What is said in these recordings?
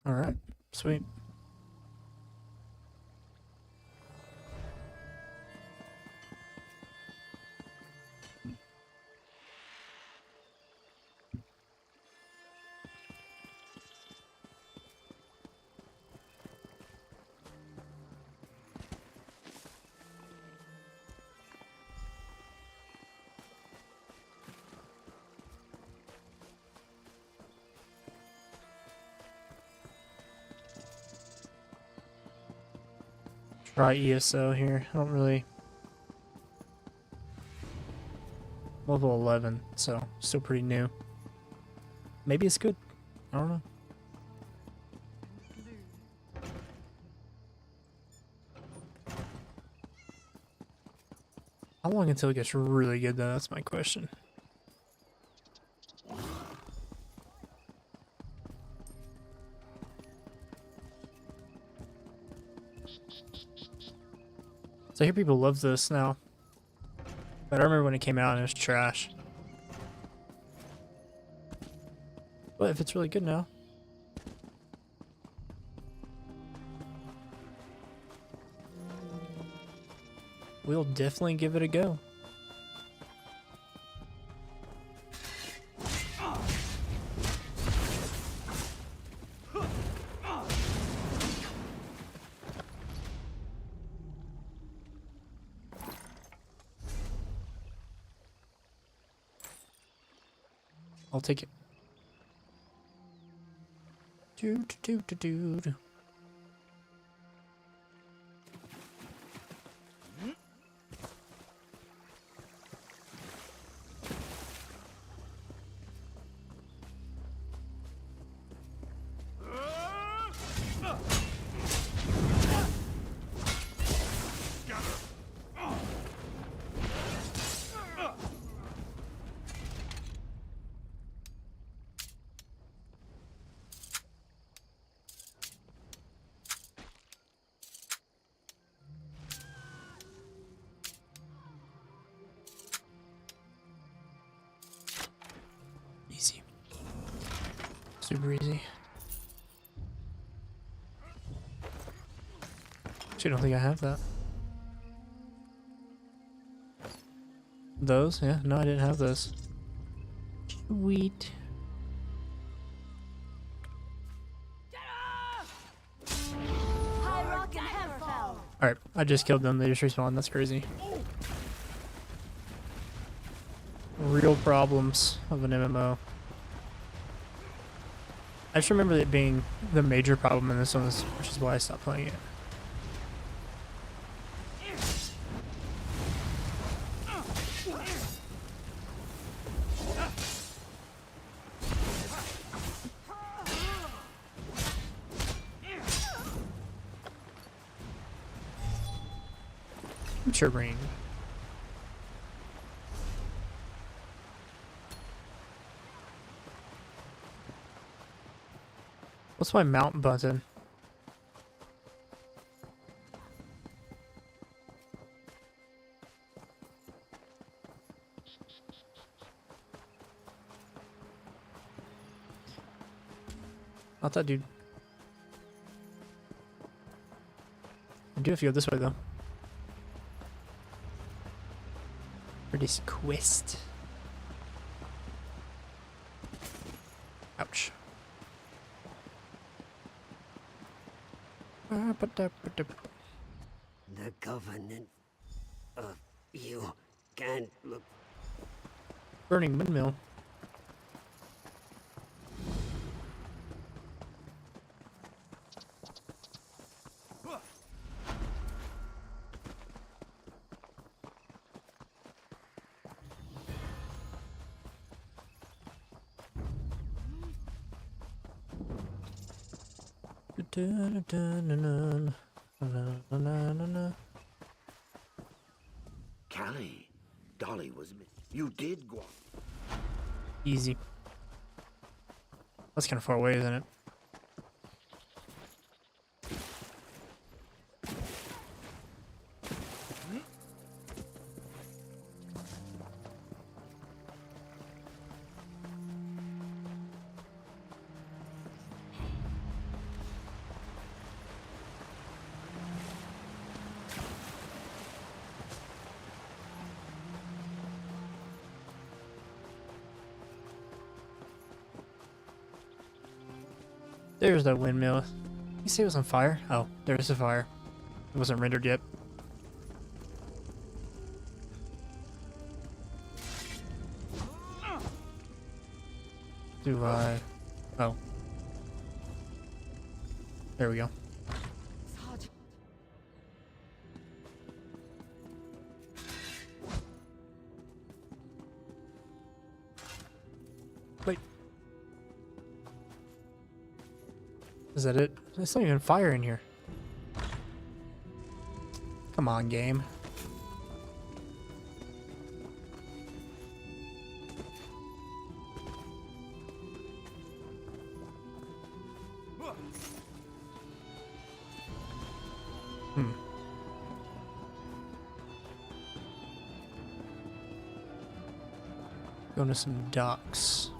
All right, sweet. Try ESO here. I don't really level 11, so still pretty new. Maybe it's good. I don't know. How long until it gets really good though? That's my question. So I hear people love this now. But I remember when it came out and it was trash. But if it's really good now. We'll definitely give it a go. I'll take it. Dude. Easy. Super easy. Actually, I don't think I have that. Those? Yeah, no, I didn't have those. Sweet. Alright, I just killed them. They just respawned. That's crazy. Real problems of an MMO. I just remember it being the major problem in this one, which is why I stopped playing it. Ring. What's my mount button? Not that dude. I do have to go this way though. For this quest. Ouch. The Covenant of you can't look. Burning windmill. Callie, Dolly was. You did go. Easy. That's kind of far away, isn't it? There's the windmill. You say it was on fire? Oh, there's a fire. It wasn't rendered yet. Do I... Oh. There we go. Sarge, Wait. Is that it? There's not even fire in here. Come on, game. Going to some docks.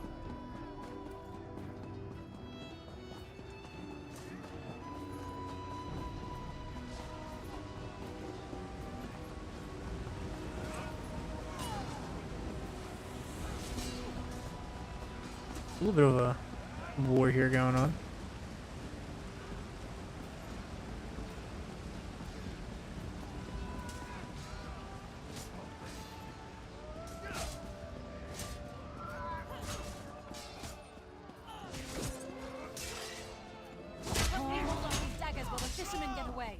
A little bit of a war here going on. hold on these daggers while the fishermen get away.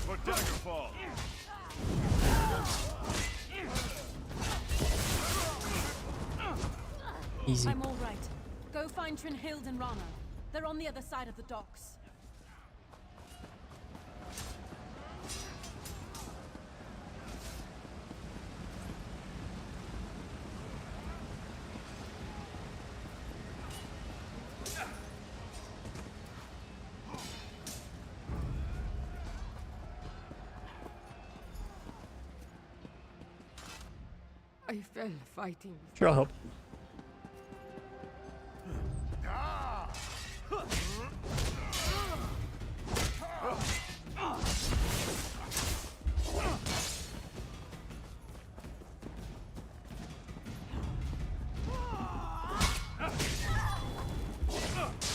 For Daggerfall. Easy. I'm all right. Go find Trinhild and Rana. They're on the other side of the docks. I fell fighting. Sure, I'll help.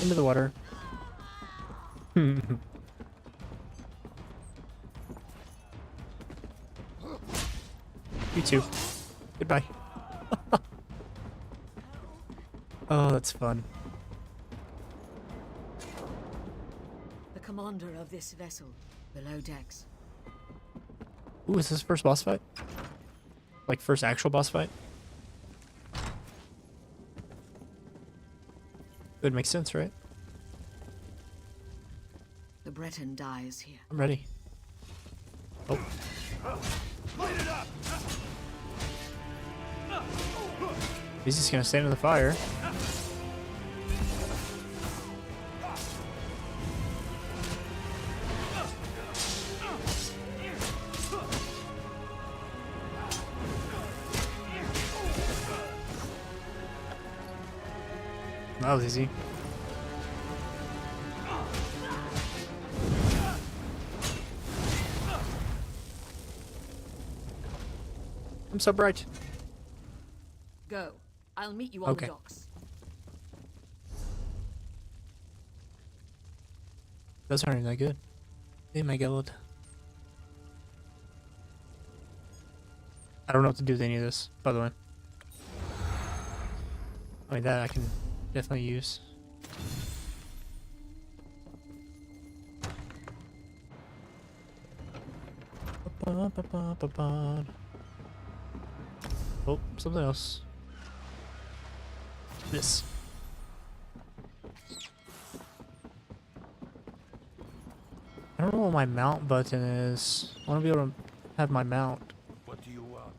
Into the water. You too. Goodbye. Oh, that's fun. The commander of this vessel, below decks. Ooh, is this first boss fight? Like first actual boss fight? It would make sense, right? The Breton dies here. I'm ready. Oh. He's just gonna stand in the fire. That was easy. I'm so bright. Go. I'll meet you on Okay. the docks. Those aren't even that good. Hey, my god. I don't know what to do with any of this, by the way. I mean, that I can definitely use. Oh, something else. This. I don't know what my mount button is. I want to be able to have my mount. What do you want?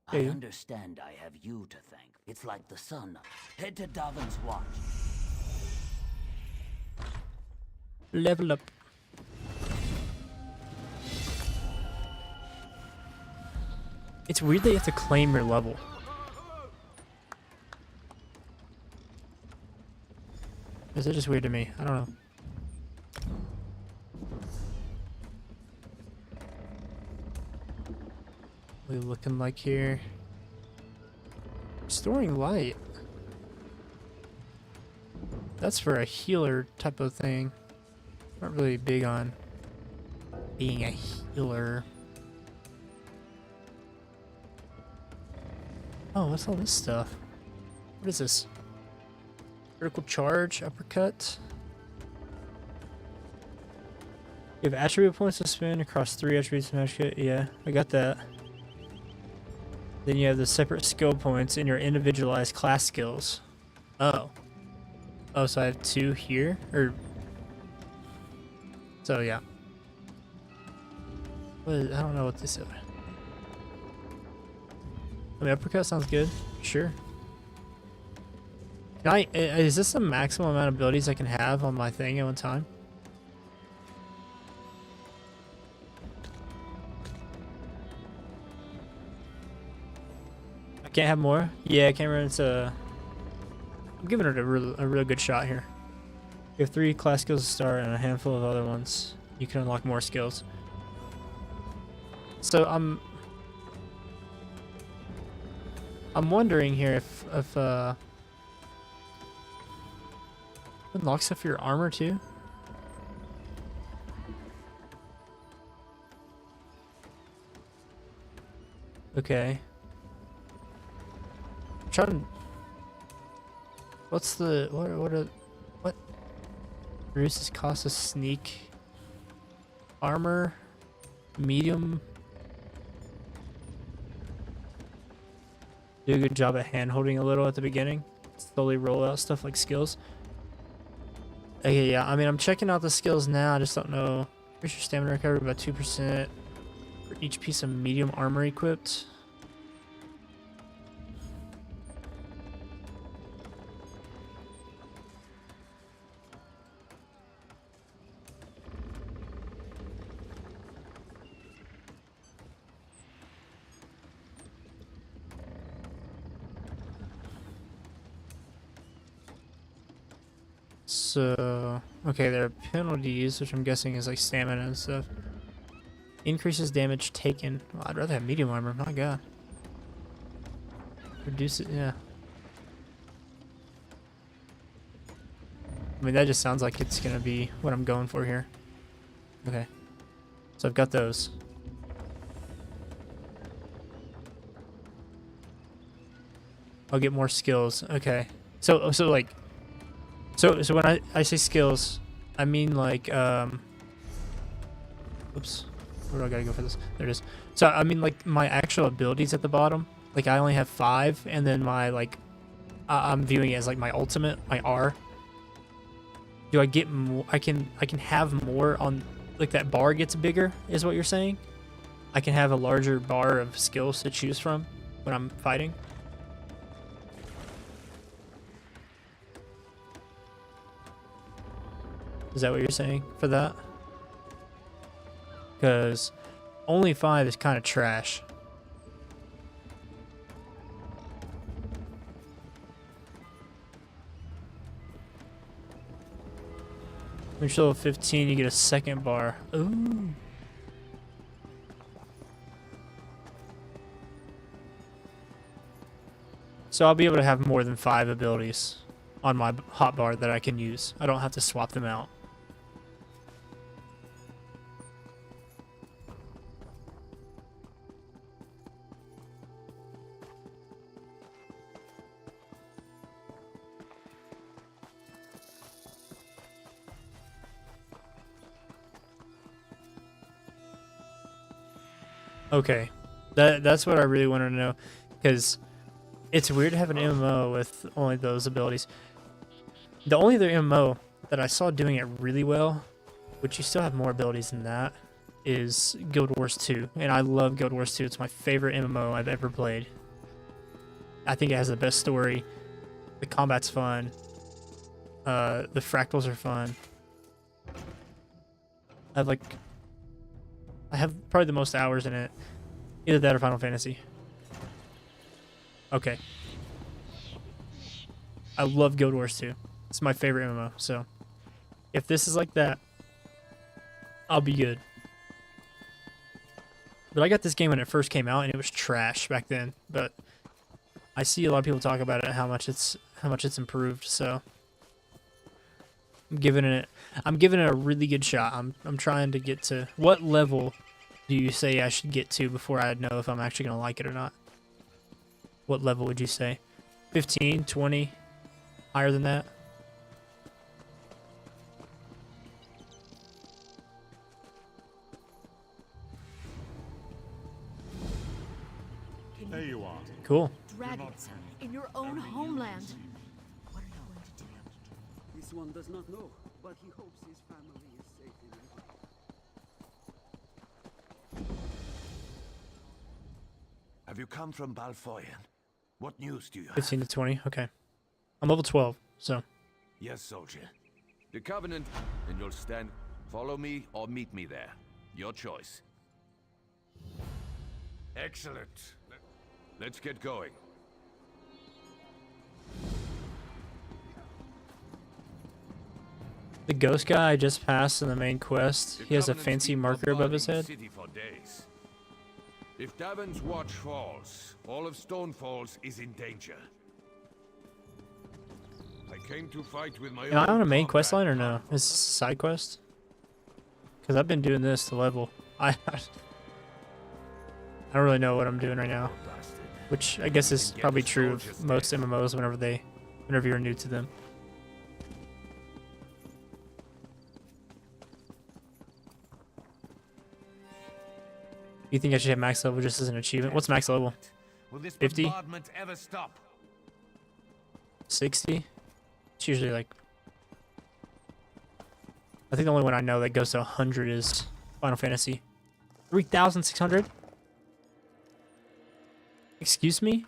I Yeah. understand I have you to thank. It's like the sun. Head to Davin's Watch. Level up. It's weird that you have to claim your level. Is it just weird to me? I don't know. What are we looking like here? Restoring light. That's for a healer type of thing. Not really big on being a healer. Oh, what's all this stuff? What is this? Critical charge, uppercut. You have attribute points to spend across 3 attributes in Magic Kit. Yeah, I got that. Then you have the separate skill points in your individualized class skills. Oh. Oh, so I have 2 here? Or... So, yeah. What is, I don't know what this is. I mean, uppercut sounds good. Sure. Can I... Is this the maximum amount of abilities I can have on my thing at one time? I can't have more? Yeah, Cameron's I'm giving it a real good shot here. You have 3 class skills to start and a handful of other ones. You can unlock more skills. So I'm wondering here if unlock stuff for your armor too. Okay. I'm trying. What's the what? Reduces cost of sneak. Armor, medium. Do a good job at hand holding a little at the beginning. Slowly roll out stuff like skills. Okay, yeah. I mean, I'm checking out the skills now. I just don't know. Increase your stamina recovery by 2% for each piece of medium armor equipped. So, okay, there are penalties, which I'm guessing is like stamina and stuff. Increases damage taken. Well, I'd rather have medium armor, my god. Reduce it, yeah. I mean, that just sounds like it's gonna be what I'm going for here. Okay. So I've got those. I'll get more skills. Okay. So like... So when I say skills, I mean like, oops, where do I gotta go for this? There it is. So I mean like my actual abilities at the bottom, like I only have 5, and then my like, I'm viewing it as like my ultimate, my R. Do I get more? I can have more on, like that bar gets bigger, is what you're saying? I can have a larger bar of skills to choose from when I'm fighting? Is that what you're saying for that? Because only 5 is kind of trash. Reach level 15, you get a second bar. Ooh. So I'll be able to have more than 5 abilities on my hotbar that I can use. I don't have to swap them out. Okay, that's what I really wanted to know, because it's weird to have an MMO with only those abilities. The only other MMO that I saw doing it really well, which you still have more abilities than that, is Guild Wars 2. And I love Guild Wars 2. It's my favorite MMO I've ever played. I think it has the best story. The combat's fun. The fractals are fun. I have probably the most hours in it. Either that or Final Fantasy. Okay. I love Guild Wars 2. It's my favorite MMO, so if this is like that, I'll be good. But I got this game when it first came out and it was trash back then, but I see a lot of people talk about it, how much it's improved, so I'm giving it a really good shot. I'm trying to get to, what level do you say I should get to before I know if I'm actually going to like it or not? What level would you say? 15, 20, higher than that? There you are. Cool. Dragons in your own homeland. What are you going to do? This one does not know, but he hopes his family is safe in England. Have you come from Balfoyan? What news do you have? 15 to 20, okay. I'm level 12, so. Yes, soldier. The Covenant, and you'll stand. Follow me or meet me there. Your choice. Excellent. Let's get going. The ghost guy I just passed in the main quest, he has a fancy marker above his head. City for days. If Davon's watch falls, all of Stonefalls is in danger. I came to fight with my Am I own on a main quest line combat or no? partner. Is this a side quest? Because I've been doing this to level. I don't really know what I'm doing right now. Bastard. Which I guess is probably true of most MMOs whenever you're new to them. You think I should have max level just as an achievement? What's max level? Will this 50? bombardment ever stop? 60? It's usually like... I think the only one I know that goes to 100 is Final Fantasy. 3,600? Excuse me?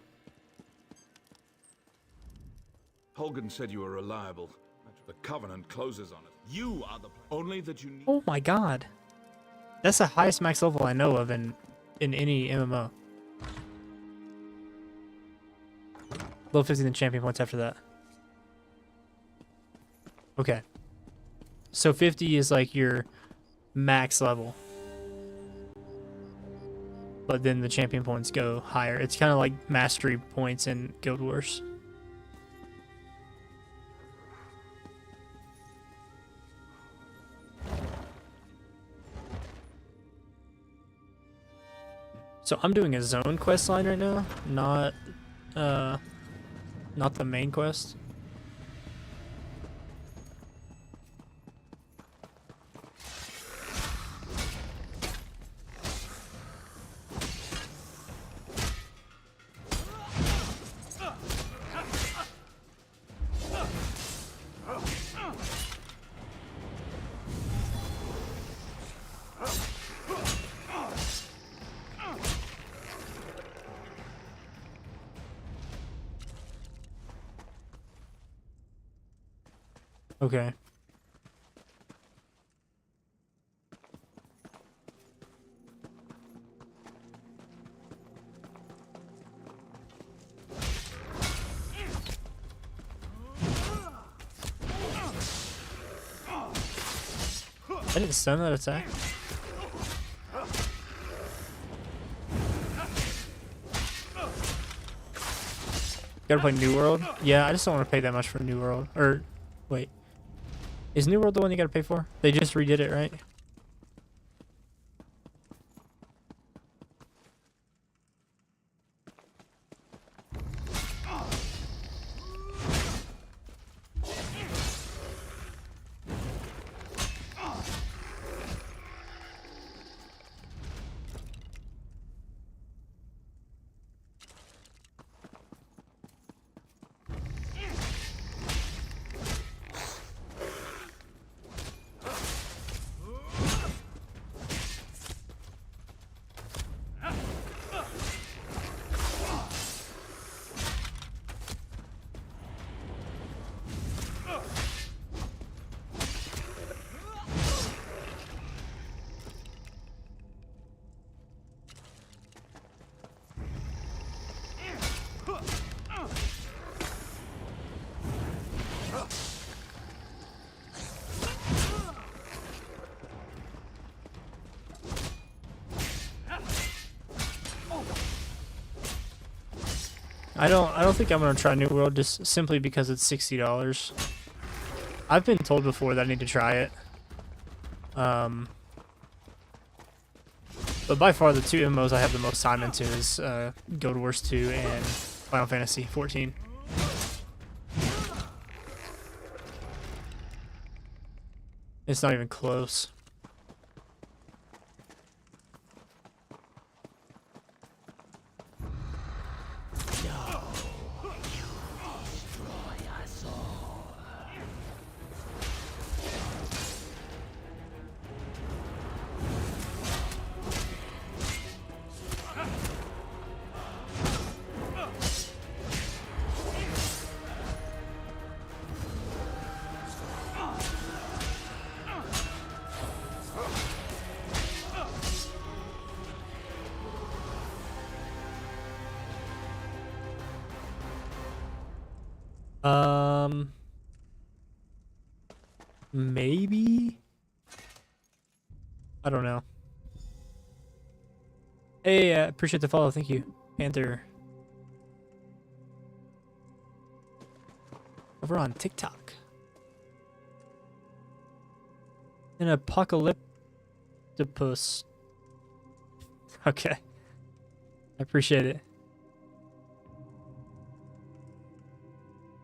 Holgen said you were reliable. The Covenant closes on it. You are the only that you need. Oh my god. That's the highest max level I know of in any MMO. Level 50 then champion points after that. Okay. So 50 is like your max level. But then the champion points go higher. It's kind of like mastery points in Guild Wars. So I'm doing a zone quest line right now, not the main quest. Okay. I didn't stun that attack. Gotta play New World? Yeah, I just don't want to pay that much for New World. Or, wait. Is New World the one you gotta pay for? They just redid it, right? I don't think I'm gonna try New World just simply because it's $60. I've been told before that I need to try it. But by far the two MMOs I have the most time into is Guild Wars 2 and Final Fantasy 14. It's not even close. Maybe? I don't know. Hey, appreciate the follow, thank you. Panther. Over on TikTok. An apocalyptopus. Okay. I appreciate it.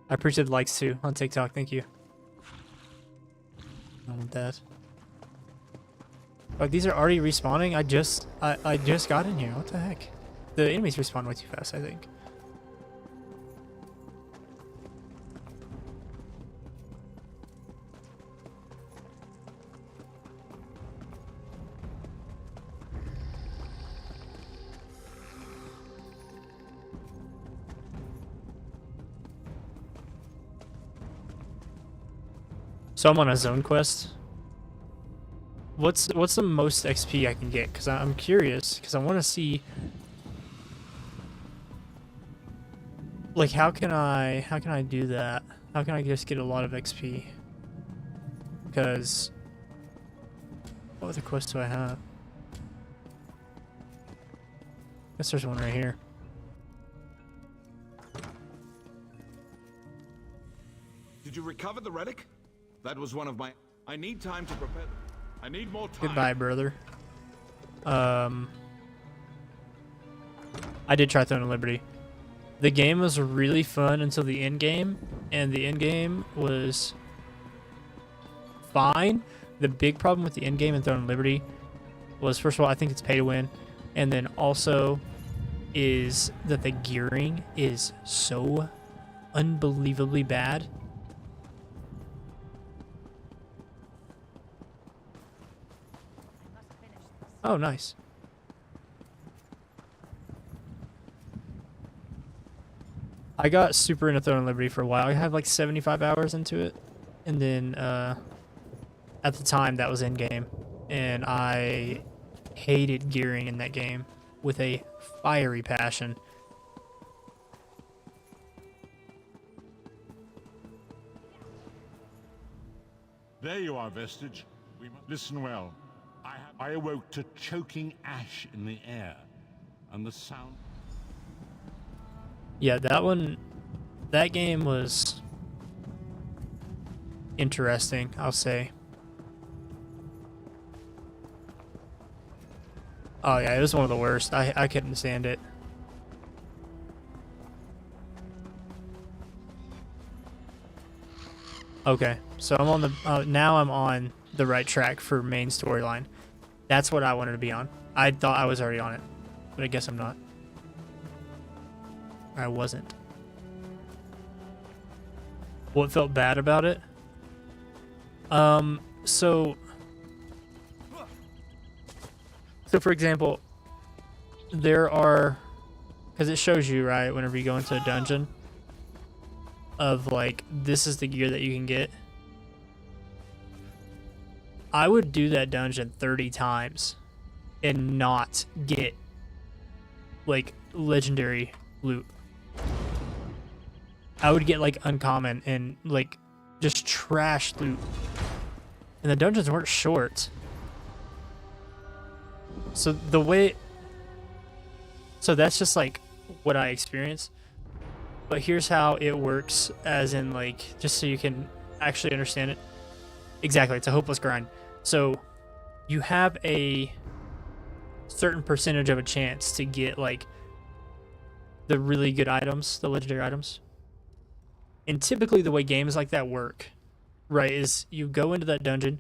I appreciate the likes too on TikTok, thank you. I want that. Like these are already respawning? I just got in here. What the heck? The enemies respawn way too fast, I think. So I'm on a zone quest. What's the most XP I can get? Because I'm curious. Because I want to see, like, how can I do that? How can I just get a lot of XP? Because what other quests do I have? Guess there's one right here. Did you recover the relic? That was one of my... I need time to prepare. I need more time. Goodbye, brother. I did try Throne of Liberty. The game was really fun until the end game, and the end game was fine. The big problem with the end game in Throne of Liberty was, first of all, I think it's pay to win, and then also is that the gearing is so unbelievably bad. Oh, nice. I got super into Throne of Liberty for a while. I have like 75 hours into it. And then at the time that was in game. And I hated gearing in that game with a fiery passion. There you are, Vestige. We must listen well. I awoke to choking ash in the air, and the sound... Yeah, that game was interesting, I'll say. Oh yeah, it was one of the worst. I couldn't stand it. Okay, so I'm on the now I'm on the right track for main storyline. That's what I wanted to be on. I thought I was already on it, but I guess I'm not. I wasn't. What felt bad about it? So for example, there are, because it shows you, right, whenever you go into a dungeon, of like, this is the gear that you can get. I would do that dungeon 30 times and not get like legendary loot. I would get like uncommon and like just trash loot. And the dungeons weren't short. So that's just like what I experienced. But here's how it works, as in, like, just so you can actually understand it. Exactly, it's a hopeless grind. So you have a certain percentage of a chance to get, like, the really good items, the legendary items. And typically the way games like that work, right, is you go into that dungeon,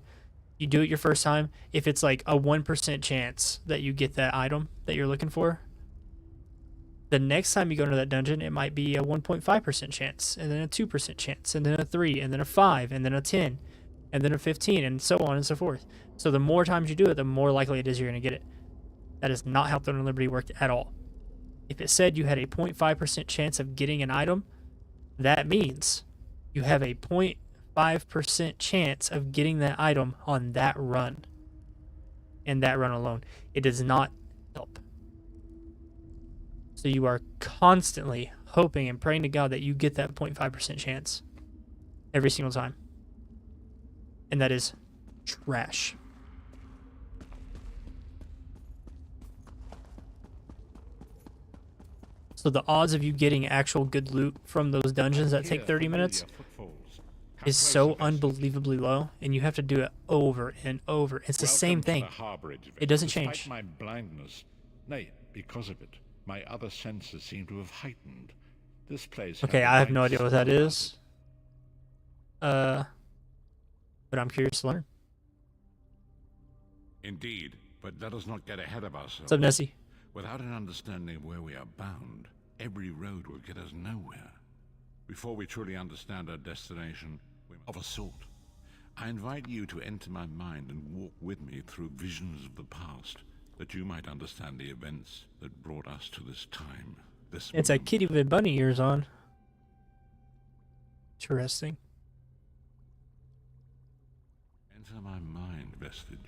you do it your first time. If it's like a 1% chance that you get that item that you're looking for, the next time you go into that dungeon, it might be a 1.5% chance, and then a 2% chance, and then a 3, and then a 5, and then a 10, and then a 15, and so on and so forth. So the more times you do it, the more likely it is you're going to get it. That is not how Throne of Liberty worked at all. If it said you had a 0.5% chance of getting an item, that means you have a 0.5% chance of getting that item on that run. And that run alone. It does not help. So you are constantly hoping and praying to God that you get that 0.5% chance every single time. And that is trash. So the odds of you getting actual good loot from those dungeons that take 30 minutes is so unbelievably low, and you have to do it over and over. It's the same thing. It doesn't change. My blindness, nay, because of it, my other senses seem to have heightened. This place. Okay, I have no idea what that is. But I'm curious to learn. Indeed, but let us not get ahead of ourselves. What's up, Nessie? Without an understanding of where we are bound, every road will get us nowhere. Before we truly understand our destination, of a sort, I invite you to enter my mind and walk with me through visions of the past, that you might understand the events that brought us to this time. It's a kitty with bunny ears on. Interesting. Enter my mind, Vestige.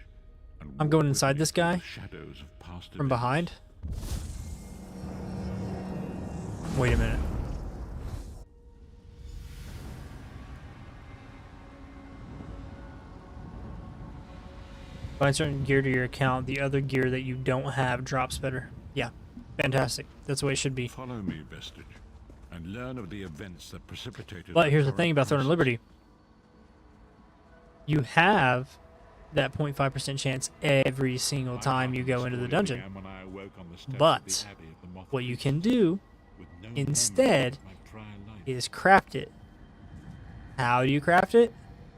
I'm going inside this guy from behind. Wait a minute. Find certain gear to your account. The other gear that you don't have drops better. Yeah, fantastic. That's the way it should be. Follow me, Vestige, and learn of the events that precipitated. But here's the thing about Throne of Liberty. You have that 0.5% chance every single time you go into the dungeon. But what you can do instead is craft it. How do you craft it?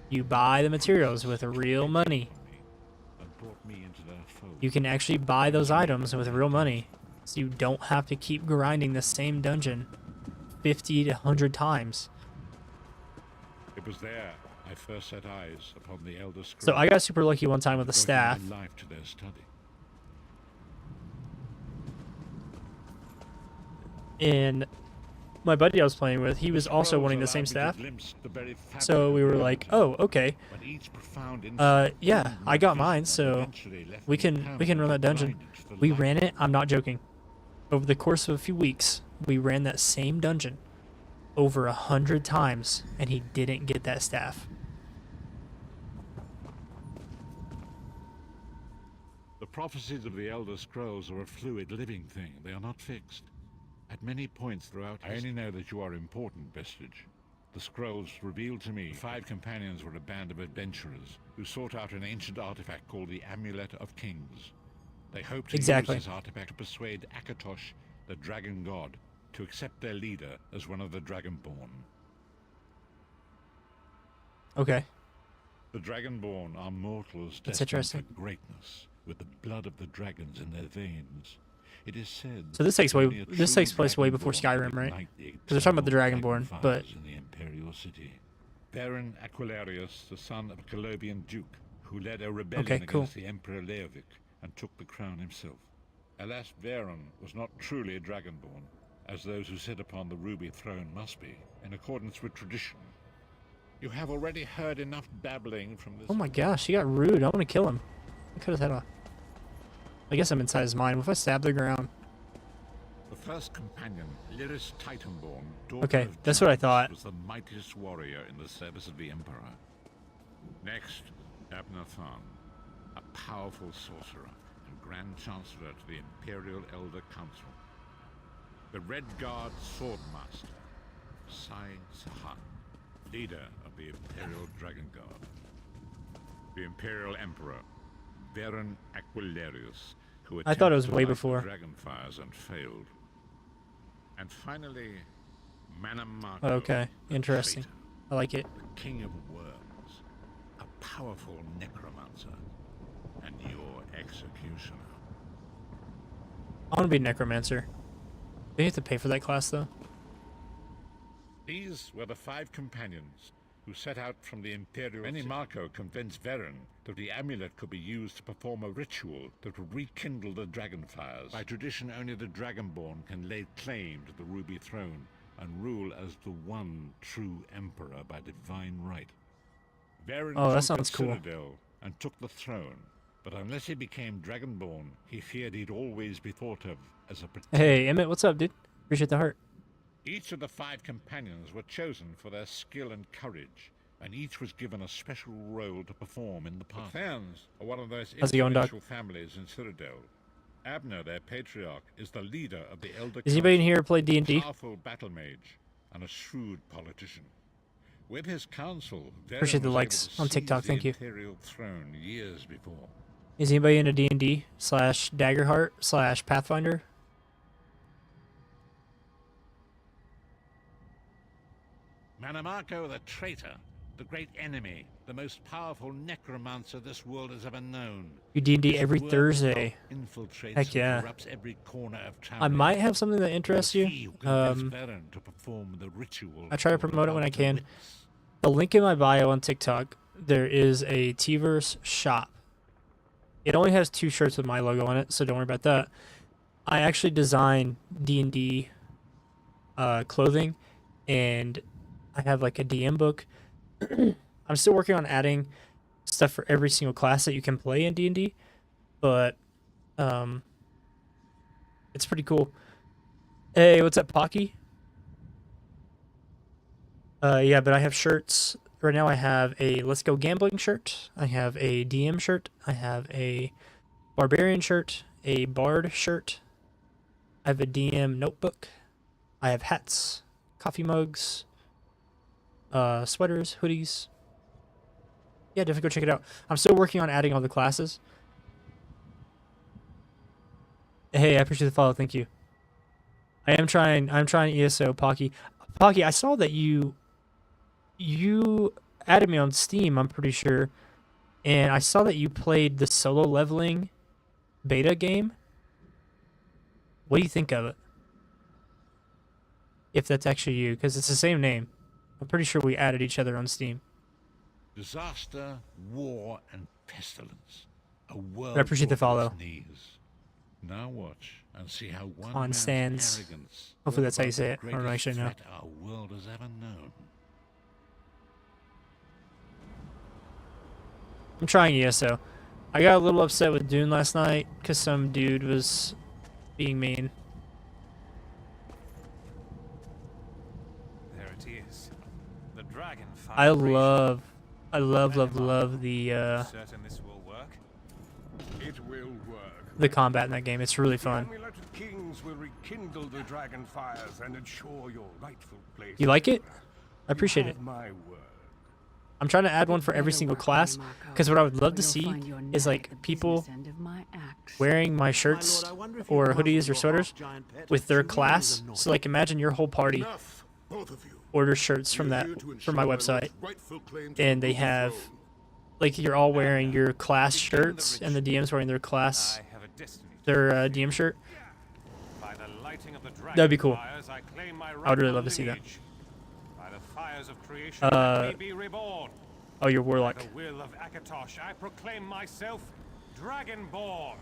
You buy the materials with real money. You can actually buy those items with real money, so you don't have to keep grinding the same dungeon 50 to 100 times. It was there I first set eyes upon the Elder Scrolls. So I got super lucky one time with a staff. Life to their study. And my buddy I was playing with, he was also wanting the same staff. So we were like, oh, okay. Yeah, I got mine, so we can run that dungeon. We ran it, I'm not joking. Over the course of a few weeks, we ran that same dungeon over 100 times, and he didn't get that staff. The prophecies of the Elder Scrolls are a fluid, living thing. They are not fixed. At many points throughout, I only know that you are important, Vestige. The scrolls revealed to me 5 companions were a band of adventurers who sought out an ancient artifact called the Amulet of Kings. They hoped to use this artifact to persuade Akatosh, the dragon god, to accept their leader as one of the Dragonborn. Okay. The Dragonborn are mortals That's destined interesting. for greatness, with the blood of the dragons in their veins. It is said. So this takes place way before Skyrim, right? Because they're talking about the Dragonborn, but in the Imperial City. Baron Aquilarius, the son of a Colovian duke, who led a rebellion against the Emperor Leovic and took the crown himself. Alas, Baron was not truly a Dragonborn, as those who sit upon the ruby throne must be, in accordance with tradition. You have already heard enough babbling from this. oh my gosh, he got rude. I want to kill him. I cut his head off. I guess I'm inside his mind. What if I stab the ground? The first companion, Lyris Titanborn, daughter Okay, of that's what I Janus, thought. was the mightiest warrior in the service of the Emperor. Next, Abnathan, a powerful sorcerer and Grand Chancellor to the Imperial Elder Council. The Red Guard Swordmaster, Sai Sahan, leader of the Imperial Dragon Guard. The Imperial Emperor, Varen Aquilarius, who I thought it was attempted to way light the before. Dragonfires and failed. And finally, Manamako. Okay, the interesting. traitor, I like it. the King of Worms, a powerful necromancer, and your executioner. I want to be necromancer. Do you have to pay for that class though? These were the 5 companions who set out from the Imperial city. Manamako convinced Varen that the amulet could be used to perform a ritual that would rekindle the dragonfires. By tradition, only the Dragonborn can lay claim to the Ruby Throne and rule as the one true Emperor by divine right. Varen Oh, that conquered sounds cool. Citadel and took the throne, but unless he became Dragonborn, he feared he'd always be thought of as a pretender. Hey, Emmett, what's up, dude? Appreciate the heart. Each of the 5 companions were chosen for their skill and courage, and each was given a special role to perform in the party. The Therns are one of those How's it going, Doc? influential families in Citadel. Abner, their patriarch, is the leader of the Elder Is anybody in Council, here play a D&D? powerful battle mage, and a shrewd politician. With his counsel, Varen Appreciate the was likes able to on TikTok, seize thank the you. Imperial throne years before. Is anybody into D&D / Daggerheart / Pathfinder? Manamako the traitor, the great enemy, the most powerful necromancer this world has ever known. You D&D His every work Thursday. infiltrates Heck and yeah. corrupts every corner of town. I might have something that interests you. He who convinced Varen to perform the ritual I try to called promote it when I Out the can. Wits. The link in my bio on TikTok, there is a T-Verse shop. It only has 2 shirts with my logo on it, so don't worry about that. I actually design D&D clothing, and I have like a DM book. I'm still working on adding stuff for every single class that you can play in D&D, but it's pretty cool. Hey, what's up, Pocky? Yeah, but I have shirts. Right now I have a Let's Go Gambling shirt. I have a DM shirt. I have a Barbarian shirt, a Bard shirt. I have a DM notebook. I have hats, coffee mugs, sweaters, hoodies. Yeah, definitely go check it out. I'm still working on adding all the classes. Hey, I appreciate the follow. Thank you. I'm trying ESO, Pocky. Pocky, I saw that you added me on Steam, I'm pretty sure. And I saw that you played the solo leveling beta game. What do you think of it? If that's actually you, because it's the same name. I'm pretty sure we added each other on Steam. Disaster, war, and pestilence. A world I appreciate the brought to its follow. knees. Now watch and see how one On man's stands. arrogance Hopefully will that's how you provoke say the it. I don't greatest actually know. threat our world has ever known. I'm trying ESO. I got a little upset with Dune last night because some dude was being mean. There it is. The dragon I love the Certain this will work. It will work. the combat in that game. It's really fun. The amulet of kings will rekindle the dragon fires and ensure your rightful place. You like it? I appreciate You it. have my word. I'm trying to add one for every single class because what I would love to see is like people wearing my shirts or hoodies or sweaters with their class. So like imagine your whole party Enough, both of you. orders shirts from that from my website, Rightful claim to and the they Ruby have Throne. like you're all wearing your class shirts and the DM's wearing their class DM shirt. By the lighting of the dragon That'd be cool. fires, I claim my I would really rightful love to see that. lineage. By the fires of creation, Uh, let me be reborn. Oh, you're By warlock. the will of Akatosh, I proclaim myself Dragonborn.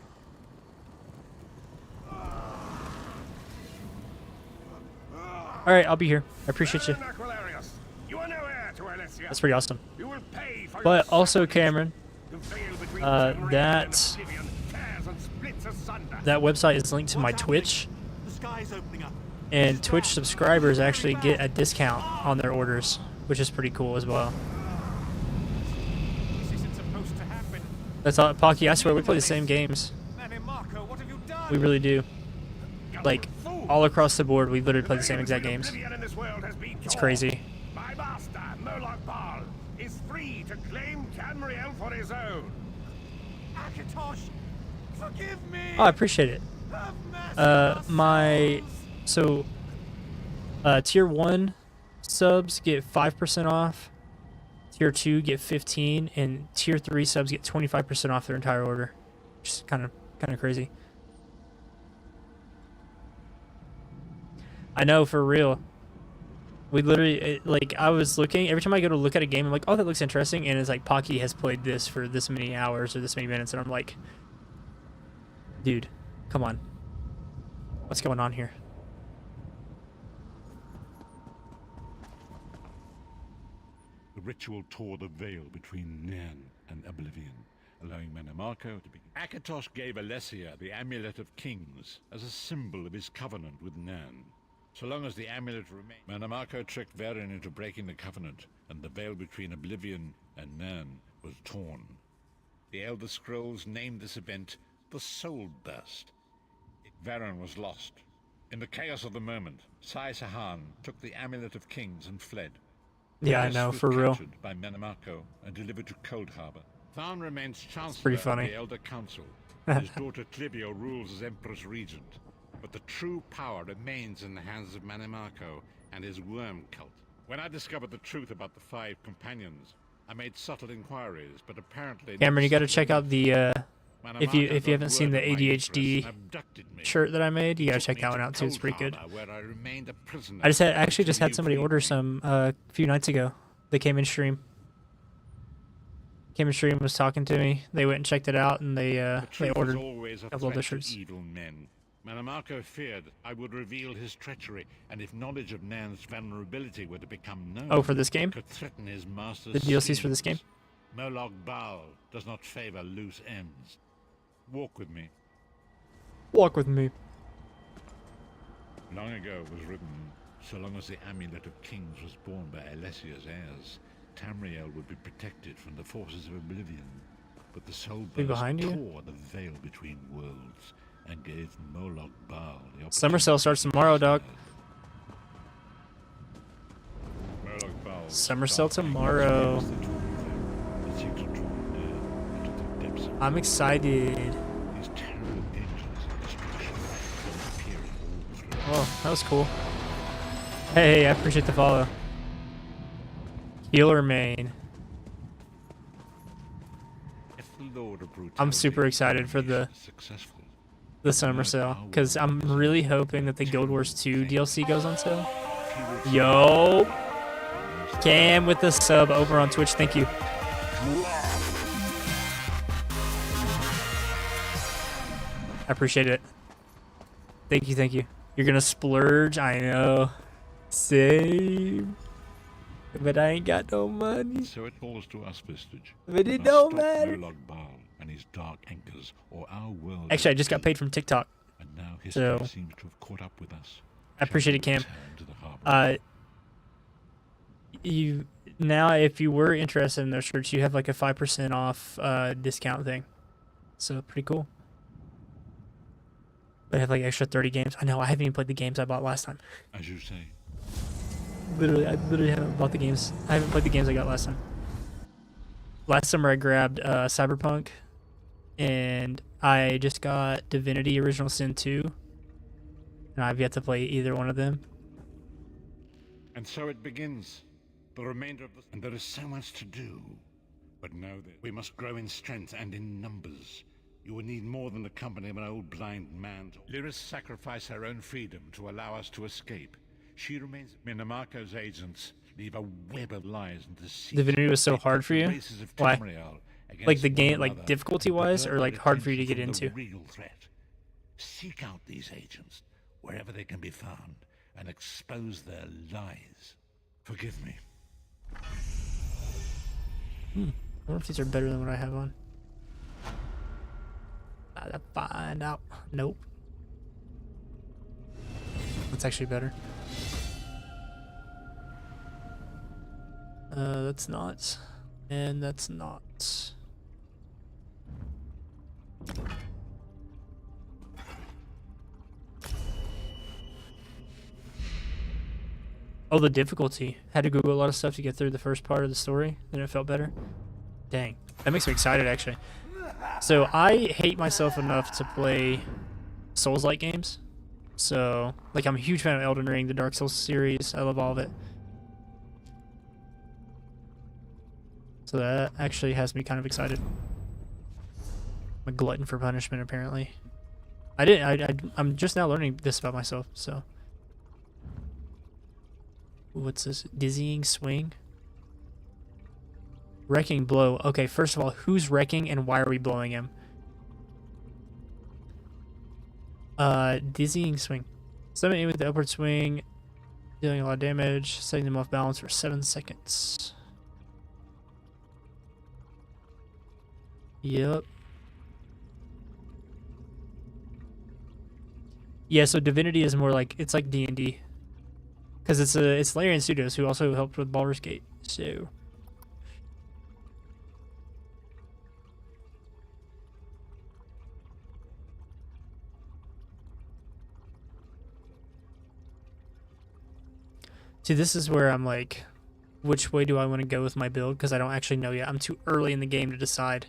All right, I'll be here. I appreciate you. Varen Aquilarius, you are no heir to Elysia. That's pretty awesome. You will pay for But your also, sacrifice. Cameron, The veil between that- Fenrir and Oblivion tears and splits asunder. that website is linked to my Twitch, The sky's opening up. and Twitch subscribers actually get a discount on their orders, which is pretty cool as well. This isn't supposed to happen. That's all, Pocky. I swear we play the same games. Manamako, what have you done? We really do. Like all across the board, we literally play the same exact games. Oblivion in this world has been It's crazy. My master, Moloch Bal, is free to claim Tamriel for his own. Akatosh, forgive me. Oh, I appreciate it. Tier 1 subs get 5% off, tier 2 get 15, and tier 3 subs get 25% off their entire order. Just kind of crazy. I know, for real. We literally, I was looking, every time I go to look at a game, I'm like, oh, that looks interesting, and it's like, Pocky has played this for this many hours or this many minutes, and I'm like, dude, come on. What's going on here? The ritual tore the veil between Nan and Oblivion, allowing Manamako to begin. Akatosh gave Alessia the Amulet of Kings as a symbol of his covenant with Nan. So long as the amulet remained, Manamako tricked Varen into breaking the covenant, and the veil between Oblivion and Nan was torn. The Elder Scrolls named this event the Soul Burst. Varen was lost. In the chaos of the moment, Sai Sahan took the Amulet of Kings and fled. Yeah, I Alice know, was for real. captured by Manamako and delivered to Cold Harbor. Tharn remains Chancellor pretty of funny. the Elder Council. His daughter Clivio rules as Empress Regent. But the true power remains in the hands of Manamako and his worm cult. When I discovered the truth about the 5 companions, I made subtle inquiries, but apparently... Cameron, you got to not check out the, if you Manamako haven't seen the got word of my interest ADHD and abducted me. shirt that I made, you got to Took check me that to one out too. It's Cold pretty good. Harbor, where I remained a prisoner I actually until just had you somebody freed order me. some a few nights ago. They came in stream. Came in stream, was talking to me. They went and checked it out, and they Truth is ordered always a a couple of the threat to shirts. evil men. Manamako feared I would reveal his treachery, and if knowledge of Nan's vulnerability were to become known, Oh, for this game? it could threaten his master's The DLCs for this schemes. game? Moloch Baal does not favor loose ends. Walk with me. Walk with me. Long ago it was written, so long as the Amulet of Kings was borne by Alessia's heirs, Tamriel would be protected from the forces of Oblivion. But the Soul Be Burst behind you? tore the veil between worlds and gave Moloch Baal the Summer sale starts tomorrow, dog. Moloch Baal's Summer sale dark anger tomorrow. against the Twin Flame that seeks to draw Nan into the depths of I'm excited. these terrible angels of destruction will appear all through. Oh, that was cool. Hey, I appreciate the follow. Healer main. If the Lord of Brutality I'm super excited for the is successful, summer sale because I'm really hoping that the Guild Wars 2 DLC goes on sale. Yo, Cam with the sub over on Twitch. Thank you. I appreciate it. Thank you, thank you. You're gonna splurge, I know. Same. But I ain't got no money. So it falls to us, Vestige. But We it must don't stop matter. Moloch Baal and his dark anchors, or our world. Actually, I will just got be- paid from TikTok. And now history so- seems to have caught up with us. I appreciate it, Shall we Cam. return to the harbor? You now, if you were interested in those shirts, you have like a 5% off discount thing. So pretty cool. They have like extra 30 games. I know, I haven't even played the games I bought last time. As you say, I literally haven't bought the games. I haven't played the games I got last time. Last summer I grabbed Cyberpunk, and I just got Divinity Original Sin 2, and I've yet to play either one of them. and so it begins. The remainder of the... And there is so much to do. But know that we must grow in strength and in numbers. You will need more than the company of an old blind man. Lyris sacrificed her own freedom to allow us to escape. She remains... Minamako's agents leave a web of lies and deceit. Divinity was so They hard pit for the you? races of Why? Tamriel against Like the one game, like another, difficulty-wise, to or divert like hard for you to attention get from into? the real threat. Seek out these agents wherever they can be found and expose their lies. Forgive me. I wonder if these are better than what I have on. Gotta find out. Nope. That's actually better. That's not. And that's not. Oh, the difficulty. Had to Google a lot of stuff to get through the first part of the story, then it felt better. Dang. That makes me excited, actually. So, I hate myself enough to play Souls-like games. So, like, I'm a huge fan of Elden Ring, the Dark Souls series. I love all of it. So that actually has me kind of excited. I'm a glutton for punishment, apparently. I'm just now learning this about myself, so. What's this? Dizzying swing? Wrecking blow. Okay, first of all, who's wrecking and why are we blowing him? Dizzying swing. Summon aim with the upward swing, dealing a lot of damage, setting them off balance for 7 seconds. Yep. Yeah, so Divinity is more like, it's like D&D. Because it's Larian Studios, who also helped with Baldur's Gate, so. See, this is where I'm like, which way do I want to go with my build? Because I don't actually know yet. I'm too early in the game to decide.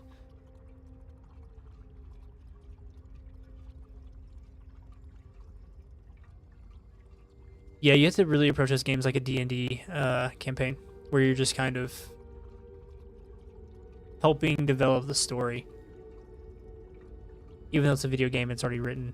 Yeah, you have to really approach those games like a D&D campaign, where you're just kind of helping develop the story. Even though it's a video game, it's already written.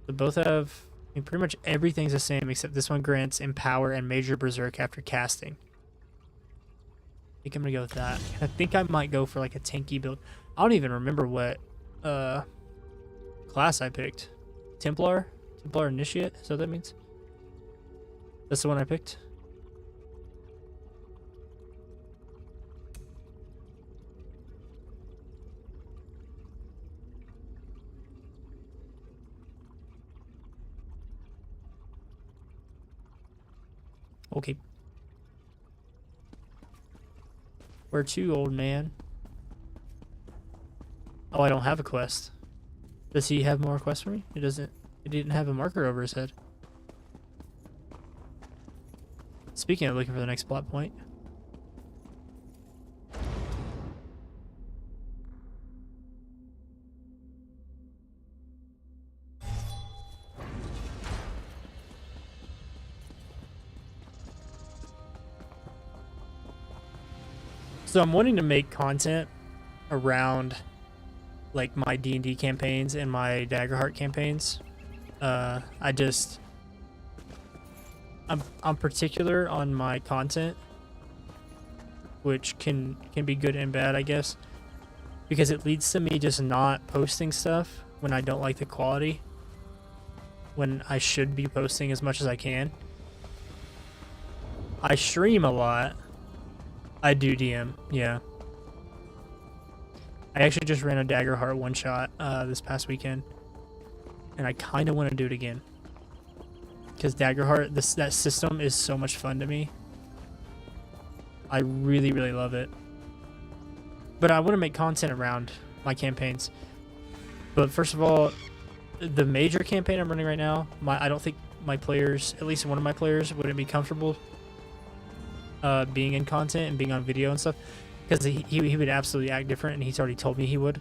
They both have, I mean, pretty much everything's the same, except this one grants Empower and Major Berserk after casting. I think I'm gonna go with that. I think I might go for like a tanky build. I don't even remember what class I picked. Templar Initiate, is that what that means? That's the one I picked. Okay. Where to, old man? Oh, I don't have a quest. Does he have more quests for me? It doesn't. It didn't have a marker over his head. Speaking of looking for the next plot point. So I'm wanting to make content around like my D&D campaigns and my Daggerheart campaigns. I'm particular on my content, which can be good and bad, I guess, because it leads to me just not posting stuff when I don't like the quality, when I should be posting as much as I can. I stream a lot. I do DM, yeah. I actually just ran a Daggerheart one-shot this past weekend, and I kind of want to do it again. Because Daggerheart, that system is so much fun to me. I really, really love it. But I want to make content around my campaigns. But first of all, the major campaign I'm running right now, I don't think my players, at least one of my players, wouldn't be comfortable being in content and being on video and stuff, because he would absolutely act different, and he's already told me he would.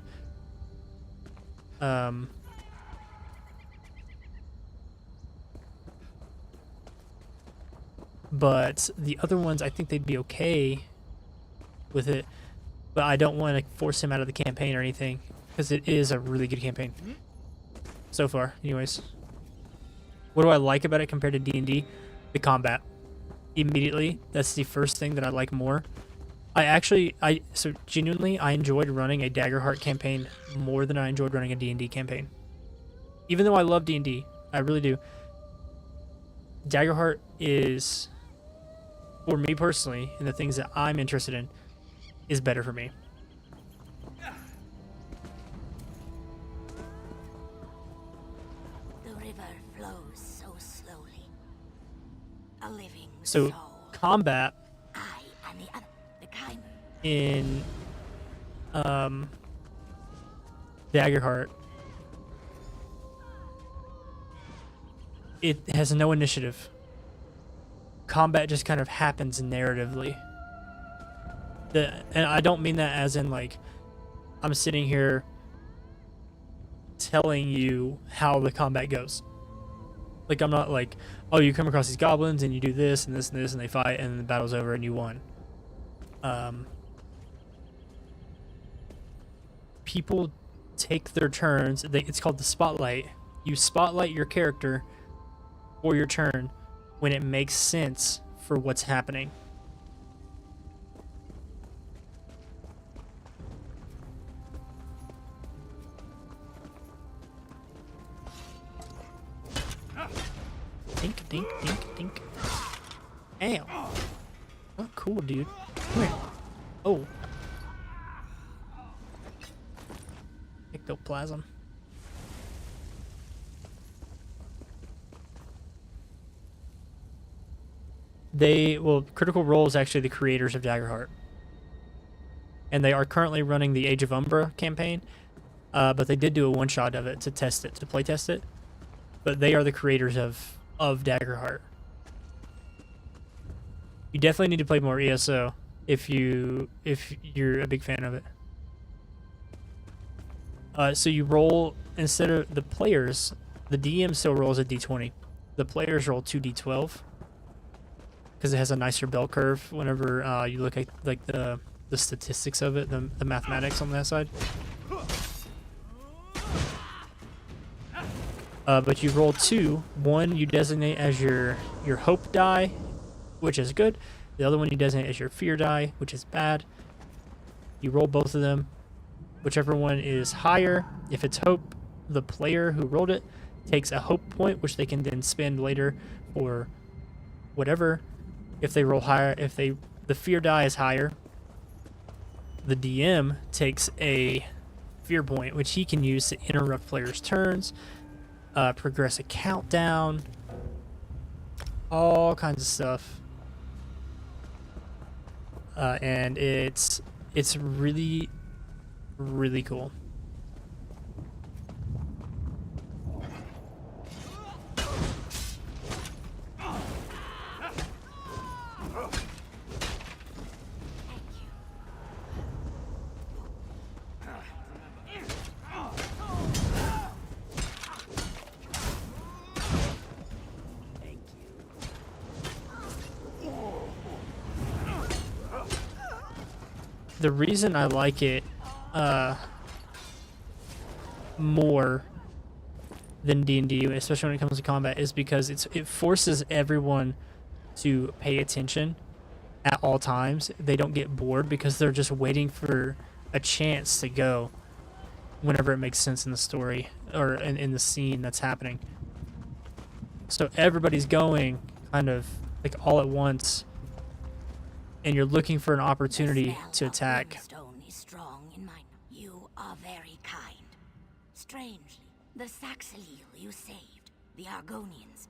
But the other ones, I think they'd be okay with it, but I don't want to force him out of the campaign or anything, because it is a really good campaign so far. Anyways, what do I like about it compared to D&D? The combat. Immediately, that's the first thing that I like more. So genuinely, I enjoyed running a Daggerheart campaign more than I enjoyed running a D&D campaign. Even though I love D&D, I really do. Daggerheart is, for me personally, and the things that I'm interested in, is better for me. The river flows so slowly. A living So, soul. combat I and the other, the kind. in Daggerheart it has no initiative. Combat just kind of happens narratively. And I don't mean that as in like I'm sitting here telling you how the combat goes. Like I'm not like, oh, you come across these goblins and you do this and this and this and they fight and the battle's over and you won. People take their turns. It's called the spotlight. You spotlight your character for your turn when it makes sense for what's happening. Dink, dink, dink, dink. Ow. Oh, cool, dude. Come here. Oh. Ectoplasm. Critical Role is actually the creators of Daggerheart. And they are currently running the Age of Umbra campaign. But they did do a one-shot of it to test it, to play test it. But they are the creators of Daggerheart. You definitely need to play more ESO if you're a big fan of it. So you roll, instead of the players, the DM still rolls a d20. The players roll 2d12 because it has a nicer bell curve whenever you look at like the statistics of it, the mathematics on that side. But you roll 2. One you designate as your hope die, which is good. The other one you designate as your fear die, which is bad. You roll both of them. Whichever one is higher, if it's hope, the player who rolled it takes a hope point, which they can then spend later for whatever. If they roll higher, the fear die is higher, the DM takes a fear point, which he can use to interrupt players' turns, progress a countdown, all kinds of stuff. And it's really, really cool. The reason I like it more than D&D, especially when it comes to combat, is because it forces everyone to pay attention at all times. They don't get bored because they're just waiting for a chance to go whenever it makes sense in the story or in the scene that's happening. So everybody's going kind of like all at once, and you're looking for an opportunity to attack. Stone is strong in mine. You are very kind. Strangely, the Saxalil you saved, the Argonians,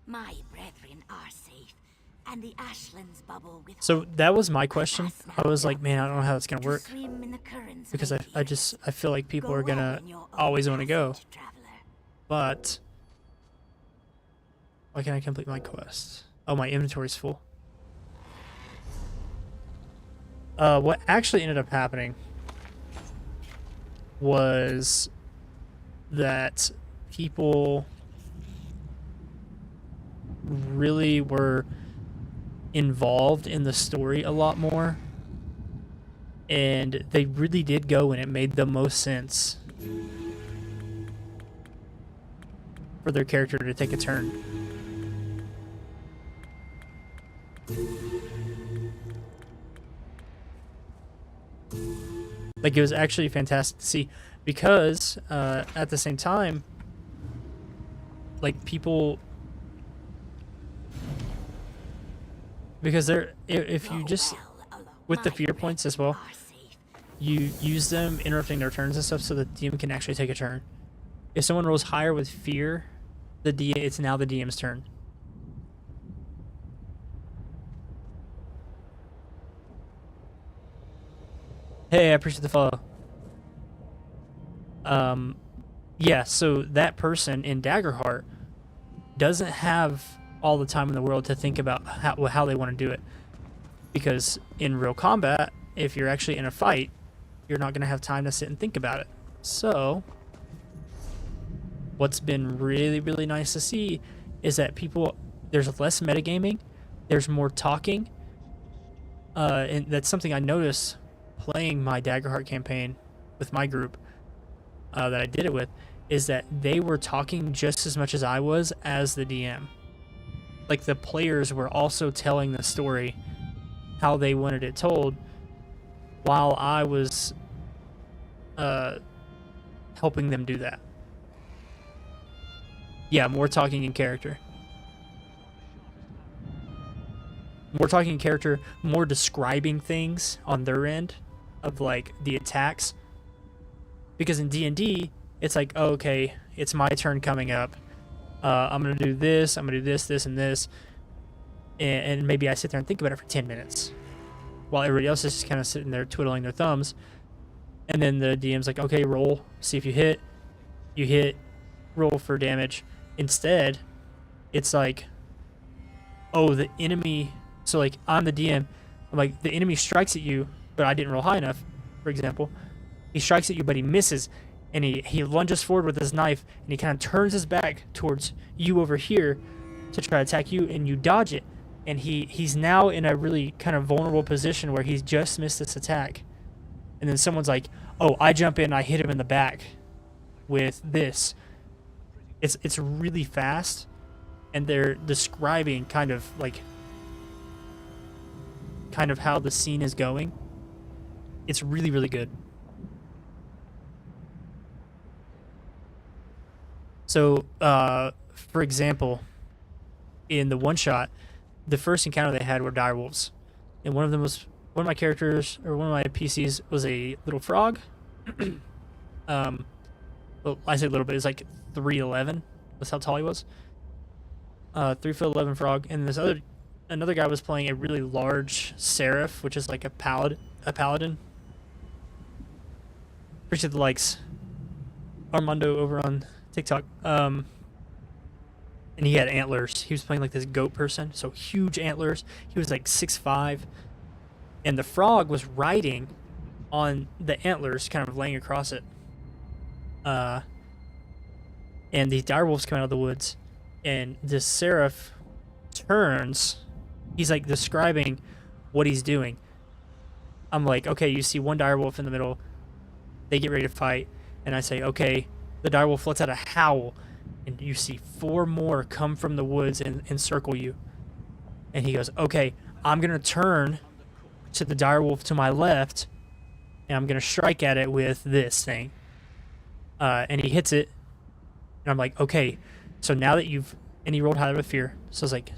my brethren are safe, and the Ashlands bubble with. So that was my question. I was like, man, I don't know how it's gonna work, because I feel like people are gonna always want to go. But why can't I complete my quest? Oh, my inventory's full. What actually ended up happening was that people really were involved in the story a lot more, and they really did go and it made the most sense for their character to take a turn. Like, it was actually fantastic to see, because at the same time, like, people, because they're, if you just, with the fear points as well, you use them interrupting their turns and stuff so the DM can actually take a turn. If someone rolls higher with fear, it's now the DM's turn. Hey, I appreciate the follow. Yeah, so that person in Daggerheart doesn't have all the time in the world to think about how they want to do it. Because in real combat, if you're actually in a fight, you're not going to have time to sit and think about it. So, what's been really, really nice to see is that there's less metagaming, there's more talking, and that's something I noticed playing my Daggerheart campaign with my group that I did it with, is that they were talking just as much as I was as the DM. Like, the players were also telling the story how they wanted it told, while I was helping them do that. Yeah, more talking in character. More talking in character, more describing things on their end of, like, the attacks. Because in D&D, it's like, oh, okay, it's my turn coming up. I'm going to do this, I'm going to do this, this, and this. And maybe I sit there and think about it for 10 minutes. While everybody else is just kind of sitting there twiddling their thumbs. And then the DM's like, okay, roll, see if you hit. You hit, roll for damage. Instead, it's like, oh, the enemy... So, like, I'm the DM. I'm like, the enemy strikes at you, but I didn't roll high enough, for example. He strikes at you, but he misses. And he lunges forward with his knife, and he kind of turns his back towards you over here to try to attack you, and you dodge it. And he's now in a really kind of vulnerable position where he's just missed this attack. And then someone's like, oh, I jump in, I hit him in the back with this. It's really fast, and they're describing kind of how the scene is going. It's really, really good. So, for example, in the one shot, the first encounter they had were direwolves, and one of my characters, or one of my PCs, was a little frog. Well, I say little bit, it's like 3'11". That's how tall he was. 3'11" frog, and another guy was playing a really large seraph, which is like a paladin. Appreciate the likes, Armando over on TikTok. And he had antlers. He was playing like this goat person, so huge antlers. He was like 6'5", and the frog was riding on the antlers, kind of laying across it. And these direwolves come out of the woods, and this seraph turns. He's like describing what he's doing. I'm like, okay, you see one direwolf in the middle. They get ready to fight, and I say, okay. The direwolf lets out a howl, and you see 4 more come from the woods and encircle you. And he goes, okay, I'm going to turn to the direwolf to my left, and I'm going to strike at it with this thing. And he hits it, and I'm like, okay, so now that and he rolled high with fear, so I was like,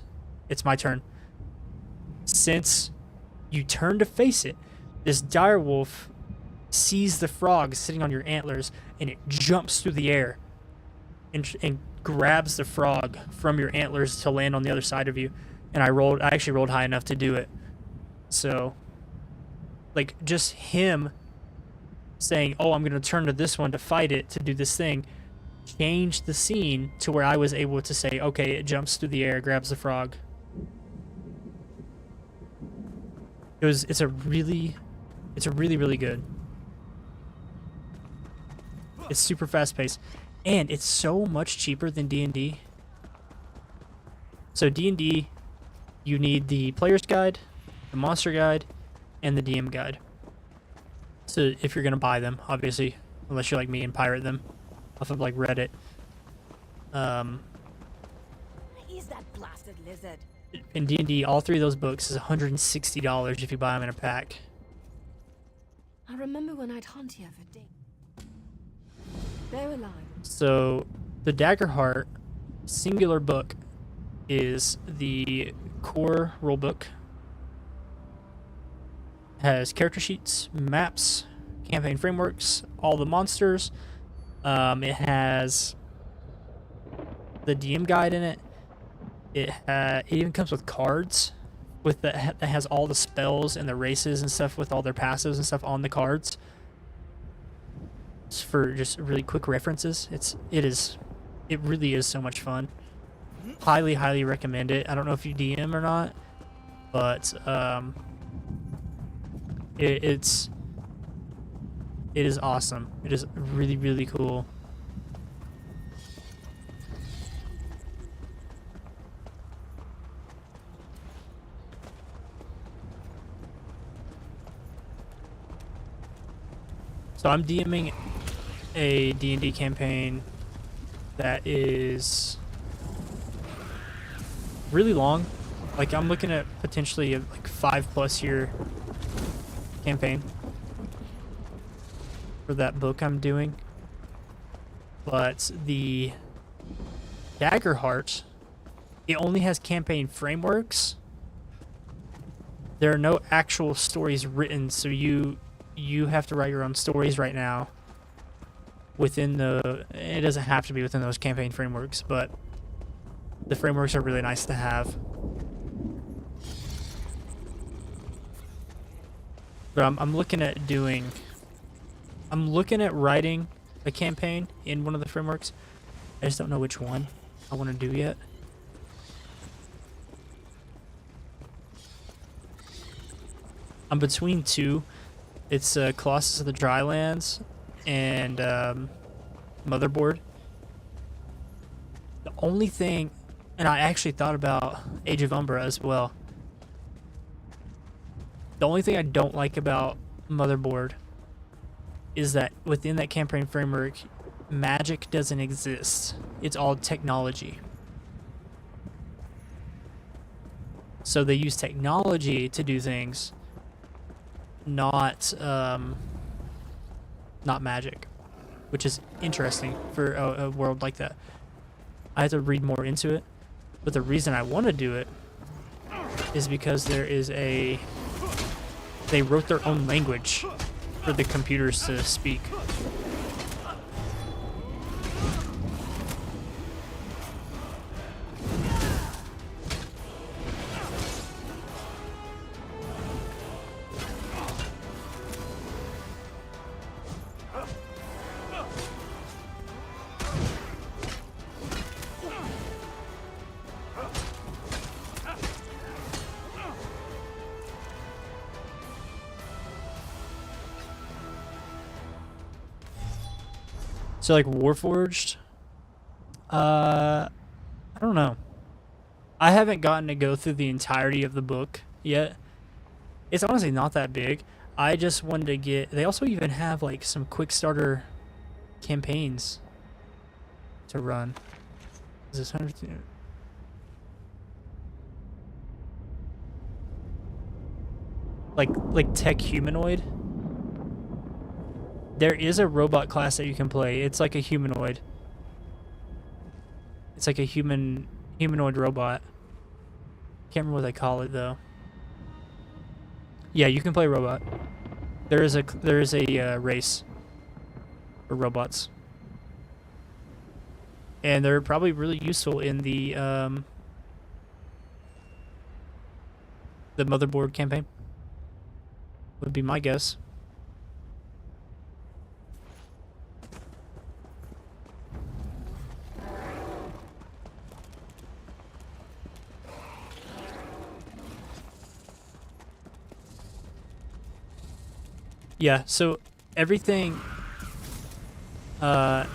it's my turn. Since you turn to face it, this direwolf sees the frog sitting on your antlers, and it jumps through the air and grabs the frog from your antlers to land on the other side of you. And I actually rolled high enough to do it. So, like, just him saying, oh, I'm going to turn to this one to fight it, to do this thing, changed the scene to where I was able to say, okay, it jumps through the air, grabs the frog. It's really, really good. It's super fast paced, and it's so much cheaper than D&D. So D&D, you need the player's guide, the monster guide, and the DM guide. So if you're gonna buy them, obviously, unless you're like me and pirate them off of like Reddit. He's that blasted lizard. In D&D, all 3 of those books is $160 if you buy them in a pack. I remember when I'd hunt here for days. They're alive. So the Daggerheart singular book is the core rulebook. Has character sheets, maps, campaign frameworks, all the monsters. It has the DM guide in it. It even comes with cards that has all the spells and the races and stuff with all their passives and stuff on the cards. It's for just really quick references. It really is so much fun. highly, highly recommend it. I don't know if you DM or not, but it is awesome. It is really, really cool. So I'm DMing a D&D campaign that is really long. Like, I'm looking at potentially a like 5+ year campaign for that book I'm doing. But the Daggerheart, it only has campaign frameworks. There are no actual stories written, so you have to write your own stories right now within the, it doesn't have to be within those campaign frameworks, but the frameworks are really nice to have. But I'm looking at writing a campaign in one of the frameworks. I just don't know which one I want to do yet. I'm between two. It's Colossus of the Drylands and Motherboard. The only thing, and I actually thought about Age of Umbra as well. The only thing I don't like about Motherboard is that within that campaign framework, magic doesn't exist. It's all technology. So they use technology to do things, not magic, which is interesting for a world like that. I have to read more into it, but the reason I want to do it is because they wrote their own language for the computers to speak. So like Warforged, I don't know. I haven't gotten to go through the entirety of the book yet. It's honestly not that big. I just wanted to get, they also even have like some quick starter campaigns to run. Is this 100? Like Tech Humanoid. There is a robot class that you can play. It's like a humanoid. It's like a humanoid robot. Can't remember what they call it though. Yeah, you can play robot. There is a race for robots, and they're probably really useful in the Motherboard campaign. Would be my guess. Yeah, so everything in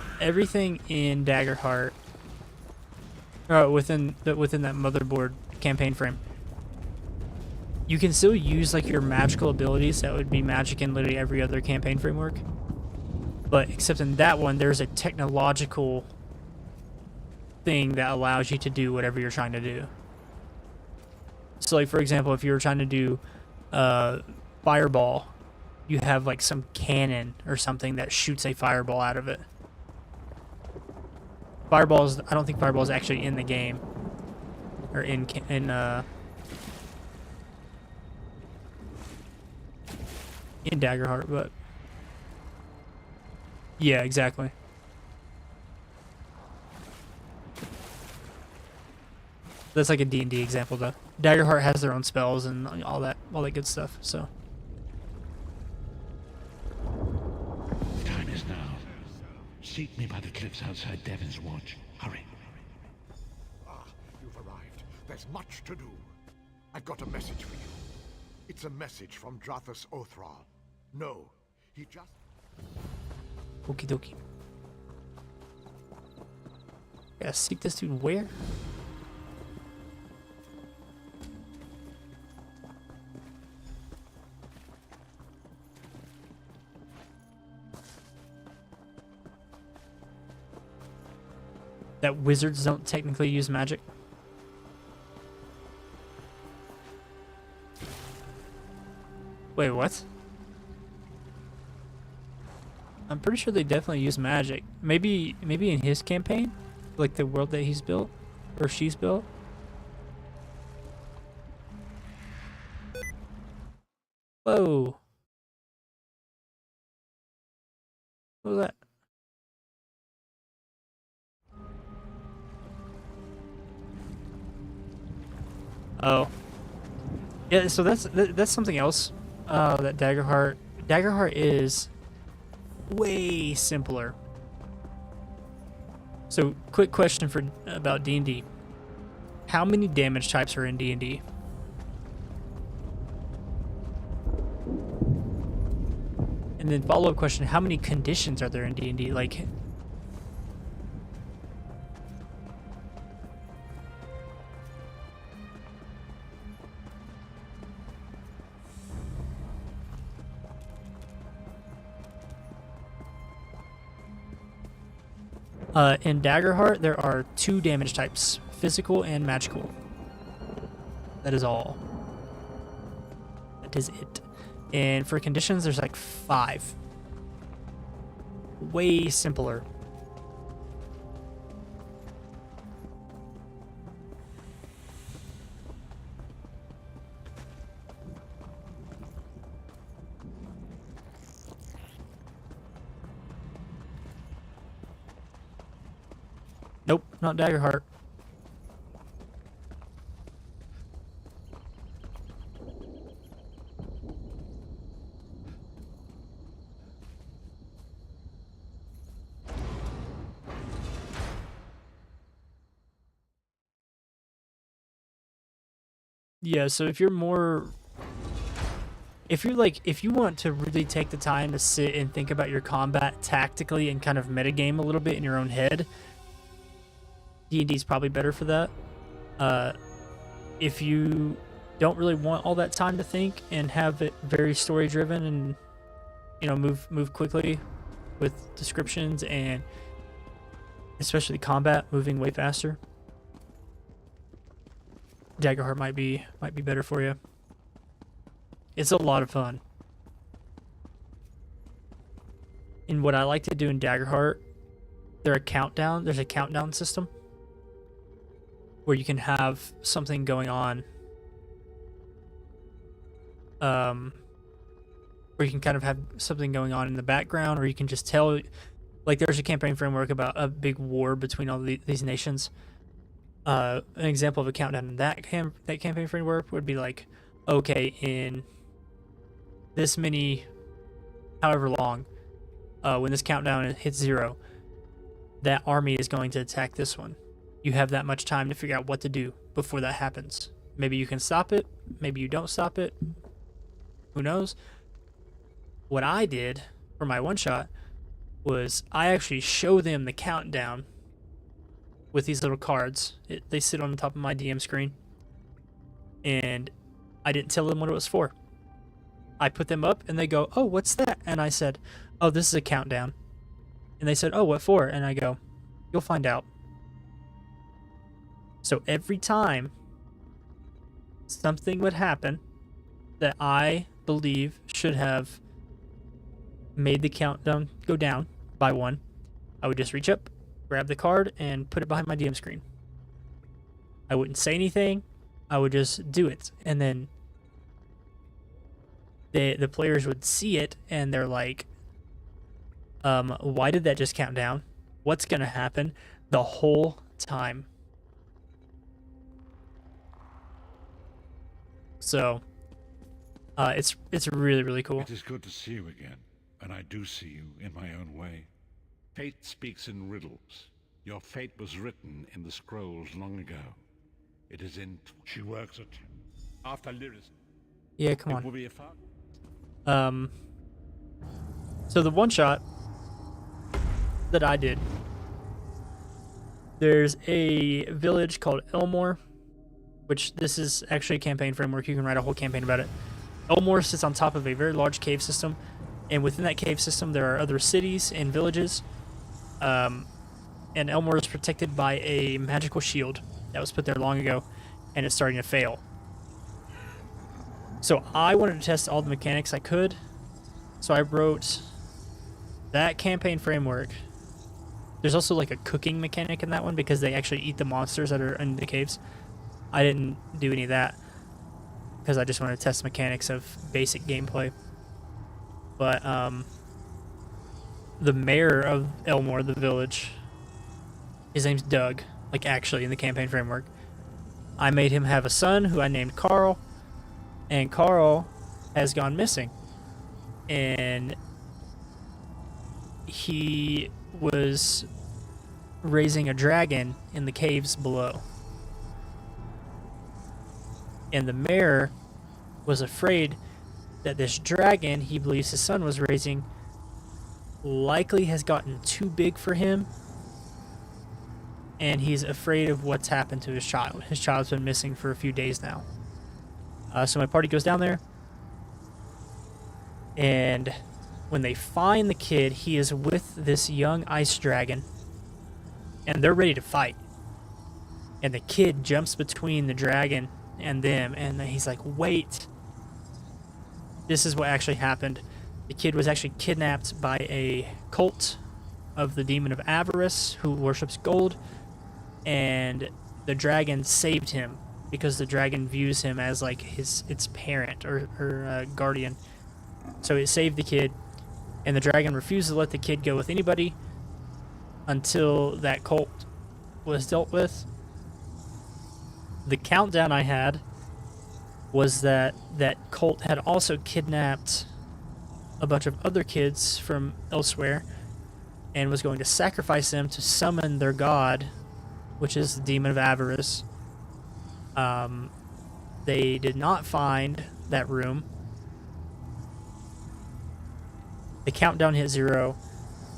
Daggerheart, within that Motherboard campaign frame, you can still use like your magical abilities that would be magic in literally every other campaign framework. But except in that one, there's a technological thing that allows you to do whatever you're trying to do. So like, for example, if you were trying to do fireball, you have like some cannon or something that shoots a fireball out of it. Fireballs, I don't think fireball is actually in the game or in Daggerheart, but yeah, exactly. That's like a D&D example though. Daggerheart has their own spells and all that good stuff, so. Time is now. Seat me by the cliffs outside Devon's Watch. Hurry. there's much to do. I've got a message for you. It's a message from Drathus Othral. No, he just... Okie dokie. Gotta seek this dude where? That wizards don't technically use magic. Wait, what? I'm pretty sure they definitely use magic. Maybe in his campaign, like the world that he's built or she's built. Whoa. What was that? Oh. Yeah, so that's something else. That Daggerheart. Daggerheart is way simpler. So, quick question about D&D. How many damage types are in D&D? And then follow-up question, how many conditions are there in D&D? Like, in Daggerheart, there are 2 damage types, physical and magical. That is all. That is it. And for conditions, there's like 5. Way simpler. Nope, not Daggerheart. Yeah, so if you want to really take the time to sit and think about your combat tactically and kind of metagame a little bit in your own head, D&D is probably better for that. If you don't really want all that time to think and have it very story driven and, you know, move quickly with descriptions and especially combat moving way faster, Daggerheart might be better for you. It's a lot of fun. And what I like to do in Daggerheart, there's a countdown system where you can have something going on, where you can kind of have something going on in the background, or you can just tell, like there's a campaign framework about a big war between all these nations. An example of a countdown in that campaign framework would be like, okay, in this many, however long, when this countdown hits 0, that army is going to attack this one. You have that much time to figure out what to do before that happens. Maybe you can stop it, maybe you don't stop it, who knows. What I did for my one-shot was I actually show them the countdown with these little cards. They sit on the top of my DM screen, and I didn't tell them what it was for. I put them up and they go, "Oh, what's that?" And I said, "Oh, this is a countdown." And they said, "Oh, what for?" And I go, "You'll find out." So every time something would happen that I believe should have made the countdown go down by 1, I would just reach up, grab the card, and put it behind my DM screen. I wouldn't say anything. I would just do it. And then the players would see it, and they're like, why did that just count down? What's going to happen? The whole time. So, it's really, really cool. It is good to see you again, and I do see you in my own way. Fate speaks in riddles. Your fate was written in the scrolls long ago. It is in. She works at. After Lyris. Yeah, come It on. will be a fun. So the one shot that I did, there's a village called Elmore, which this is actually a campaign framework. You can write a whole campaign about it. Elmore sits on top of a very large cave system, and within that cave system there are other cities and villages. And Elmore is protected by a magical shield that was put there long ago, and it's starting to fail. So I wanted to test all the mechanics I could, so I wrote that campaign framework. There's also like a cooking mechanic in that one because they actually eat the monsters that are in the caves. I didn't do any of that because I just wanted to test the mechanics of basic gameplay. But the mayor of Elmore, the village, his name's Doug, like actually in the campaign framework. I made him have a son who I named Carl, and Carl has gone missing. And he was raising a dragon in the caves below. And the mayor was afraid that this dragon he believes his son was raising likely has gotten too big for him, and he's afraid of what's happened to his child. His child's been missing for a few days now. So my party goes down there, and when they find the kid, he is with this young ice dragon, and they're ready to fight. And the kid jumps between the dragon and them, and he's like, wait. This is what actually happened. The kid was actually kidnapped by a cult of the demon of avarice who worships gold, and the dragon saved him because the dragon views him as like its parent or guardian. So it saved the kid, and the dragon refused to let the kid go with anybody until that cult was dealt with. The countdown I had was that that cult had also kidnapped a bunch of other kids from elsewhere and was going to sacrifice them to summon their god, which is the demon of avarice. They did not find that room. The countdown hit 0.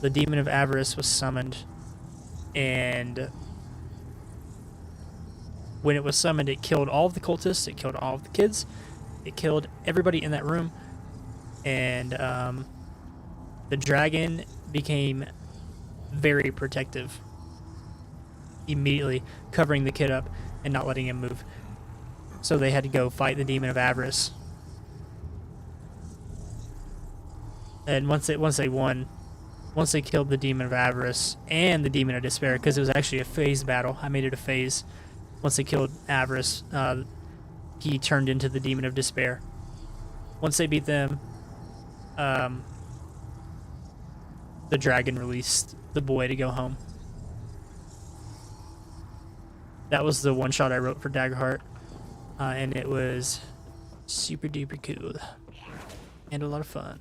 The demon of avarice was summoned, and when it was summoned, it killed all of the cultists, it killed all of the kids, it killed everybody in that room, and the dragon became very protective immediately, covering the kid up and not letting him move. So they had to go fight the demon of avarice. And once they won, once they killed the demon of avarice and the demon of despair, because it was actually a phase battle, I made it a phase. Once they killed avarice, he turned into the demon of despair. Once they beat them, the dragon released the boy to go home. That was the one shot I wrote for Daggerheart, and it was super duper cool and a lot of fun.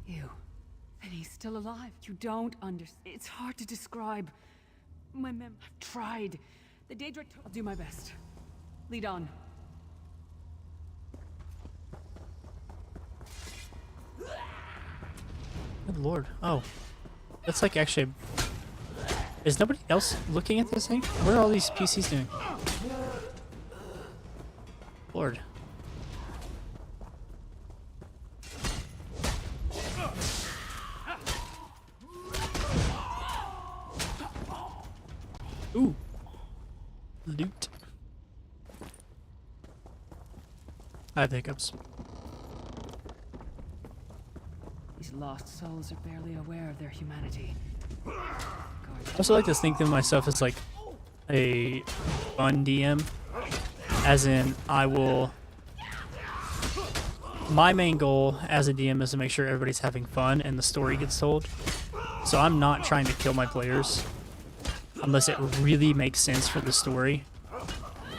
You. And he's still alive. You don't understand. It's hard to describe. I've tried. The Daedric I'll do my best. Lead on. Good lord. Oh. That's like actually... Is nobody else looking at this thing? What are all these PCs doing? Lord. Ooh. Loot. I have hiccups. These lost souls are barely aware of their humanity. I also like to think of myself as like a fun DM, as in my main goal as a DM is to make sure everybody's having fun and the story gets told. So I'm not trying to kill my players unless it really makes sense for the story,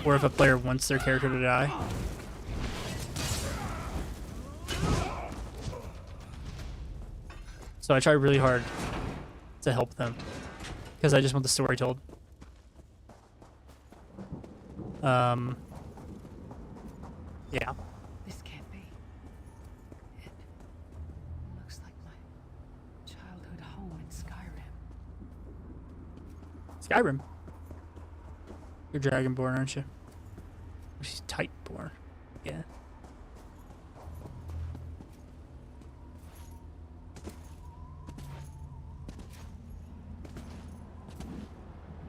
or if a player wants their character to die. So I try really hard to help them because I just want the story told. Yeah. This can't be. It looks like my childhood home in Skyrim. Skyrim. You're Dragonborn, aren't you? She's Titanborn. Yeah.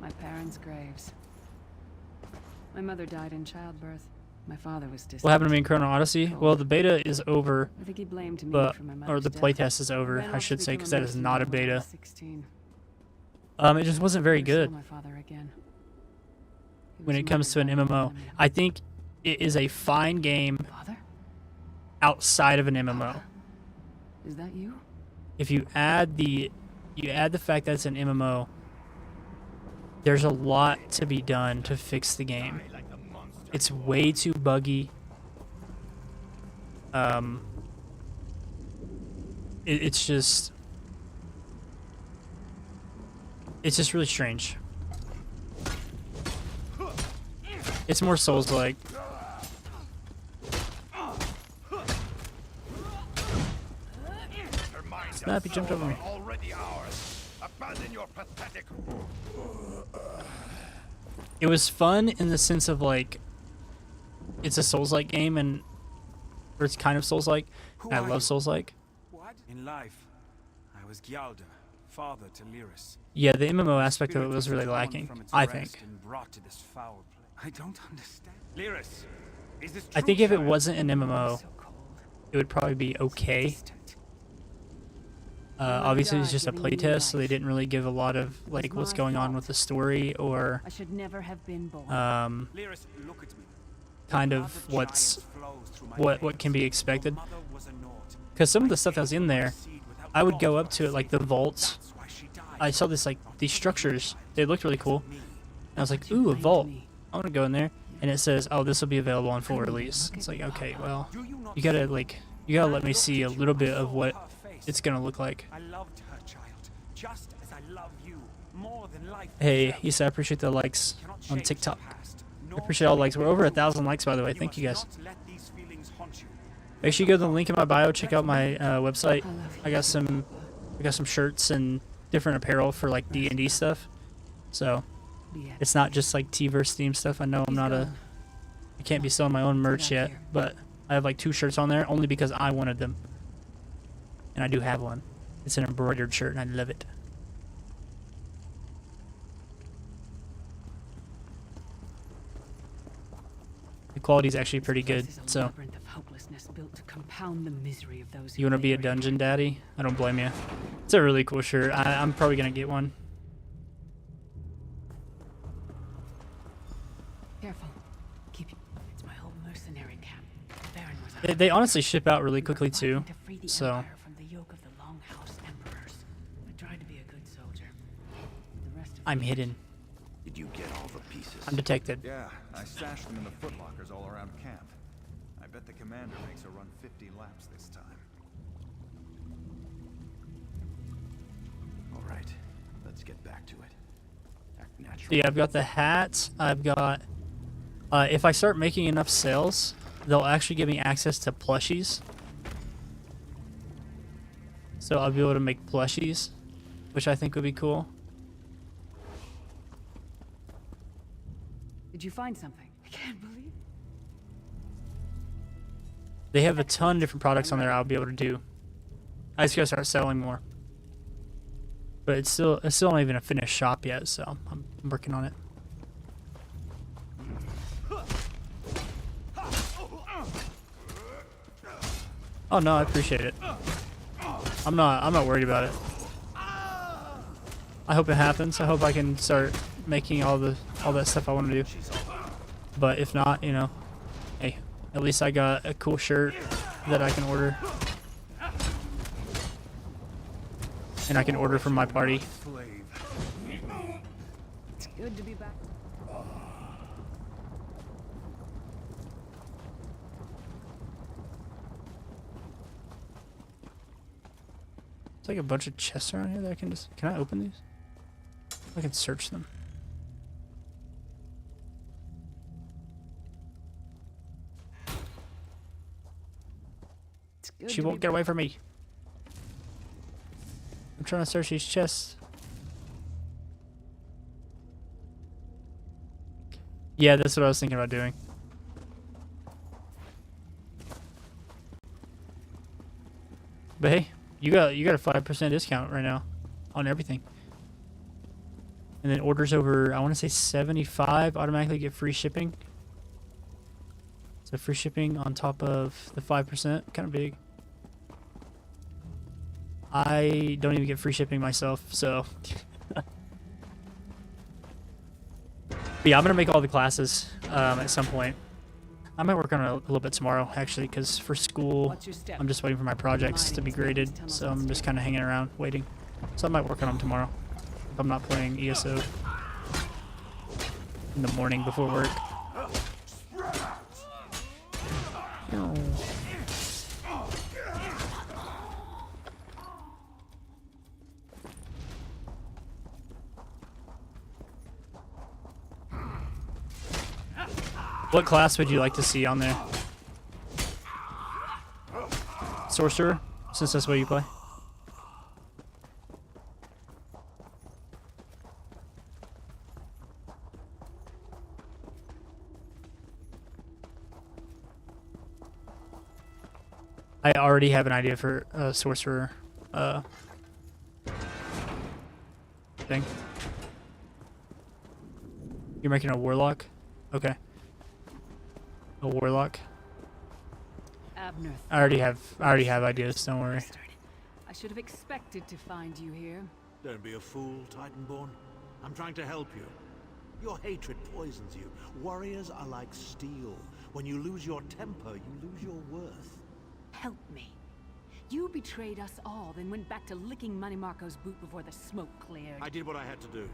My parents' graves. My mother died in childbirth. My father was distant. What happened to me in Chrono Odyssey? Well, the beta is over, I think he blamed me but for my or mother's the death. playtest is I over, ran I off should to say, become because that is not a mercenary when I beta. was 16. It just wasn't very Never saw good my father again. He when was it comes to an murdered by MMO. enemy. I think it is a fine game Father? outside of an MMO. Is that you? If you add the fact that it's an MMO, there's a lot to be done to fix the game. It's way too buggy. It's just really strange. It's more Souls-like. Snap, he jumped over me. Already ours. Abandon your pathetic. It was fun in the sense of like, it's a Souls-like game, and or it's kind of Souls-like. And I love Souls-like. What? In life, I was Gyalda, father to Lyris. Yeah, the MMO aspect of it was really lacking, I think. Brought to this foul place. I don't understand. Lyris, is this I true, think if it child? wasn't an MMO, it would probably be okay. Obviously, it's just a playtest, so they didn't really give a lot of like what's going on with the story or I should never have been born. Lyris, look at me. kind of what can be expected. Because some of the stuff that was in there, I would go up to it like the vaults. I saw this like these structures. They looked really cool. And I was like, ooh, a vault. I want to go in there. And it says, oh, this will be available on full release. It's like, okay, well, you gotta let me see a little bit of what it's gonna look like. I loved her, child, just as I love you, more than life. Hey, Issa, I appreciate the likes on TikTok. I appreciate all the likes. We're over 1,000 likes, by the way. Thank you guys. Make sure you go to the link in my bio. Check out my website. I got some shirts and different apparel for like D&D stuff. So it's not just like T-verse theme stuff. I know I can't be selling my own merch yet, but I have like 2 shirts on there only because I wanted them. And I do have one. It's an embroidered shirt and I love it. The quality is actually pretty good, so you want to be a dungeon daddy? I don't blame you. It's a really cool shirt. I'm probably gonna get one. Careful. It's my old mercenary camp. The Baron was They honestly ship out really quickly too, so. from the yoke of the Longhouse Emperors. I tried to be a good soldier. The rest of I'm hidden. Did you get all the pieces? I'm detected. Yeah, I stashed them in the footlockers all around camp. I bet the commander makes her run 50 laps this time. All right, let's get back to it. Act natural. Yeah, I've got the hats. I've got. If I start making enough sales, they'll actually give me access to plushies. So I'll be able to make plushies, which I think would be cool. Did you find something? I can't believe. They have a ton of different products on there I'll be able to do. I just gotta start selling more. But it's still not even a finished shop yet, so I'm working on it. Oh no, I appreciate it. I'm not worried about it. I hope it happens. I hope I can start making all that stuff I want to do. But if not, you know, hey, at least I got a cool shirt that I can order. And I can order from my party. It's good to be back. There's like a bunch of chests around here that I can just... Can I open these? I can search them. good She to won't be get away from me. I'm trying to search these chests. Yeah, that's what I was thinking about doing. But hey, you got a 5% discount right now on everything. And then orders over, I want to say 75 automatically get free shipping. So free shipping on top of the 5%, kind of big. I don't even get free shipping myself, so. But yeah, I'm gonna make all the classes at some point. I might work on it a little bit tomorrow, actually, because for school, I'm just waiting for my projects to be graded, so I'm just kind of hanging around, waiting. So I might work on them tomorrow, if I'm not playing ESO in the morning before work. What class would you like to see on there? Sorcerer, since that's what you play. I already have an idea for a sorcerer thing. You're making a warlock? Okay. A warlock. Abner. I already have ideas, don't worry. I should have expected to find you here. Don't be a fool, Titanborn. I'm trying to help you. Your hatred poisons you. Warriors are like steel. When you lose your temper, you lose your worth. Help me. You betrayed us all, then went back to licking Manny Marco's boot before the smoke cleared. I did what I had to do.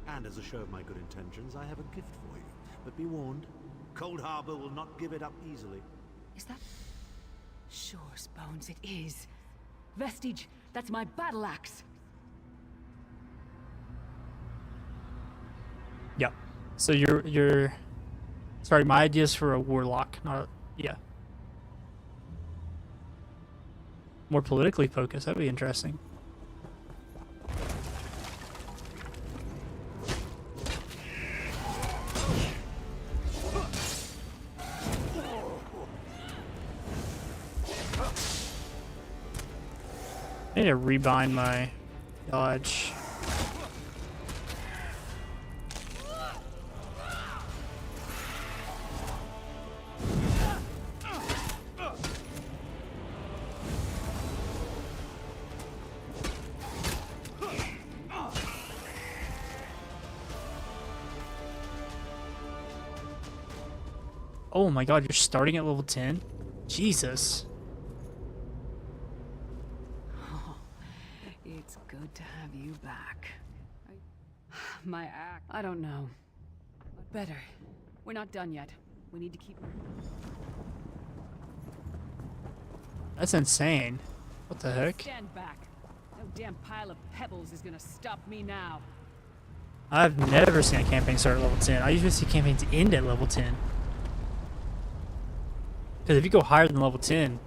And as a show of my good intentions, I have a gift for you. But be warned, Cold Harbor will not give it up easily. Is that... Sure, Bones, it is. Vestige, that's my battle axe. Yep. So you're... Sorry, my idea's for a warlock, not... Yeah. More politically focused, that'd be interesting. I need to rebind my dodge. Oh my god, you're starting at level 10? Jesus. It's good to have you back. My axe... I don't know. Better. We're not done yet. We need to keep... That's insane. What the heck? Stand back. No damn pile of pebbles is gonna stop me now. I've never seen a campaign start at level 10. I usually see campaigns end at level 10. Because if you go higher than level 10,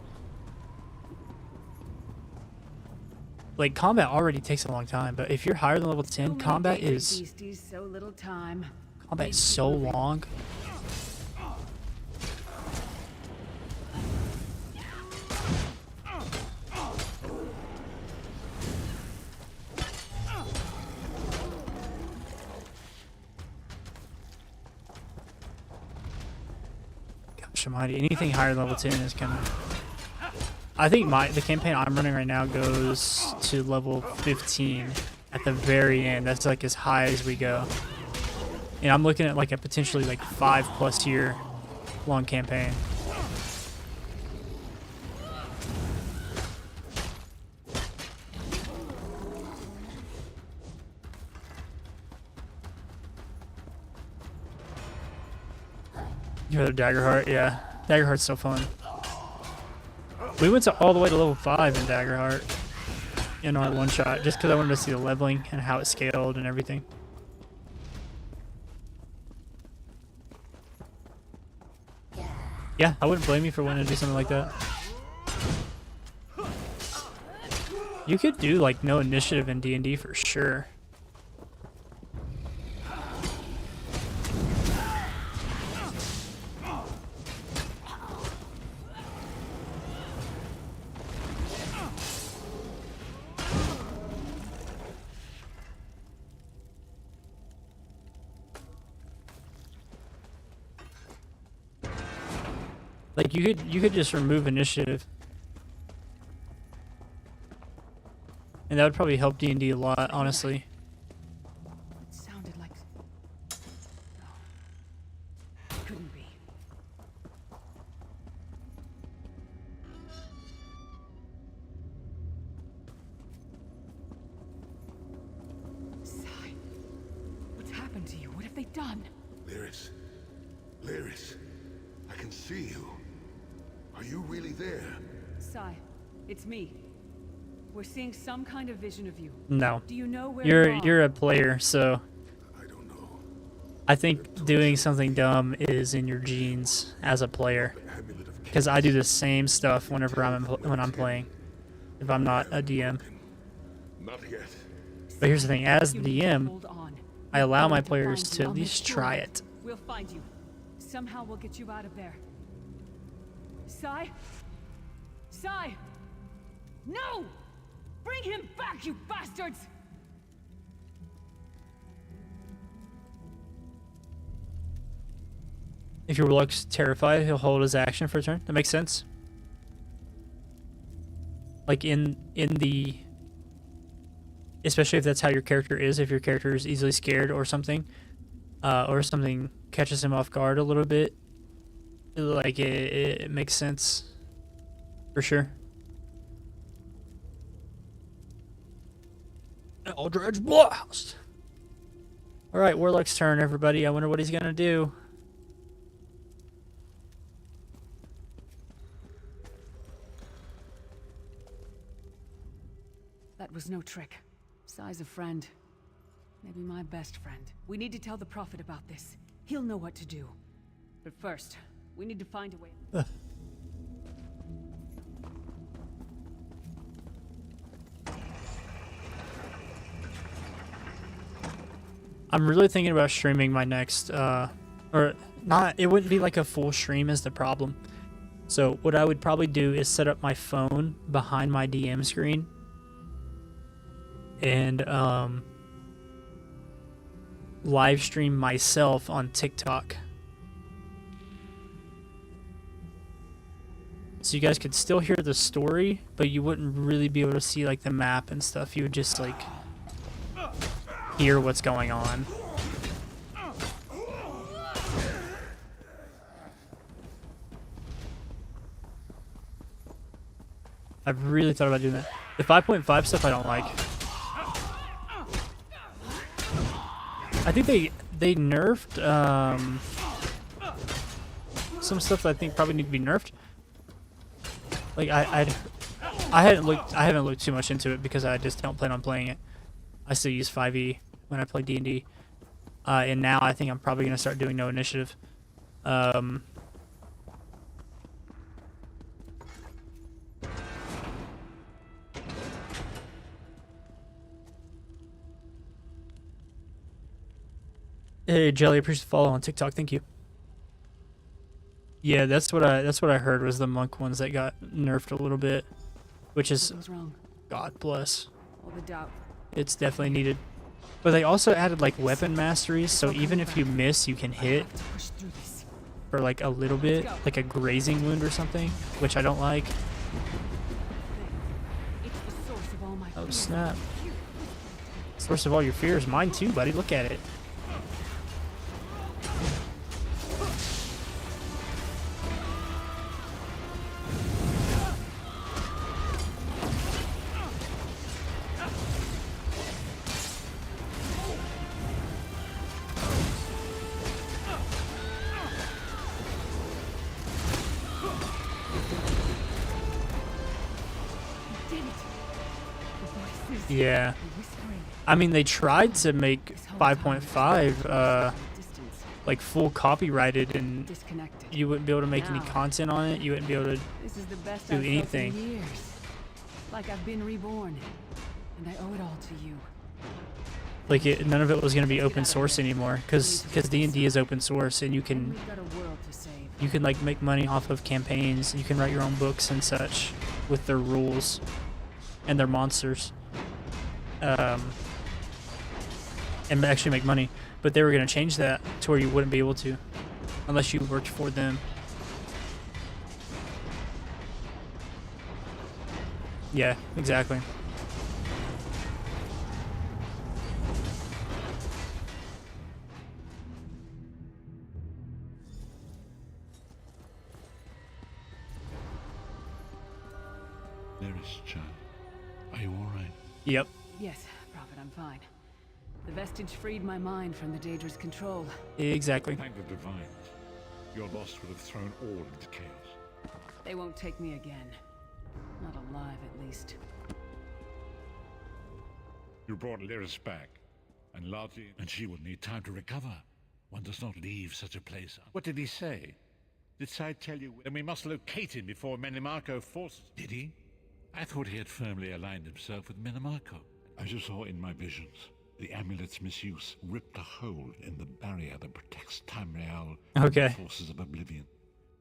like, combat already takes a long time, but if you're higher than level 10, combat is... So little time. Combat is so long. Gosh almighty, anything higher than level 10 is kind of... I think the campaign I'm running right now goes to level 15 at the very end. That's like as high as we go. And I'm looking at like a potentially like 5+ year long campaign. You're the Daggerheart, yeah. Daggerheart's so fun. We went all the way to level 5 in Daggerheart in our one shot, just because I wanted to see the leveling and how it scaled and everything. Yeah, I wouldn't blame you for wanting to do something like that. You could do like no initiative in D&D for sure. Like you could just remove initiative. And that would probably help D&D a lot, honestly. It sounded like... No. It couldn't be. Sai, what's happened to you? What have they done? Lyris. Lyris. I can see you. Are you really there? Sai, it's me. We're seeing some kind of vision of you. No. Do you know where you are? You're a player, so I don't know. I think doing something dumb is in your genes as a player. Because I do the same stuff whenever when I'm playing. If I'm not a DM. Not yet. But here's the thing, as the DM, Hold on. I allow my We're going players find to you. at I'll least make sure try of it. We'll find you. Somehow we'll get you out of there. Sai? Sai! No! Bring him back, you bastards! If your Warlock's terrified, he'll hold his action for a turn. That makes sense. Like in the... Especially if that's how your character is, if your character is easily scared or something catches him off guard a little bit, like it makes sense. For sure. Eldritch Blast! Alright, Warlock's turn, everybody. I wonder what he's gonna do. That was no trick. Sai's a friend. Maybe my best friend. We need to tell the Prophet about this. He'll know what to do. But first, we need to find a way... I'm really thinking about streaming my next, or not, it wouldn't be like a full stream is the problem. So what I would probably do is set up my phone behind my DM screen and live stream myself on TikTok. So you guys could still hear the story, but you wouldn't really be able to see like the map and stuff. You would just like hear what's going on. I've really thought about doing that. The 5.5 stuff I don't like. I think they nerfed some stuff that I think probably need to be nerfed. Like I haven't looked too much into it because I just don't plan on playing it. I still use 5e when I play D&D. And now I think I'm probably going to start doing no initiative. Hey Jelly, appreciate the follow on TikTok. Thank you. Yeah, that's what I heard was the monk ones that got nerfed a little bit, which is God bless. All the doubt. It's definitely needed. But they also added like weapon masteries, so even if you miss, you can hit for like a little bit, like a grazing wound or something, which I don't like. Oh snap. Source of all your fears, mine too, buddy. Look at it. Yeah. I mean, they tried to make 5.5 like full copyrighted, and you wouldn't be able to make any content on it. You wouldn't be able to do anything. Like I've been reborn, and I owe it all to you. Like none of it was going to be open source anymore, because D&D is open source, and you And can we've got a world to save. you can like make money off of campaigns. You can write your own books and such with their rules and their monsters, and actually make money. But they were going to change that to where you wouldn't be able to unless you worked for them. Yeah, exactly. Lyris, child. Are you all right? Yep. Yes, Prophet, I'm fine. The vestige freed my mind from the Daedra's control. Exactly. Thank the Divines. Your loss would have thrown all into chaos. They won't take me again. Not alive, at least. You brought Lyris back, and largely, and she will need time to recover. One does not leave such a place. What did he say? Did Sai tell you? Then we must locate him before Menimarco forces. Did he? I thought he had firmly aligned himself with Menimarco. As you saw in my visions, the amulet's misuse ripped a hole in the barrier that protects Tamriel from Okay. the forces of Oblivion.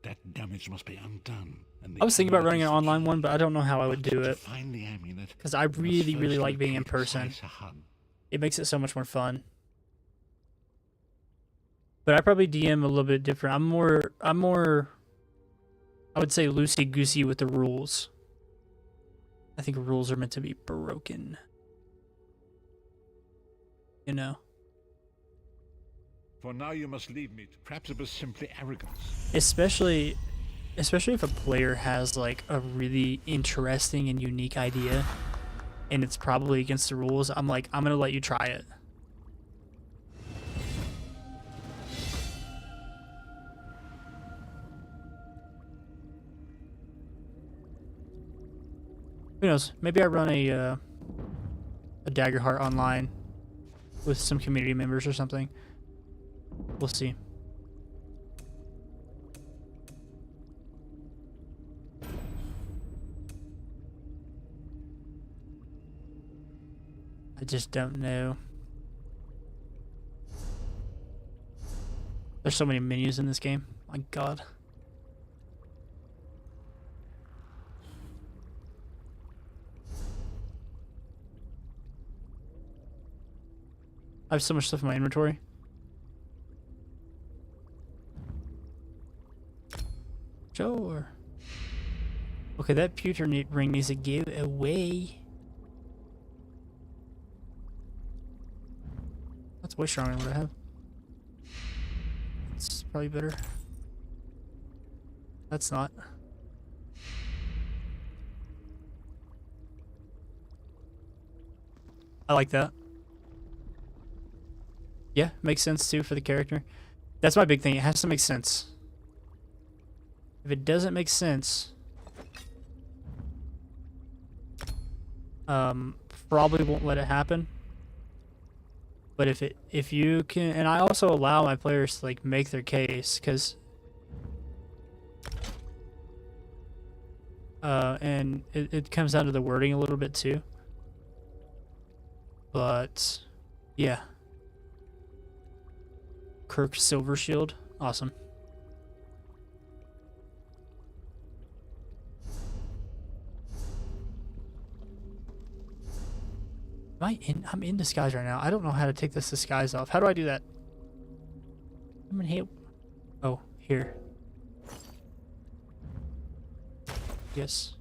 That damage must be undone. And the I was thinking about amulet running an is online one, but I don't know how I would do to it. find the amulet, Because I we must really, really first like being in locate person. Sai Sahan. It makes it so much more fun. But I probably DM a little bit different. I'm more, I would say loosey-goosey with the rules. I think rules are meant to be broken. You know? For now you must leave me. Perhaps it was simply arrogance. Especially if a player has like a really interesting and unique idea and it's probably against the rules, I'm like, I'm gonna let you try it. Who knows? Maybe I run a Daggerheart online with some community members or something. We'll see. I just don't know. There's so many menus in this game. My God. I have so much stuff in my inventory. Sure. Okay, that pewter ring needs to give away. That's way stronger than what I have. It's probably better. That's not. I like that. Yeah, makes sense too for the character. That's my big thing. It has to make sense. If it doesn't make sense, probably won't let it happen. But if you can, and I also allow my players to like make their case, because and it comes down to the wording a little bit too. But yeah, Kirk Silvershield, awesome. I'm in disguise right now. I don't know how to take this disguise off. How do I do that? I'm in here. Oh, here. Yes.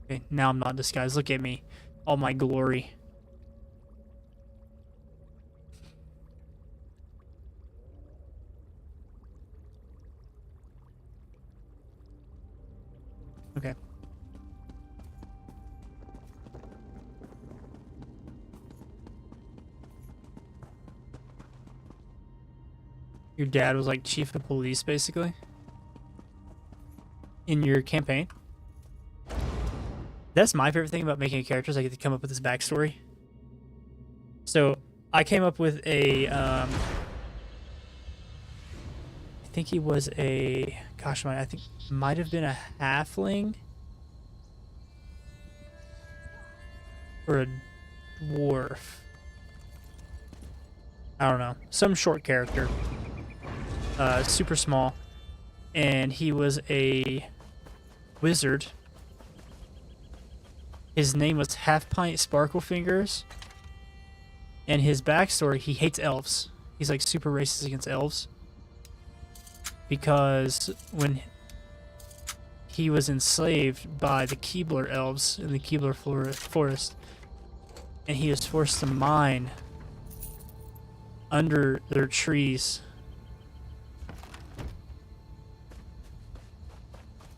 Okay, now I'm not disguised. Look at me. All my glory. Okay. Your dad was like chief of police, basically, in your campaign. That's my favorite thing about making a character is I get to come up with this backstory. So I came up with a, I think he was a, gosh, I think might have been a halfling. or a dwarf. I don't know. Some short character. Super small. And he was a wizard. His name was Half Pint Sparklefingers. And his backstory, he hates elves. He's like super racist against elves. Because when he was enslaved by the Keebler elves in the Keebler forest, and he was forced to mine under their trees.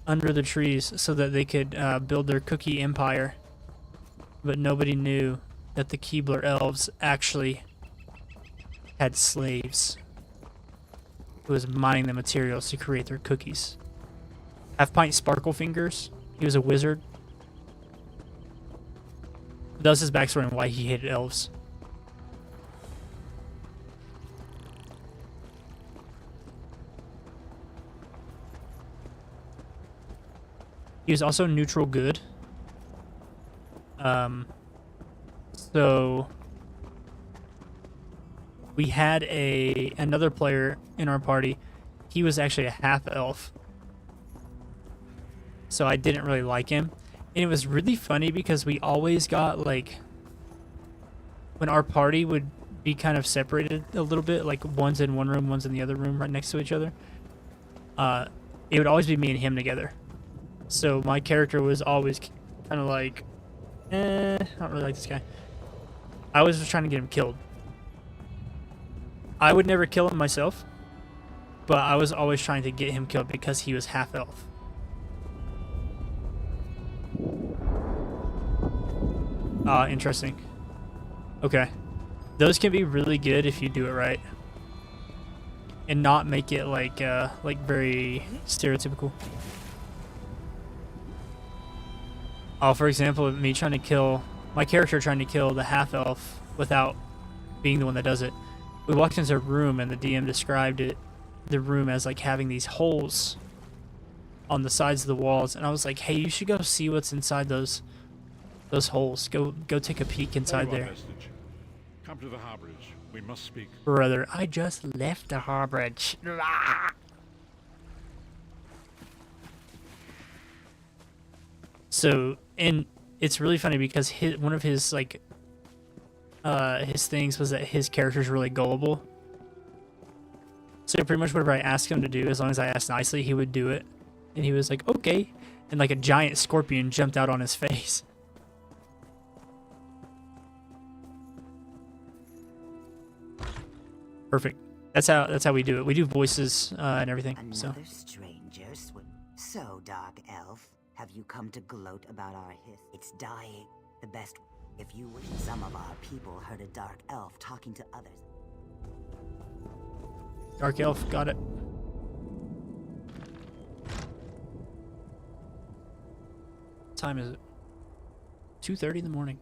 Under the trees so that they could build their cookie empire. But nobody knew that the Keebler elves actually had slaves who was mining the materials to create their cookies. Half Pint Sparklefingers, he was a wizard. That was his backstory and why he hated elves. He was also neutral good. So we had another player in our party. He was actually a half elf. So I didn't really like him. And it was really funny because we always got like, when our party would be kind of separated a little bit, like one's in one room, one's in the other room right next to each other. It would always be me and him together. So my character was always kind of like, I don't really like this guy. I was just trying to get him killed. I would never kill him myself, but I was always trying to get him killed because he was half elf. Interesting. Okay. Those can be really good if you do it right. And not make it like very stereotypical. For example, me trying to kill my character trying to kill the half elf without being the one that does it. We walked into a room and the DM described the room as like having these holes on the sides of the walls, and I was like, "Hey, you should go see what's inside those holes. Go take a peek inside there." Come to the harborage. We must speak. Brother, I just left the harborage. So, and it's really funny because one of his like his things was that his character's really gullible. So pretty much whatever I asked him to do, as long as I asked nicely, he would do it. And he was like, "Okay." And like a giant scorpion jumped out on his face. Perfect. That's how we do it. We do voices and everything. Another stranger. So, Dark Elf, have you come to gloat about our It's dying. The best. If you wish, some of our people heard a Dark Elf talking to others. Dark Elf, got it. What time is it? 2:30 in the morning.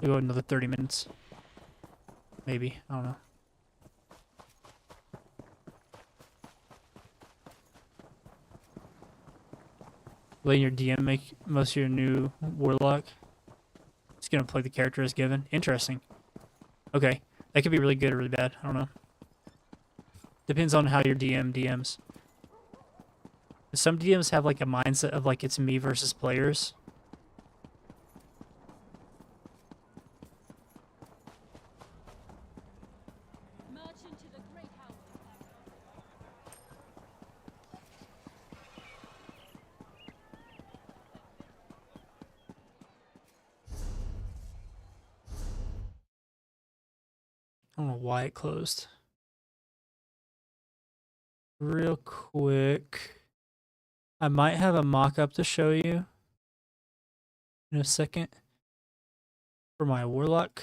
We go another 30 minutes. Maybe. I don't know. Letting your DM make most of your new warlock. It's gonna play the character as given. Interesting. Okay. That could be really good or really bad. I don't know. Depends on how your DM DMs. Some DMs have like a mindset of like it's me versus players. I don't know why it closed. Real quick. I might have a mock-up to show you in a second for my warlock.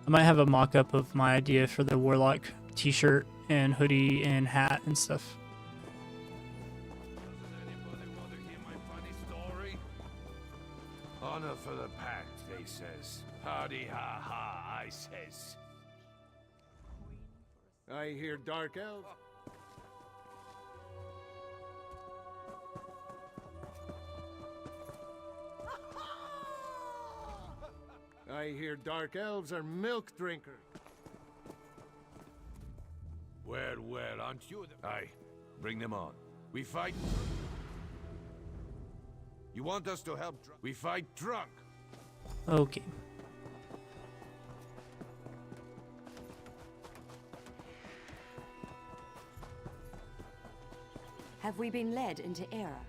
I might have a mock-up of my idea for the Warlock t-shirt and hoodie and hat and stuff. Honor for the pact, they says. Hardy ha ha, I says. I hear Dark Elves. I hear Dark Elves are milk drinkers. Well, aren't you the... Aye, bring them on. We fight... You want us to help we fight drunk. Okay. Have we been led into error?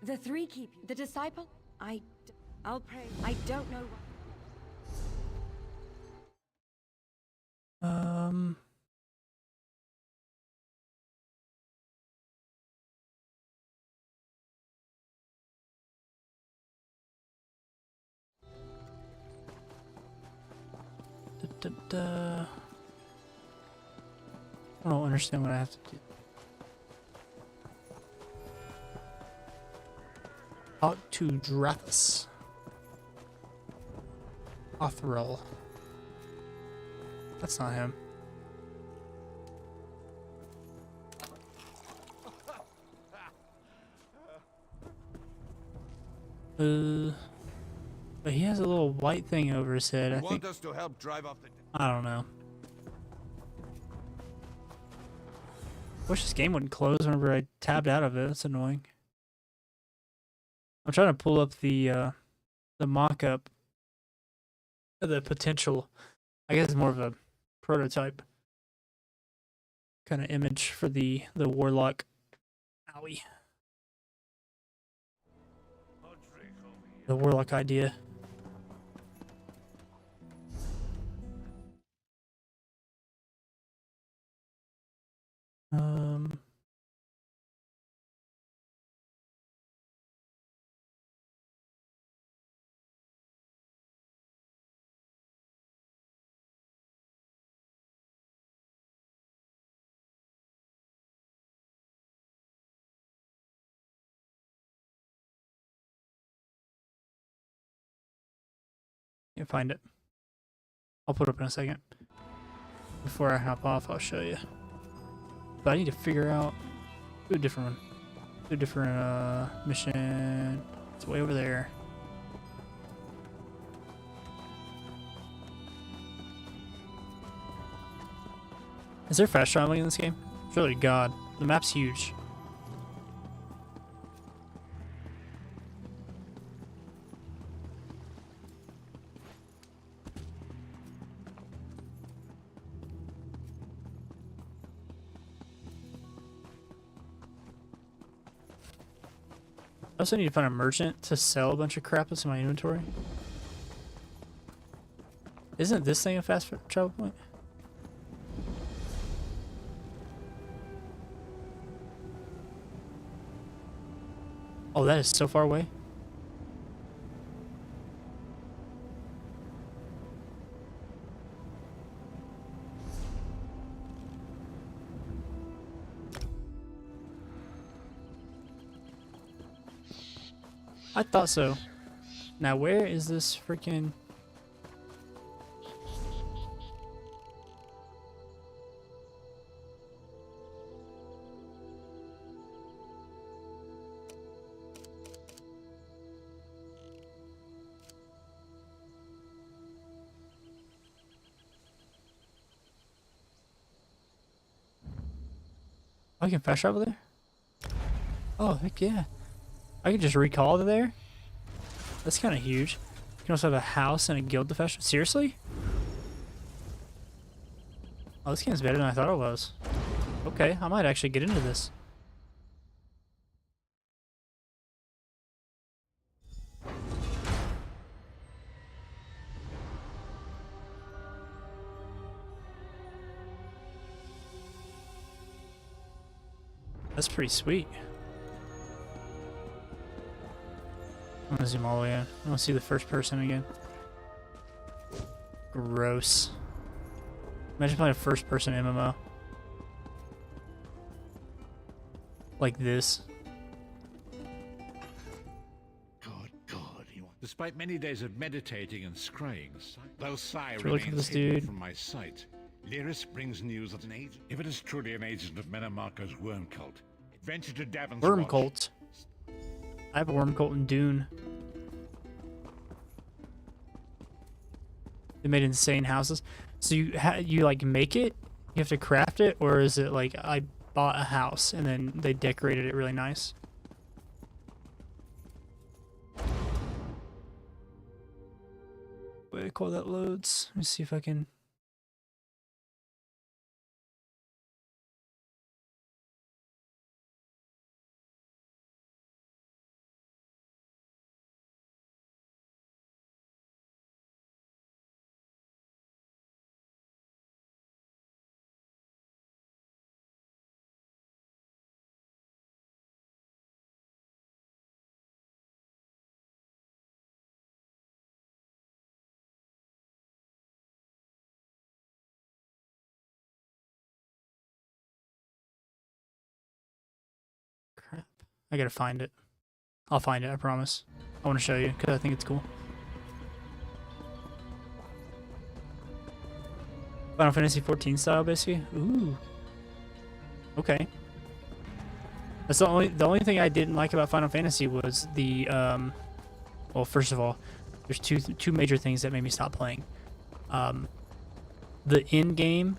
The three keep you. The disciple? I'll pray. I don't know what... I don't understand what I have to do. Talk to Drathus. Othril. That's not him. But he has a little white thing over his head. I think. Want us to help drive off the... I don't know. Wish this game wouldn't close whenever I tabbed out of it. That's annoying. I'm trying to pull up the mock-up of the potential. I guess it's more of a prototype kind of image for the Warlock. Owie. The Warlock idea. Can't find it. I'll put it up in a second. Before I hop off, I'll show you. But I need to figure out. Do a different one. Do a different mission. It's way over there. Is there fast traveling in this game? Surely God. The map's huge. I also need to find a merchant to sell a bunch of crap that's in my inventory. Isn't this thing a fast travel point? Oh, that is so far away. I thought so. Now where is this freaking... I can fast travel there? Oh, heck yeah. I can just recall to there? That's kind of huge. You can also have a house and a guild to fast travel. Seriously? Oh, this game's better than I thought it was. Okay, I might actually get into this. That's pretty sweet. I'm gonna zoom all the way in. I want to see the first person again. gross. Imagine playing a first-person MMO. Like this. Despite many days of meditating and scrying, though Sai Should we look at remains this hidden dude? from my sight, Lyris brings news that an agent, if it is truly an agent of Menamarco's worm cult, ventured to Davon's Worm Watch. cult. I have a worm cult in Dune. They made insane houses. So you like make it? You have to craft it, or is it like I bought a house and then they decorated it really nice? Wait, call that loads. Let me see if I can. Crap. I gotta find it. I'll find it, I promise. I want to show you because I think it's cool. Final Fantasy 14 style, basically. Ooh. Okay. That's the only thing I didn't like about Final Fantasy was the well, first of all, there's two major things that made me stop playing. The in-game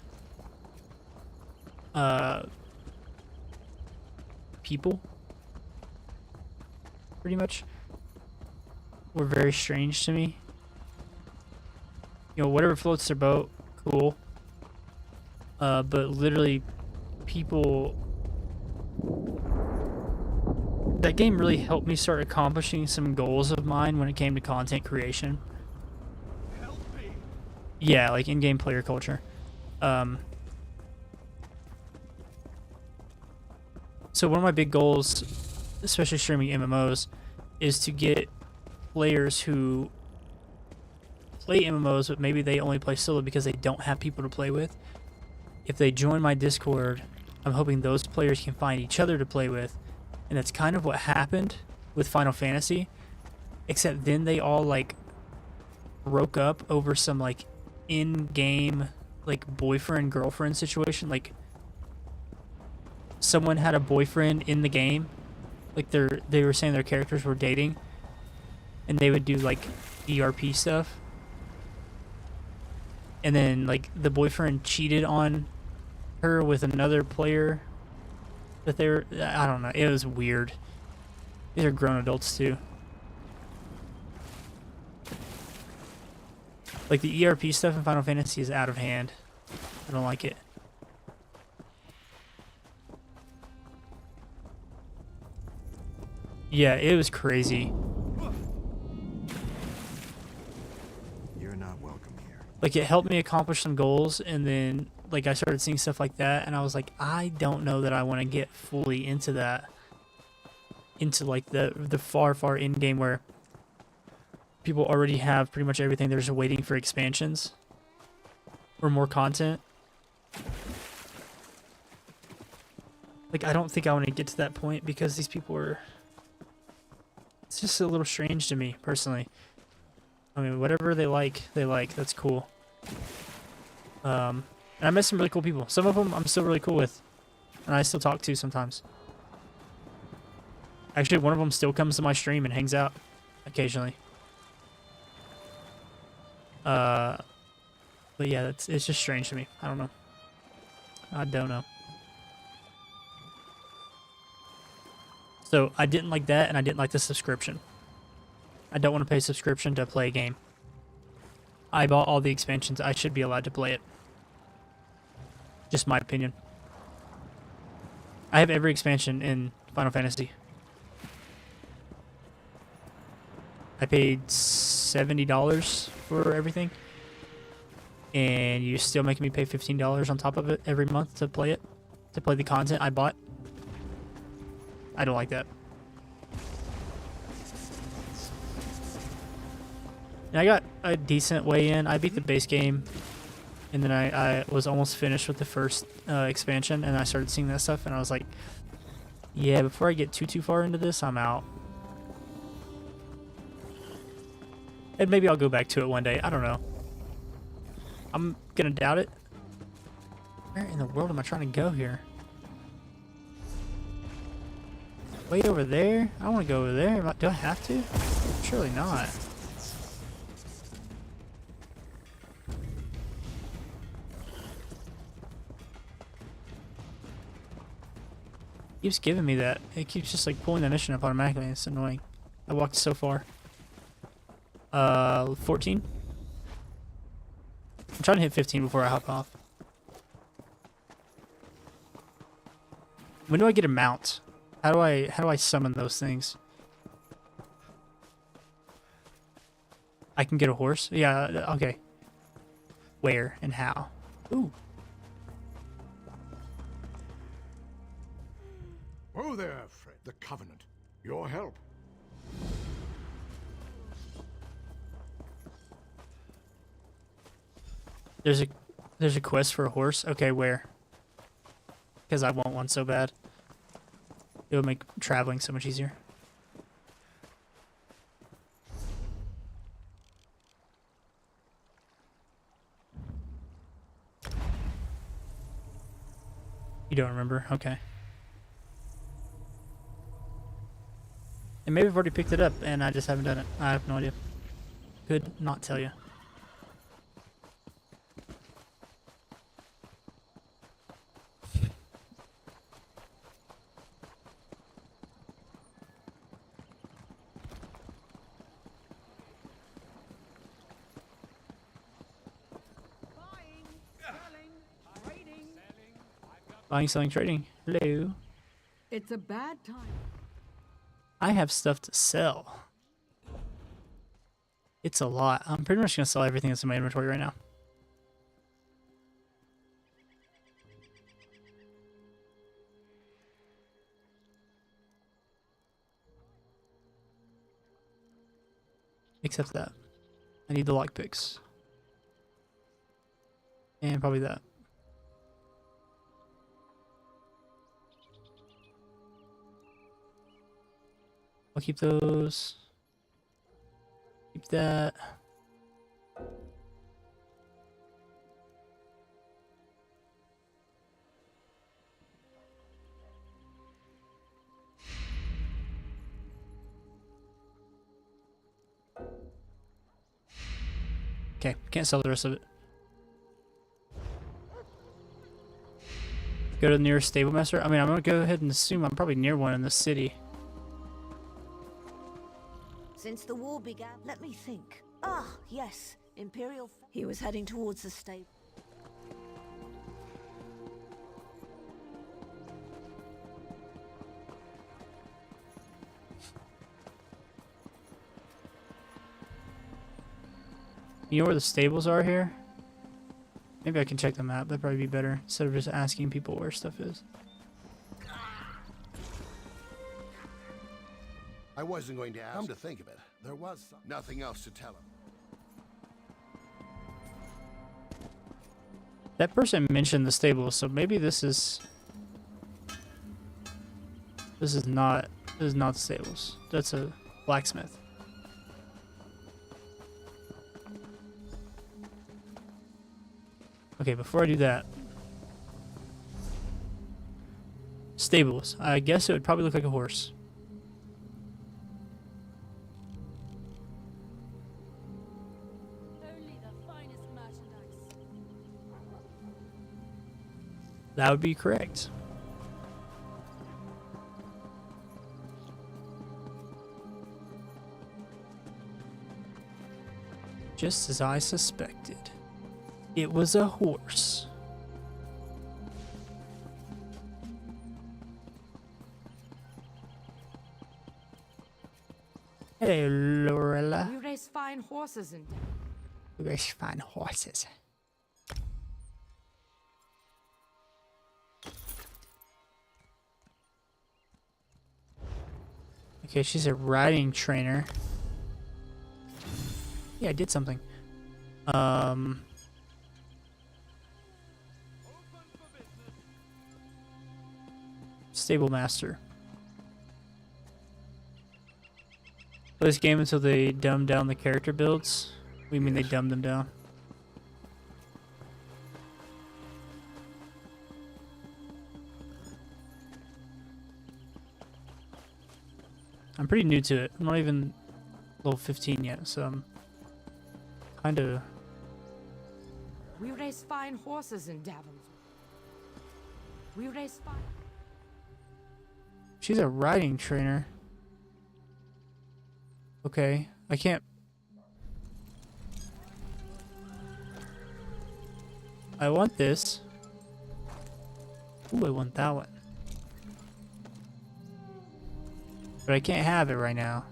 people pretty much were very strange to me. You know, whatever floats their boat, cool. But literally people, that game really helped me start accomplishing some goals of mine when it came to content creation. Yeah, like in-game player culture. So one of my big goals, especially streaming MMOs, is to get players who play MMOs, but maybe they only play solo because they don't have people to play with. If they join my Discord, I'm hoping those players can find each other to play with. And that's kind of what happened with Final Fantasy. Except then they all like broke up over some like in-game like boyfriend-girlfriend situation. Like someone had a boyfriend in the game. Like they were saying their characters were dating. And they would do like ERP stuff. And then like the boyfriend cheated on her with another player that they were, I don't know, it was weird. These are grown adults too. Like the ERP stuff in Final Fantasy is out of hand. I don't like it. Yeah, it was crazy. You're not welcome here. Like it helped me accomplish some goals, and then like I started seeing stuff like that, and I was like, I don't know that I want to get fully into that, into like the far in game where people already have pretty much everything. They're just waiting for expansions or more content. Like I don't think I want to get to that point because these people are. It's just a little strange to me personally. I mean, whatever they like, that's cool. And I met some really cool people. Some of them I'm still really cool with, and I still talk to sometimes. Actually, one of them still comes to my stream and hangs out occasionally. But yeah, it's just strange to me. I don't know. I don't know. So I didn't like that, and I didn't like the subscription. I don't want to pay subscription to play a game. I bought all the expansions. I should be allowed to play it. Just my opinion. I have every expansion in Final Fantasy. I paid $70 for everything. And you're still making me pay $15 on top of it every month to play it. To play the content I bought. I don't like that. And I got a decent way in. I beat the base game, and then I was almost finished with the first expansion, and I started seeing that stuff, and I was like, yeah, before I get too far into this, I'm out. And maybe I'll go back to it one day. I don't know. I'm gonna doubt it. Where in the world am I trying to go here? Way over there? I want to go over there. Do I have to? Surely not. Keeps giving me that. It keeps just like pulling the mission up automatically. It's annoying. I walked so far. 14. I'm trying to hit 15 before I hop off. When do I get a mount? How do I summon those things? I can get a horse? Yeah, okay. Where and how? Ooh. Oh there, Fred. The Covenant. Your help. There's a quest for a horse? Okay, where? Because I want one so bad. It would make traveling so much easier. You don't remember? Okay. And maybe I've already picked it up and I just haven't done it. I have no idea. Could not tell you. Buying, selling, trading. Hello. It's a bad time. I have stuff to sell. It's a lot. I'm pretty much going to sell everything that's in my inventory right now. Except that. I need the lockpicks. And probably that. I'll keep those. Keep that. Okay, can't sell the rest of it. Go to the nearest stable master. I mean, I'm gonna go ahead and assume I'm probably near one in the city. Since the war began, let me think. Ah, yes, Imperial. He was heading towards the stable. You know where the stables are here? Maybe I can check the map. That'd probably be better instead of just asking people where stuff is. I wasn't going to ask. Come to think of it, there was nothing else to tell him. That person mentioned the stables, so maybe this is not the stables. That's a blacksmith. Okay, before I do that, stables. I guess it would probably look like a horse. That would be correct. Just as I suspected. It was a horse. Hey, Lorella. You raise fine horses and... You raise fine horses. Okay, she's a riding trainer. Hey, I did something. Stable master. Play this game until they dumb down the character builds. What do you mean they dumb them down? I'm pretty new to it. I'm not even level 15 yet, so I'm kind of... We race fine horses in Davonswood. We race fine... She's a riding trainer. Okay, I can't... I want this. Ooh, I want that one. But I can't have it right now.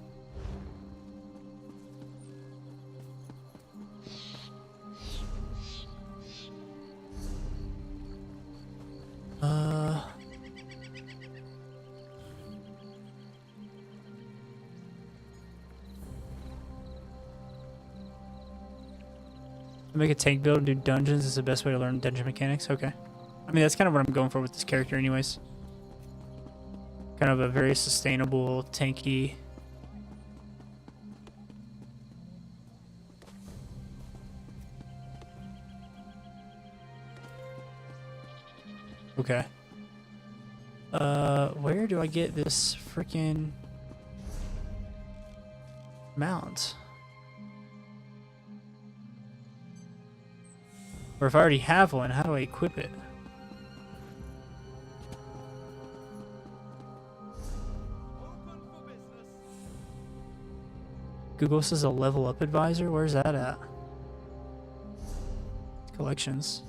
Make a tank build and do dungeons is the best way to learn dungeon mechanics. Okay. I mean, that's kind of what I'm going for with this character anyways. Kind of a very sustainable, tanky... Okay. Where do I get this freaking mount? Or if I already have one, how do I equip it? Google says a level up advisor? Where's that at? Collections.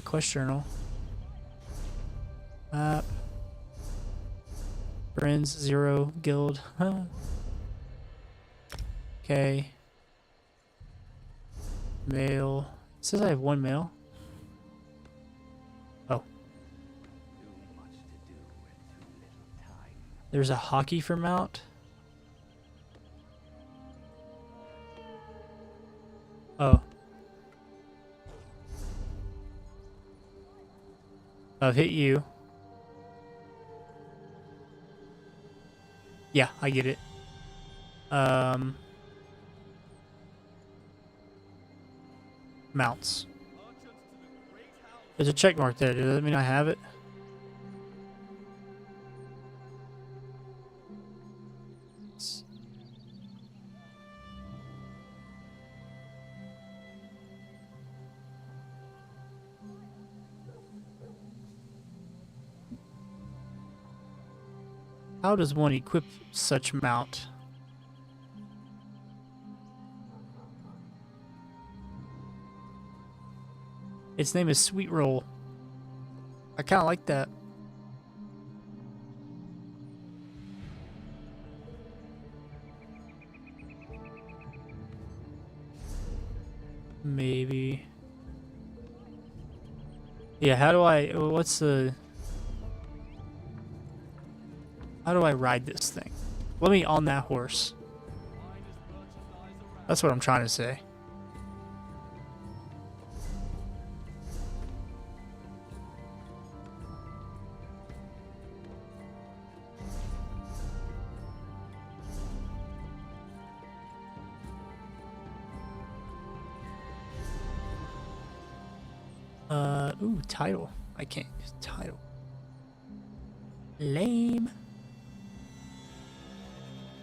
Quest journal. Map. Friends, 0, guild. Huh. Okay. Mail. It says I have 1 mail. Oh. There's a hockey for mount. Oh. I've hit you. Yeah, I get it. Mounts. There's a check mark there. Does that mean I have it? How does one equip such mount? Its name is Sweet Roll. I kind of like that. Maybe. Yeah, how do I... What's the... How do I ride this thing? Let me on that horse. That's what I'm trying to say. Ooh, title. I can't use title. Lame.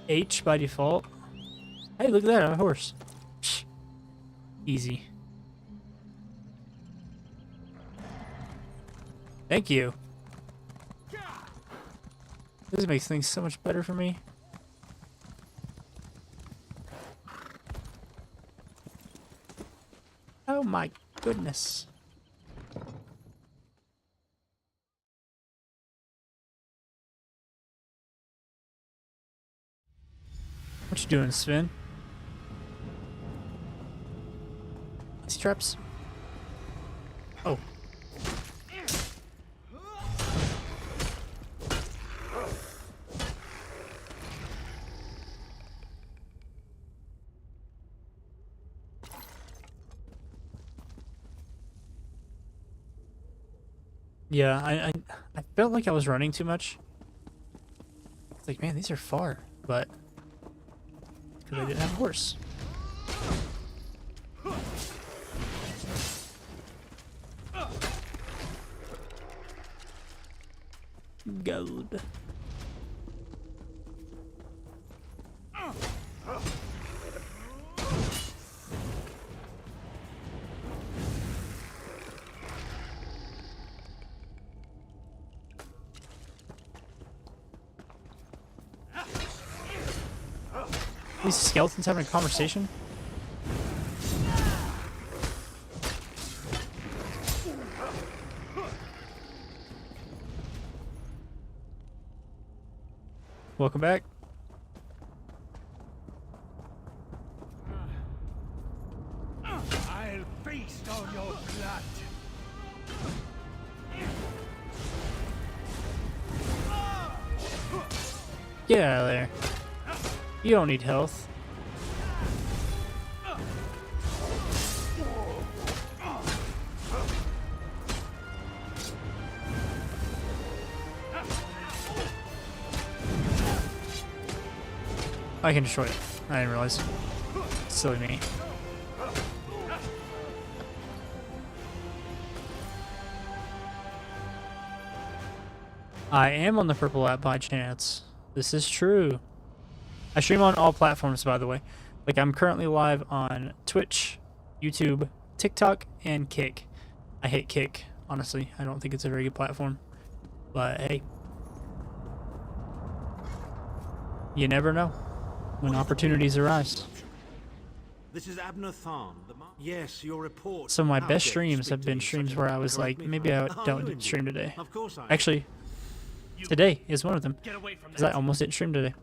H by default. Hey, look at that, a horse. Psh. Easy. Thank you. This makes things so much better for me. Oh my goodness. What you doing, Sven? These traps. Oh. Yeah, I felt like I was running too much. It's like, man, these are far, but because I didn't have a horse. Gold. These skeletons having a conversation? Welcome back. I'll feast on your blood. Get out of there. You don't need health. I can destroy it. I didn't realize. Silly me. I am on the purple app by chance. This is true. I stream on all platforms, by the way. Like, I'm currently live on Twitch, YouTube, TikTok, and Kick. I hate Kick, honestly. I don't think it's a very good platform. But hey, you never know when opportunities arise. This is Abner Tharn. Yes, your report. Some of my How best dare streams speak have to been you streams such where a- I was correct like, me maybe if I I'm- don't ruined stream you. today. Of course I Actually, today is one of them. Because I almost didn't stream today.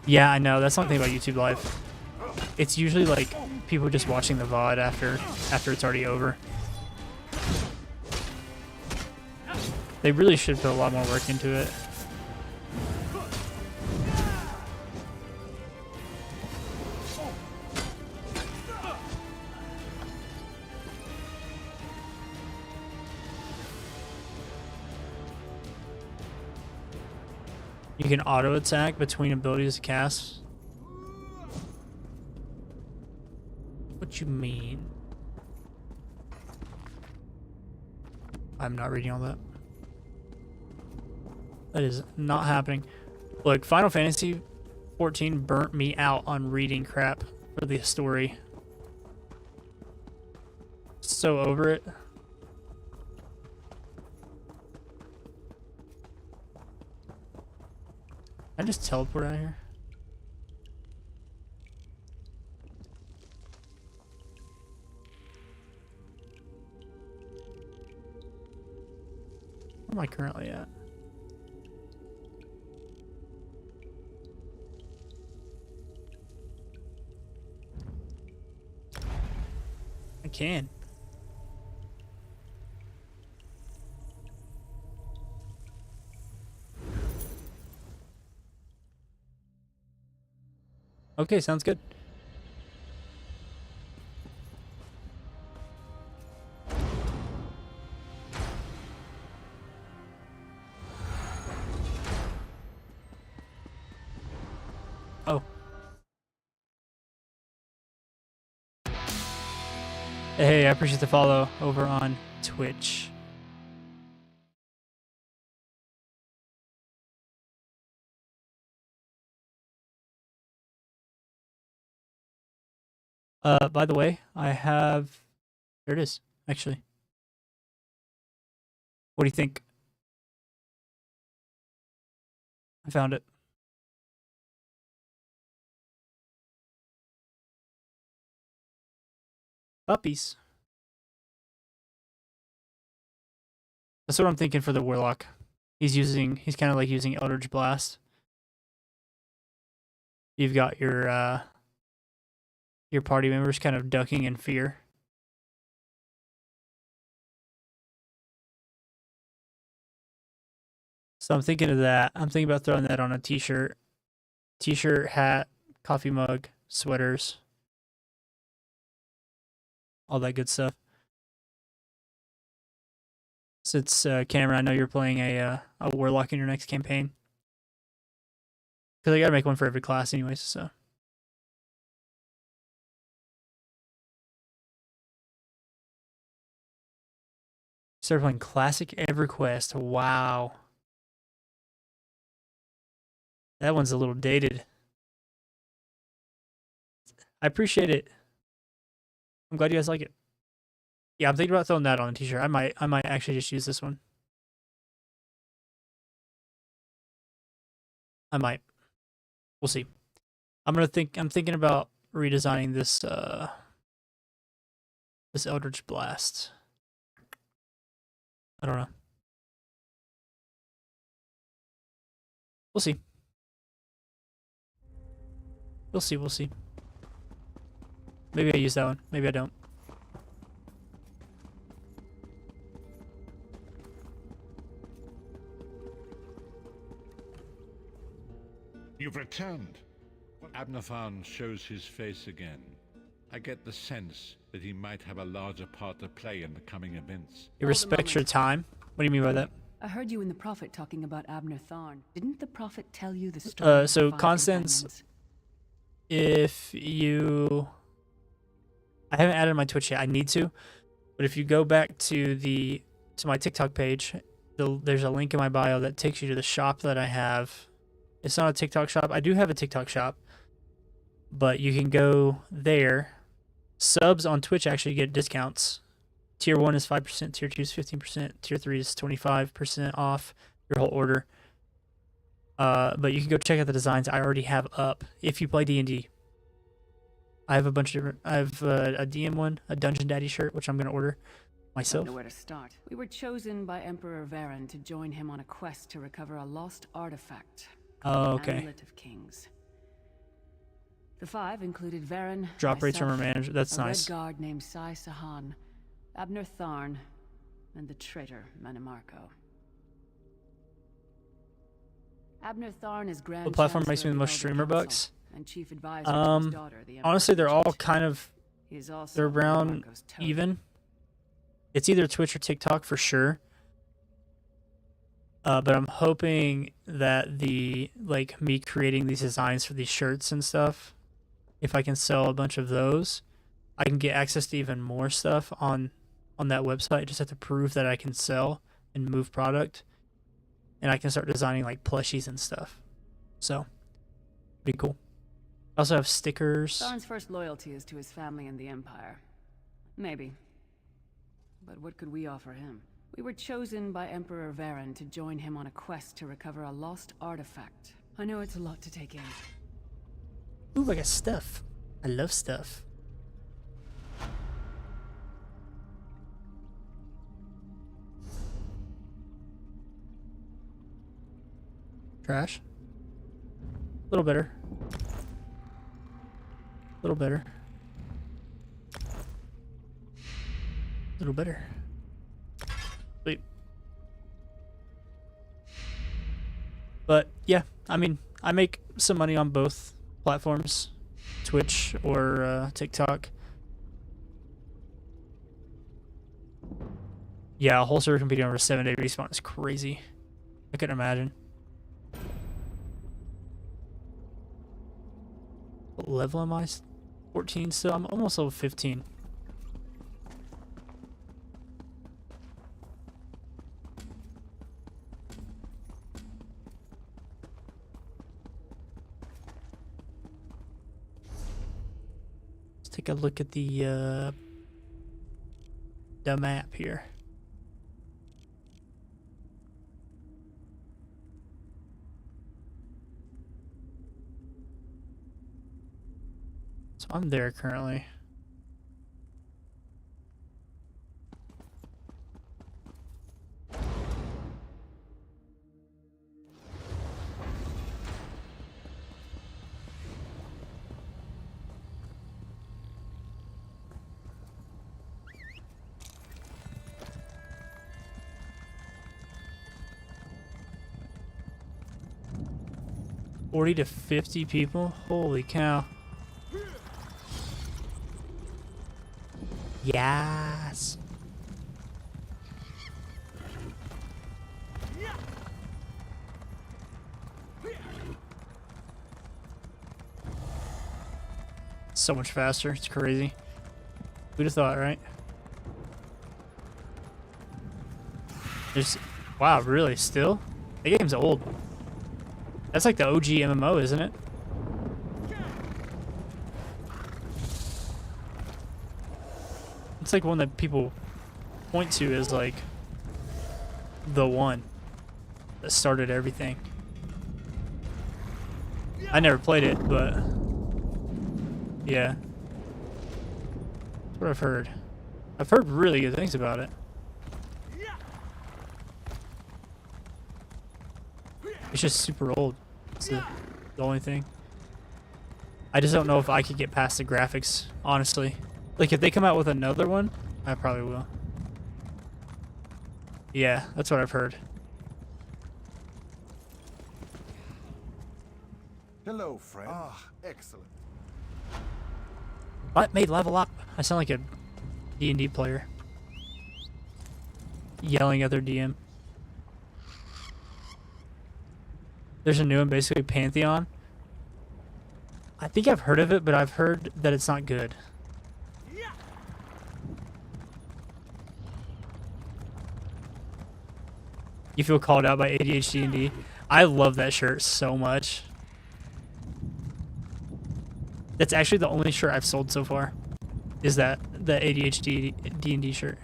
Yeah, I know. That's the only thing about YouTube Live. It's usually like people just watching the VOD after it's already over. They really should put a lot more work into it. You can auto attack between abilities to cast. What you mean? I'm not reading all that. That is not happening. Look, Final Fantasy 14 burnt me out on reading crap for the story. So over it. I just teleport out of here. Where am I currently at? I can. Okay, sounds good. Oh. Hey, I appreciate the follow over on Twitch. By the way, I have... There it is, actually. What do you think? I found it. Puppies. That's what I'm thinking for the Warlock. He's kind of like using Eldritch Blast. You've got your party members kind of ducking in fear. So I'm thinking of that. I'm thinking about throwing that on a t-shirt. T-shirt, hat, coffee mug, sweaters. all that good stuff. Since Cameron, I know you're playing a warlock in your next campaign. Because I gotta make one for every class anyways, so. Started playing Classic EverQuest. Wow. That one's a little dated. I appreciate it. I'm glad you guys like it. Yeah, I'm thinking about throwing that on a t-shirt. I might actually just use this one. I might. We'll see. I'm thinking about redesigning this this Eldritch Blast. I don't know. We'll see. We'll see. Maybe I use that one. Maybe I don't. You've returned. Abner Tharn shows his face again. I get the sense that he might have a larger part to play in the coming events. He respects your time? What do you mean by that? I heard you and the Prophet talking about Abner Tharn. Didn't the Prophet tell you the story? So of the 5 Constance, companions? if you... I haven't added my Twitch yet. I need to. But if you go back to my TikTok page, there's a link in my bio that takes you to the shop that I have. It's not a TikTok shop. I do have a TikTok shop. But you can go there. Subs on Twitch actually get discounts. Tier 1 is 5%, Tier 2 is 15%, Tier 3 is 25% off your whole order. But you can go check out the designs I already have up if you play D&D. I have a bunch of different... I have a DM one, a Dungeon Daddy shirt, which I'm going to order myself. I don't know where to start. We were chosen by Emperor Varen to join him on a quest to recover a lost artifact. Oh, okay. Amulet of Kings. The 5 included Varen, Drop rates from our myself, manager. That's a nice. Red Guard named Sai Sahan, Abner Tharn, and the traitor Manimarco. Abner Tharn is Grand What platform makes Chancellor me the of most Elder streamer Council bucks? and Chief Advisor to his daughter, the Emperor Honestly, they're all Bridget. kind of... He is also They're around Manimarco's toad. even. It's either Twitch or TikTok for sure. But I'm hoping that me creating these designs for these shirts and stuff, if I can sell a bunch of those, I can get access to even more stuff on that website. I just have to prove that I can sell and move product, and I can start designing like plushies and stuff. So, be cool. I also have stickers. Tharn's first loyalty is to his family and the Empire. Maybe. But what could we offer him? We were chosen by Emperor Varen to join him on a quest to recover a lost artifact. I know it's a lot to take in. Ooh, I got stuff. I love stuff. Trash. A little better. A little better. A little better. Sweet. But yeah, I mean, I make some money on both platforms, Twitch or TikTok. Yeah, a whole server competing over a 7-day respawn is crazy. I couldn't imagine. What level am I? 14 still? I'm almost level 15. Let's take a look at the map here. So I'm there currently. $40 to 50 people? Holy cow. Yes. So much faster. It's crazy. Who'd have thought, right? There's, wow, really? Still? The game's old. That's like the OG MMO, isn't it? It's like one that people point to as like the one that started everything. I never played it, but yeah. That's what I've heard. I've heard really good things about it. It's just super old. It's the only thing. I just don't know if I could get past the graphics, honestly. Like, if they come out with another one, I probably will. Yeah, that's what I've heard. Hello, friend. Ah, excellent. What made level up? I sound like a D&D player. Yelling at their DM. There's a new one, basically Pantheon. I think I've heard of it, but I've heard that it's not good. You feel called out by ADHD&D? I love that shirt so much. That's actually the only shirt I've sold so far. Is that the ADHD D&D shirt?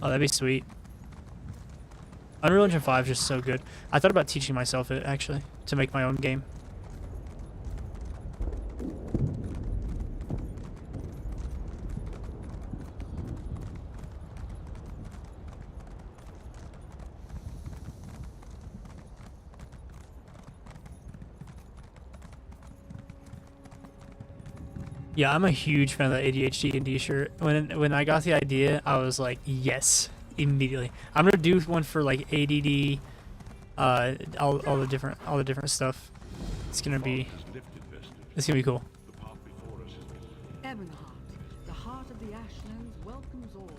Oh, that'd be sweet. Unreal Engine 5 is just so good. I thought about teaching myself it, actually, to make my own game. Yeah, I'm a huge fan of the ADHD D&D shirt. When I got the idea, I was like, yes, immediately. I'm gonna do one for like ADD, all the different stuff. It's gonna be cool. Ebonheart, the heart of the Ashlands welcomes all.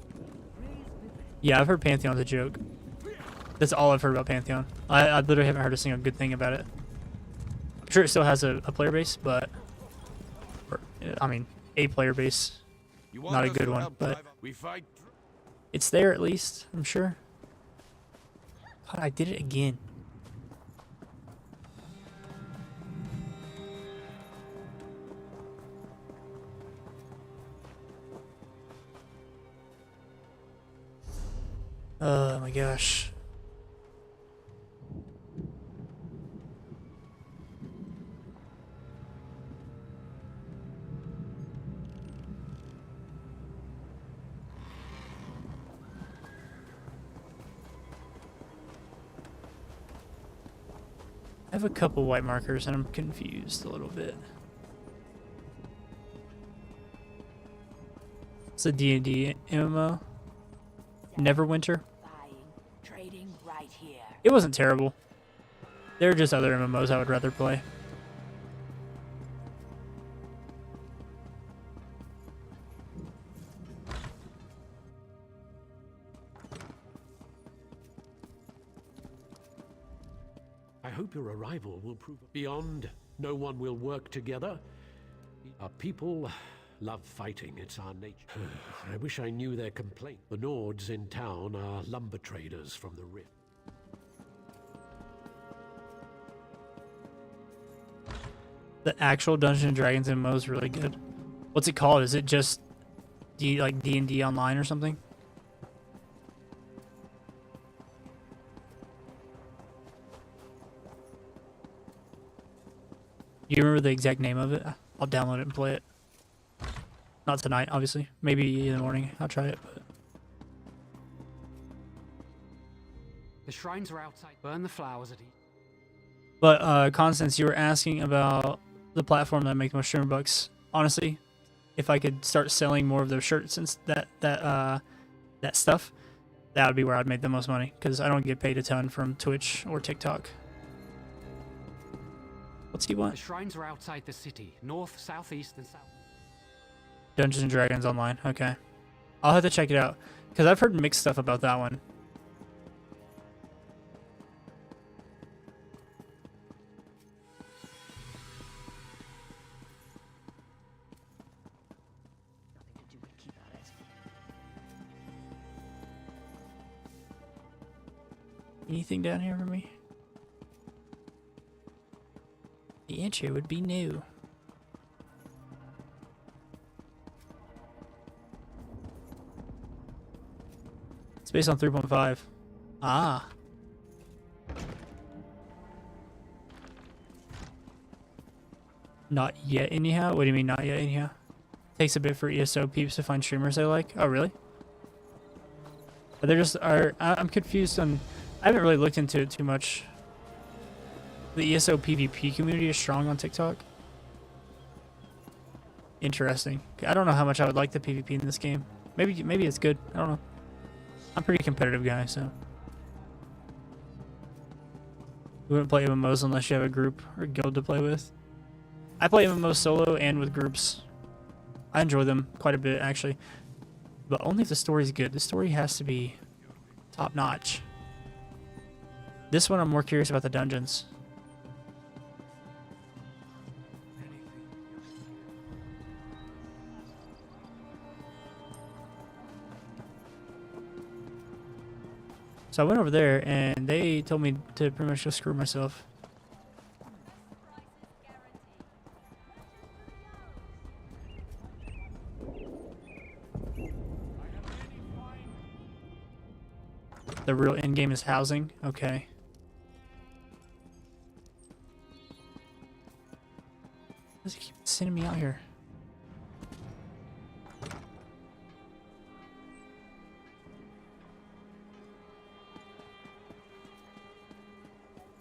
Yeah, I've heard Pantheon's a joke. That's all I've heard about Pantheon. I literally haven't heard a single good thing about it. I'm sure it still has a player base, but I mean, a player base, not a good one, but it's there at least, I'm sure. God, I did it again. Oh my gosh. I have a couple white markers and I'm confused a little bit. It's a D&D MMO. Neverwinter. Trading right here. It wasn't terrible. There are just other MMOs I would rather play. I hope your arrival will prove beyond. No one will work together. Our people love fighting. It's our nature. I wish I knew their complaint. The Nords in town are lumber traders from the Rift. The actual Dungeons and Dragons MMO is really good. What's it called? Is it just like D&D Online or something? Do you remember the exact name of it? I'll download it and play it. Not tonight, obviously. Maybe in the morning. I'll try it. The shrines are outside. Burn the flowers at each. But Constance, you were asking about the platform that make the most streamer bucks. Honestly, if I could start selling more of those shirts and that stuff, that would be where I'd make the most money. Because I don't get paid a ton from Twitch or TikTok. What's he want? The shrines are outside the city, north, southeast, and south. Dungeons and Dragons Online. Okay. I'll have to check it out. Because I've heard mixed stuff about that one. Anything down here for me? The entry would be new. It's based on 3.5. Ah. Not yet anyhow? What do you mean not yet anyhow? Takes a bit for ESO peeps to find streamers they like. Oh really? But they're just I'm confused on, I haven't really looked into it too much. The ESO PvP community is strong on TikTok. Interesting. I don't know how much I would like the PvP in this game. Maybe it's good. I don't know. I'm a pretty competitive guy, so. You wouldn't play MMOs unless you have a group or guild to play with. I play MMOs solo and with groups. I enjoy them quite a bit, actually. But only if the story's good. The story has to be top notch. This one I'm more curious about the dungeons. So I went over there and they told me to pretty much just screw myself. The real end game is housing. Okay. Why does he keep sending me out here?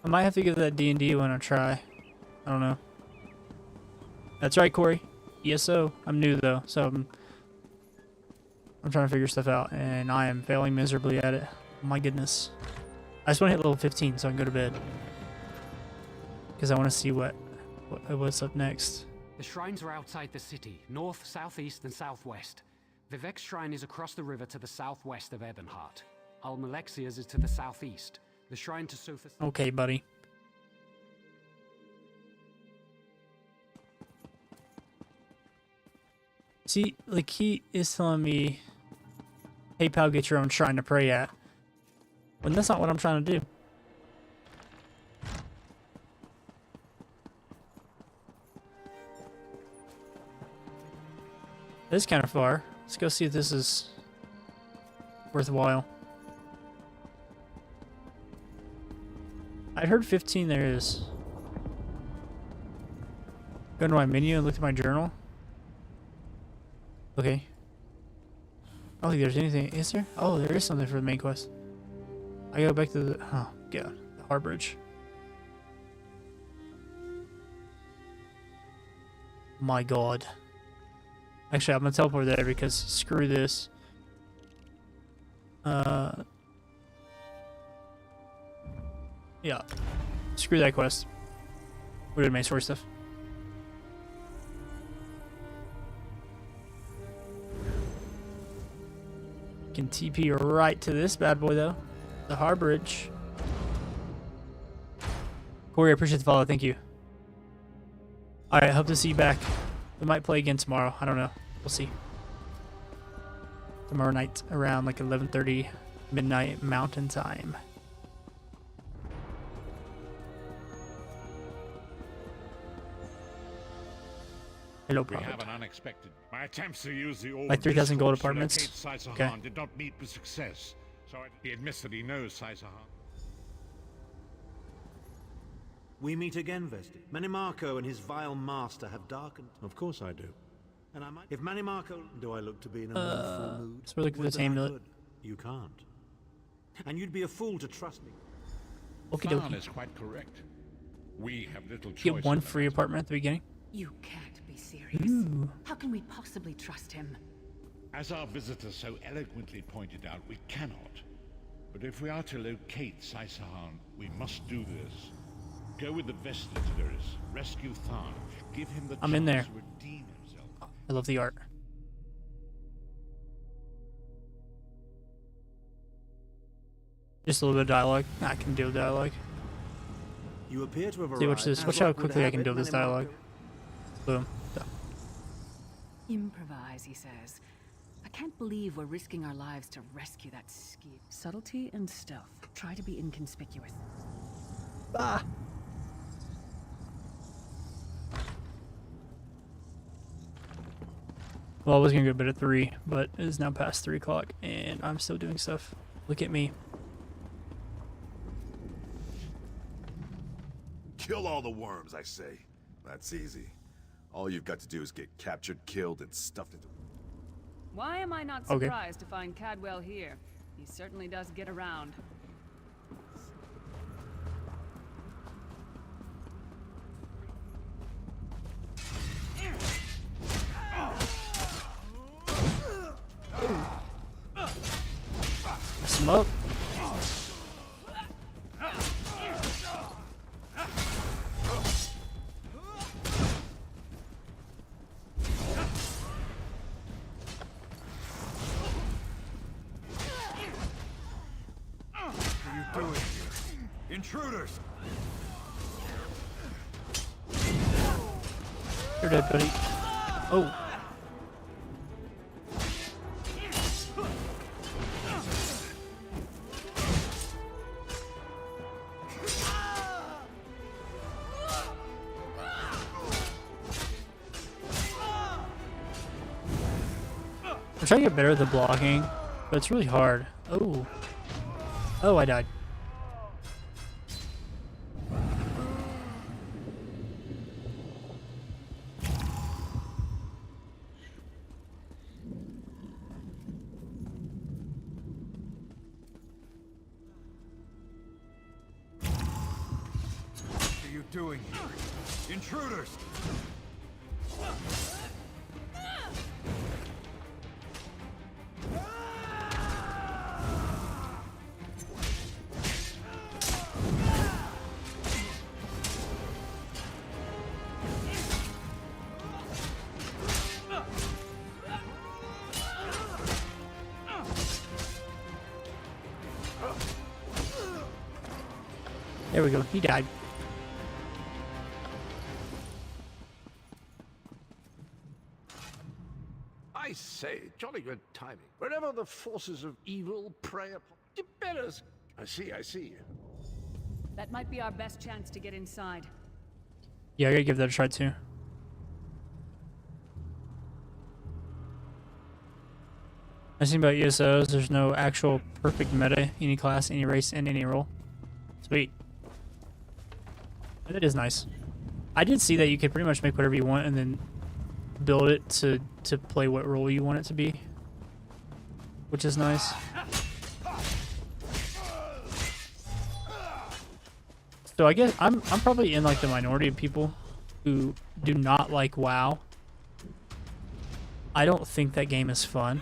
I might have to give that D&D one a try. I don't know. That's right, Corey. ESO. I'm new though, so I'm trying to figure stuff out, and I am failing miserably at it. Oh my goodness. I just want to hit level 15 so I can go to bed. Because I want to see what's up next. The shrines are outside the city, north, southeast, and southwest. Vivek's shrine is across the river to the southwest of Ebonheart. Almalexia's is to the southeast. The shrine to Sophis. Okay, buddy. See, like he is telling me, hey pal, get your own shrine to pray at. When that's not what I'm trying to do. This is kind of far. Let's go see if this is worthwhile. I heard 15 there is. Go into my menu and look at my journal. Okay. I don't think there's anything. Is there? Oh, there is something for the main quest. I go back to the... Oh, God. The Harbridge. My God. Actually, I'm going to teleport there because screw this. Yeah. Screw that quest. We're doing main story stuff. Can TP right to this bad boy though. The Harbridge. Corey, I appreciate the follow. Thank you. Alright, hope to see you back. We might play again tomorrow. I don't know. We'll see. Tomorrow night around like 11:30 midnight Mountain Time. Hello, We Prophet. have an unexpected. My attempts to use the orb Like 3,000 gold apartments? Okay. Okay. Did not meet with success, so he admits that he knows Saisahan. We meet again, Vesti. Manimarco and his vile master have darkened. Of course I do. And I might... If Manimarco... Do I look to be in a mournful mood? So we're looking for this Would that I amulet. could. You can't. And you'd be a fool to trust me. Okie Tharn dokie. is quite correct. We have little choice. Get one in the free apartment at the beginning. You can't be serious. Ooh. How can we possibly trust him? As our visitor so eloquently pointed out, we cannot. But if we are to locate Saisahan, we must do this. Go with the vestige, Lyris. Rescue Tharj. Give him the I'm chance in there. to redeem himself. I love the art. Just a little bit of dialogue. I can deal with dialogue. You appear to have See, watch arrived. this. As Watch how luck would quickly I have can it, deal with this Manny dialogue. Boom. Done. Improvise, he says. I can't believe we're risking our lives to rescue that ski. Subtlety and stealth. Try to be inconspicuous. Ah. Well, I was gonna go to bed at 3, but it is now past 3 o'clock, and I'm still doing stuff. Look at me. Kill all the worms, I say. That's easy. All you've got to do is get captured, killed, and stuffed into... Why am I not Okay. surprised to find Cadwell here? He certainly does get around. Mess him up. What are you doing here? Intruders! You're dead, buddy. Oh. I'm trying to get better at the blocking, but it's really hard. Oh. Oh, I died. What are you doing here? Intruders! There we go. He died. I say, jolly good timing. Wherever the forces of evil prey upon Tiberius. I see. That might be our best chance to get inside. Yeah, I gotta give that a try too. Nice thing about ESOs, there's no actual perfect meta, any class, any race, and any role. Sweet. That is nice. I did see that you could pretty much make whatever you want and then build it to play what role you want it to be, which is nice. So I guess I'm probably in like the minority of people who do not like WoW. I don't think that game is fun.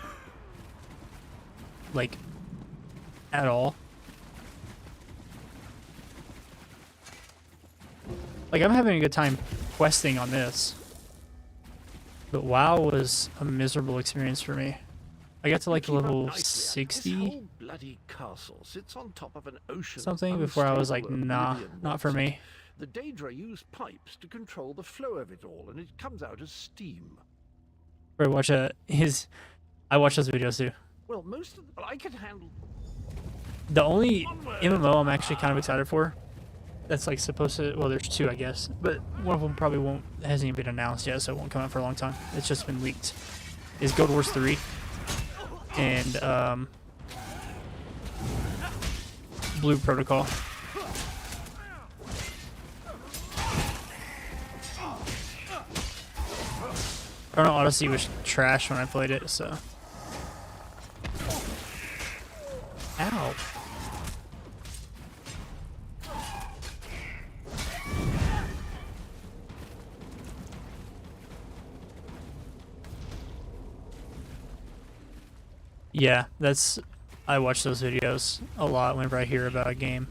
Like, at all. Like, I'm having a good time questing on this. But WoW was a miserable experience for me. I got to like level 60 bloody castle sits on top of an ocean something before I was like, nah, oblivion, not for me. The Daedra use pipes to control the flow of it all, and it comes out as steam. Or watch I watch those videos too. Well, most of I can handle. The only MMO I'm actually kind of excited for, that's like supposed to, well, there's 2 I guess, but one of them probably hasn't even been announced yet, so it won't come out for a long time. It's just been leaked. Is Guild Wars 3 and Blue Protocol. Chrono Odyssey was trash when I played it, so. Ow. Yeah, I watch those videos a lot whenever I hear about a game.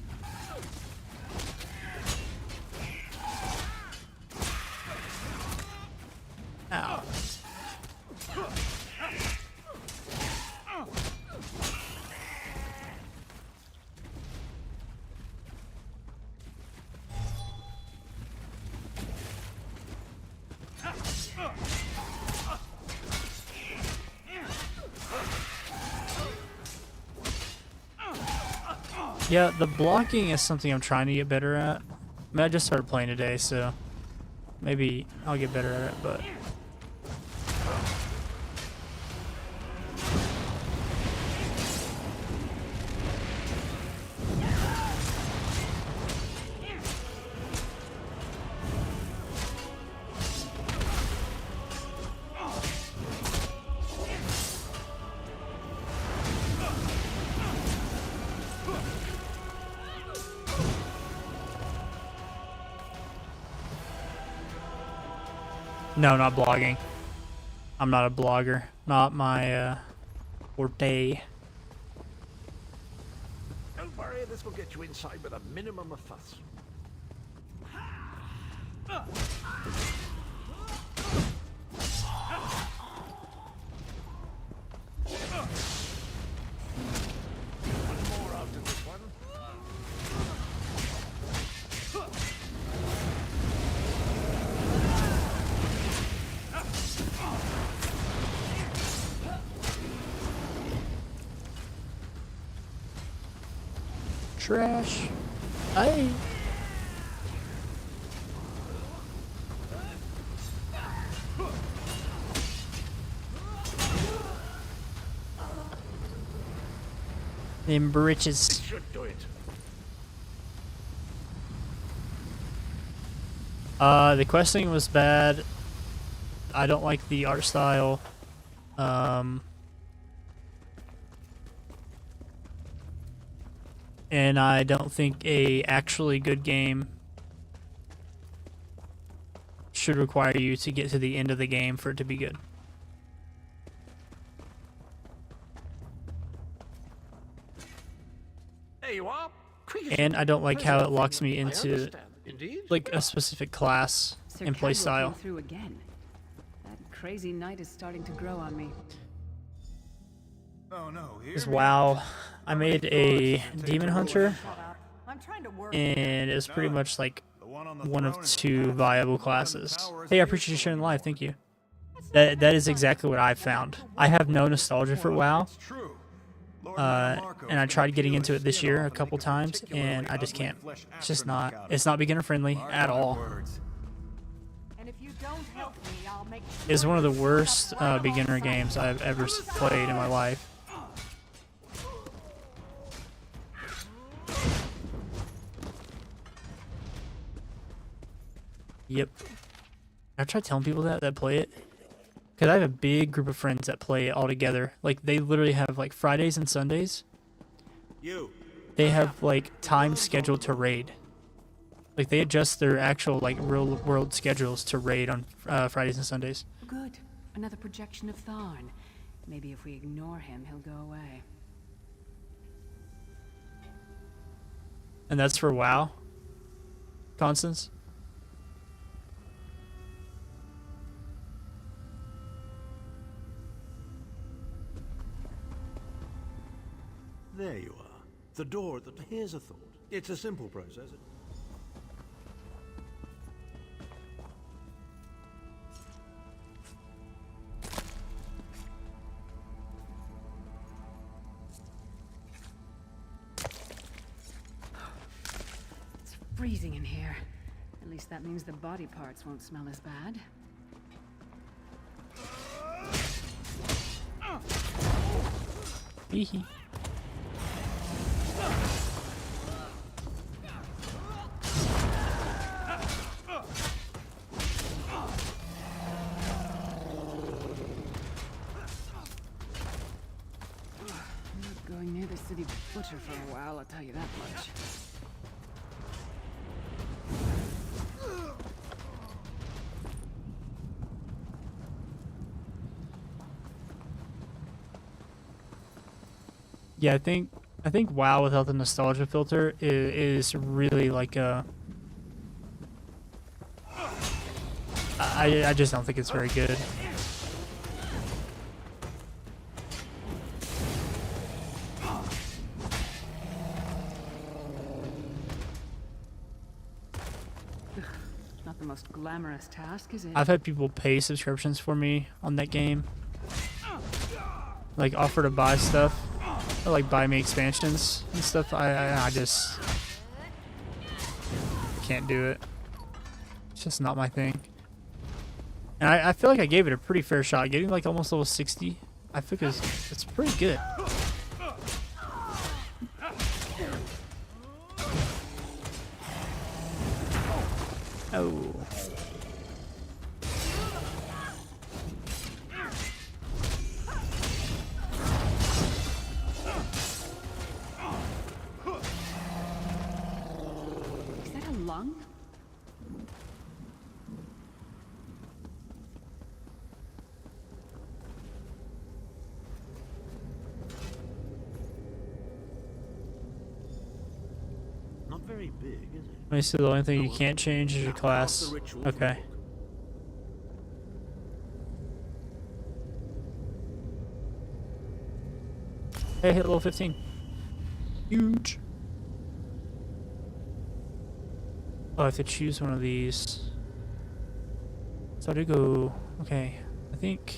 Yeah, the blocking is something I'm trying to get better at. I mean, I just started playing today, so maybe I'll get better at it, but... No, not blogging. I'm not a blogger. Not my forte. Don't worry, this will get you inside with a minimum of fuss. One more after this one. Trash. Hey. Them britches. Should do it. The questing was bad. I don't like the art style. And I don't think a actually good game should require you to get to the end of the game for it to be good. There you are. And I don't like how it locks me into Indeed. like a specific class Sir and play Cadwell style. came through again. That crazy night is starting to grow on me. Oh no, Is WoW. I made a Demon Hunter, and it was pretty much like one of two viable classes. Hey, I appreciate you sharing live. Thank you. That is exactly what I found. I have no nostalgia for WoW, and I tried getting into it this year a couple times, and I just can't. It's just not. It's not beginner friendly at all. It's one of the worst beginner games I've ever played in my life. Yep. I try telling people that play it, because I have a big group of friends that play it all together. Like, they literally have like Fridays and Sundays. They have like time scheduled to raid. Like, they adjust their actual like real world schedules to raid on Fridays and Sundays. Good. Another projection of Tharn. Maybe if we ignore him, he'll go away. And that's for WoW, Constance? There you are. The door at the... Here's a thought. It's a simple process. It's freezing in here. At least that means the body parts won't smell as bad. Hee. Not going near the city butcher for a while, I'll tell you that much. Yeah, I think WoW without the nostalgia filter is really like a... I just don't think it's very good. Not the most glamorous task, is it? I've had people pay subscriptions for me on that game. Like, offer to buy stuff. or like buy me expansions and stuff. I just can't do it. It's just not my thing. And I feel like I gave it a pretty fair shot. Getting like almost level 60, I think it's pretty good. Oh. Is that a lung? Not very big, is it? Let me see, the only thing you can't change is your class. Okay. Hey, hit level 15. Huge. Oh, I have to choose one of these. So I do go... Okay, I think...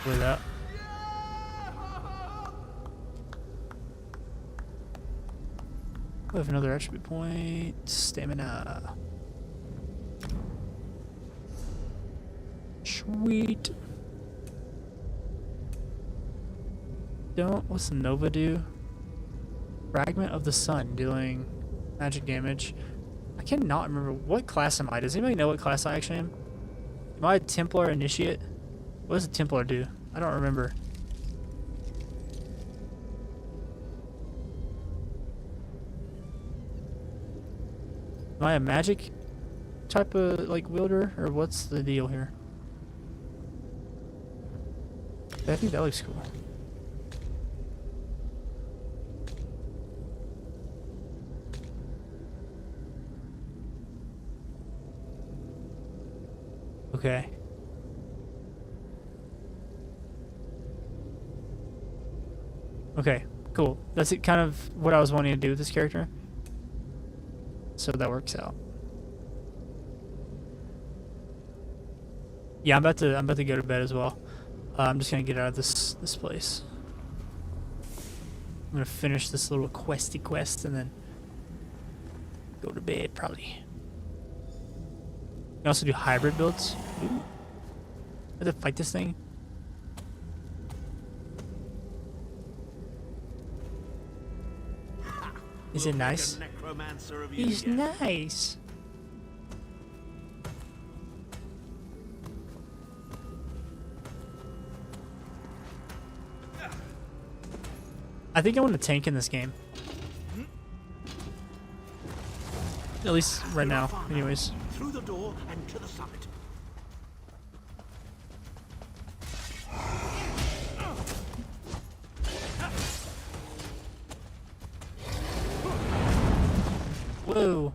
With that. We have another attribute point. Stamina. Sweet. What's the Nova do? Fragment of the Sun, dealing magic damage. I cannot remember. What class am I? Does anybody know what class I actually am? Am I a Templar Initiate? What does a Templar do? I don't remember. Am I a magic type of like wielder, or what's the deal here? I think that looks cool. Okay. Okay, cool. That's it, kind of what I was wanting to do with this character. So that works out. Yeah, I'm about to go to bed as well. I'm just gonna get out of this place. I'm gonna finish this little questy quest and then go to bed probably. You can also do hybrid builds. Ooh. I have to fight this thing. Is it nice? He's nice. I think I want to tank in this game. At least right now, anyways. Through the door and to the summit. Whoa.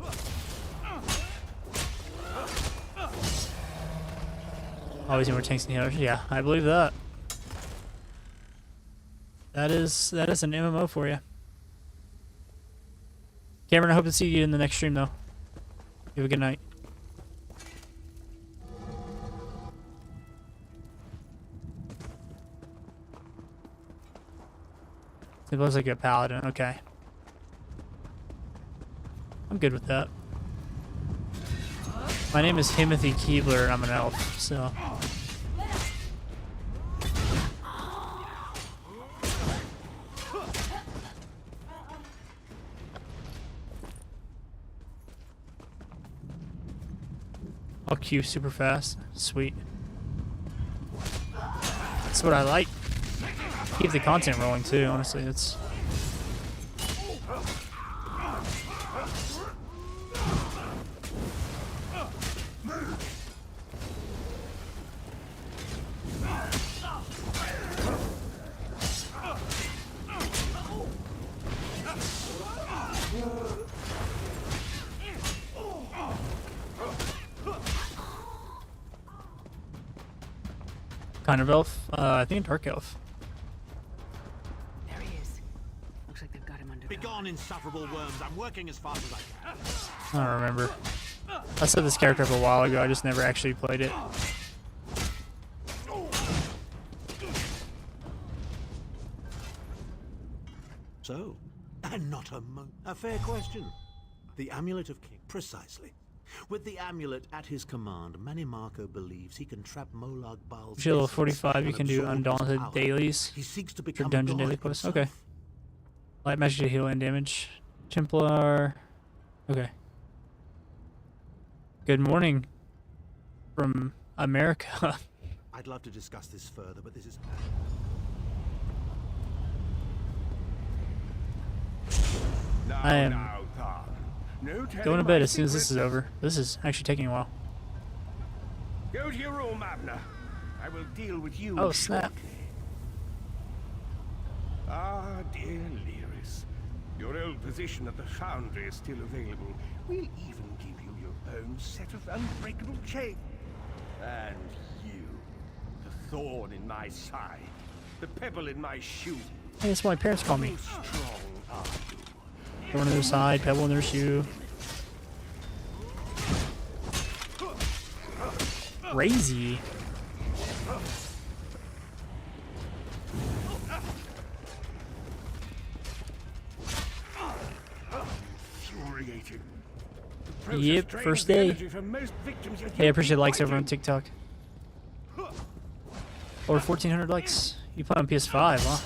Always need more tanks and healers. Yeah, I believe that. That is an MMO for you. Cameron, I hope to see you in the next stream though. You have a good night. It looks like a paladin, okay. I'm good with that. My name is Timothy Keebler and I'm an elf, so. I'll queue super fast. Sweet. That's what I like. Keep the content rolling too, honestly. It's kind of elf. I think a dark elf. There he is. Looks like they've got him under. Begone, insufferable worms! I'm working as fast as I can. I don't remember. I set this character up a while ago, I just never actually played it. So, and not a fair question. The Amulet of King. Precisely. With the amulet at his command, Manimarco believes he can trap Molag Bal's If you're level essence 45, you and can do absorb his Undaunted power. dailies. He seeks to For become a dungeon god daily quests. Okay. himself. Light magic to heal and damage. Templar. Okay. Good morning from America. I'd love to discuss this further, but this is... I am going to bed as soon as this is over. This is actually taking a while. Go to your room, Abner. I will deal with you. Oh, snap. shortly. Ah, dear Lyris. Your old position at the Foundry is still available. We'll even give you your own set of unbreakable chains. And you, the thorn in my side, the pebble in my shoe. Hey, that's what my parents call me. How strong are you? Thorn in their side, pebble in their shoe. Crazy. Infuriating. Yep, first day. Hey, I appreciate the likes over on TikTok. Over 1,400 likes. You play on PS5, huh?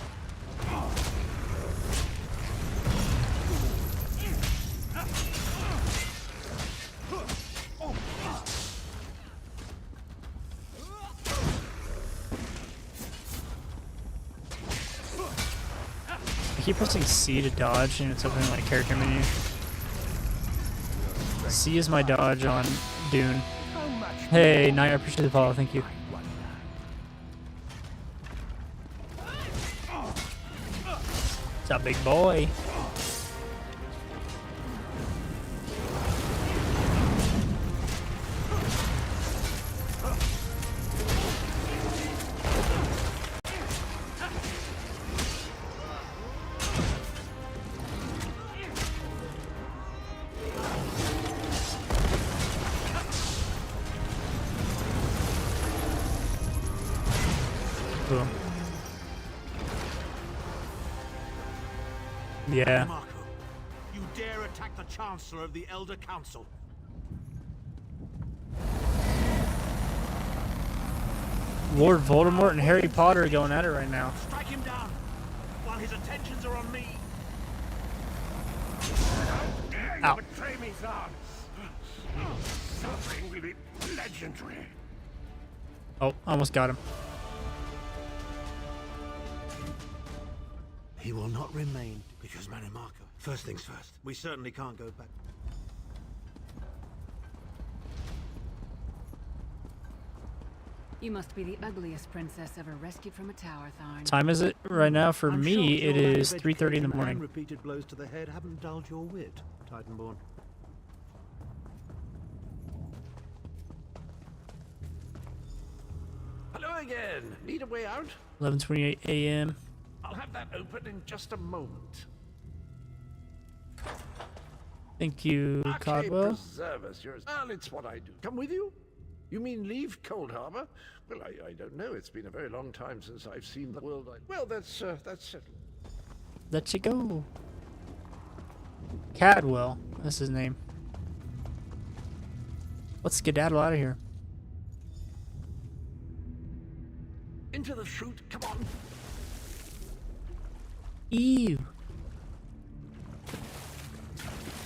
I keep pressing C to dodge and it's opening my character menu. C is my dodge on Dune. Hey, Knight, I appreciate the follow, thank you. What's up, big boy? Cool. Yeah. Manimarco, you dare attack the Chancellor of the Elder Council. Lord Voldemort and Harry Potter are going at it right now. Strike him down while his attentions are on me. Ow. Betray me, Zahn. Suffering will be legendary. Oh, almost got him. He will not remain because Manimarco. First things first. We certainly can't go back. You must be the ugliest princess ever rescued from a tower, Tharn. Time is it right now? For I'm me, shocked it your lack is of 3:30 in the education morning. and repeated blows to the head haven't dulled your wit, Titanborn. Hello again. Need a way out? 11:28 a.m. I'll have that open in just a moment. Thank you, Arcane Codwell. preserve us, well, it's what I do. Come with you? You mean leave Cold Harbor? Well, I don't know. It's been a very long time since I've seen the world. Well, that's settled. Let you go. Cadwell, that's his name. Let's skedaddle out of here. Into the chute, come on. Ew.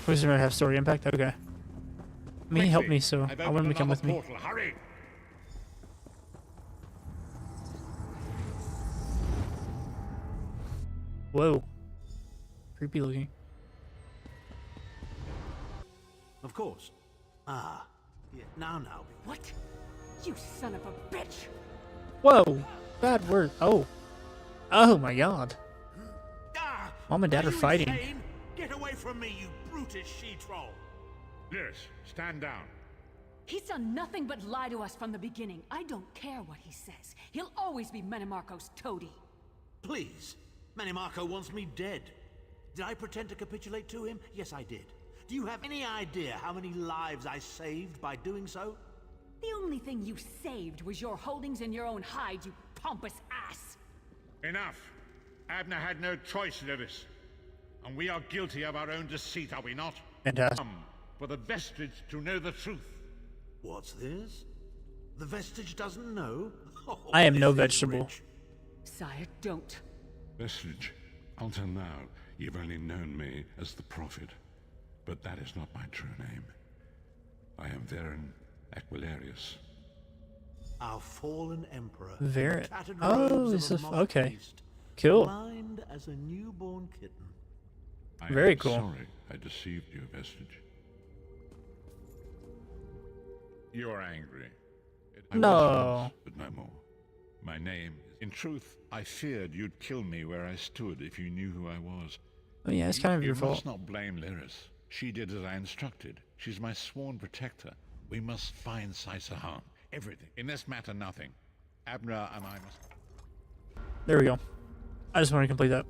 Who's gonna have story impact? Okay. I mean, he helped me, so I want him to come with me. Portal. Hurry! Whoa. Creepy looking. Of course. Ah. Yeah. Now. What? You son of a bitch! Whoa. Bad word. Oh. Oh my god. Mom and Dad are fighting. Insane? Get away from me, you brutish she-troll! Yes, stand down. He's done nothing but lie to us from the beginning. I don't care what he says. He'll always be Manimarco's toady. Please. Manimarco wants me dead. Did I pretend to capitulate to him? Yes, I did. Do you have any idea how many lives I saved by doing so? The only thing you saved was your holdings in your own hide, you pompous ass! Enough! Abner had no choice, Lyris. And we are guilty of our own deceit, are we not? Fantastic. Come for the Vestige to know the truth. What's this? The Vestige doesn't know? Oh, I am no this is vegetable. rich. Sire, don't. Vestige, until now, you've only known me as the Prophet. But that is not my true name. I am Varen Aquilarius. Our fallen emperor. Varen. tattered Oh, robes this of is a moth okay. beast, Cool. blind as a newborn kitten. Very am cool. Sorry, I deceived you, Vestige. You're angry. I No. was once, but no more. My name is... In truth, I feared you'd kill me where I stood if you knew who I was. Oh yeah, it's kind of your You fault. must not blame Lyris. She did as I instructed. She's my sworn protector. We must find Saisahan. Everything. In this matter, nothing. Abner and I must... There we go. I just want to complete that.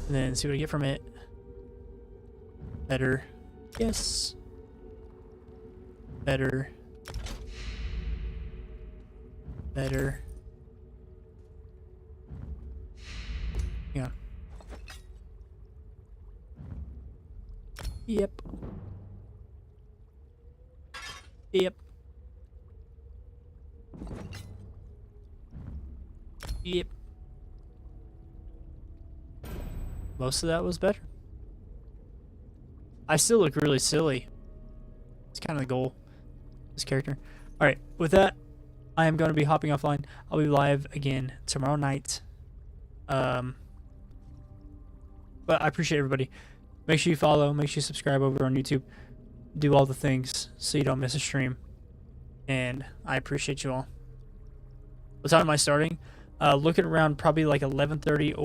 And then see what I get from it. Better. Yes. Better. Better. Yeah. Yep. Yep. Yep. Most of that was better. I still look really silly. It's kind of the goal. This character. Alright, with that, I am going to be hopping offline. I'll be live again tomorrow night. But I appreciate everybody. Make sure you follow. Make sure you subscribe over on YouTube. Do all the things so you don't miss a stream. And I appreciate you all. What time am I starting? Looking around probably like 11:30 or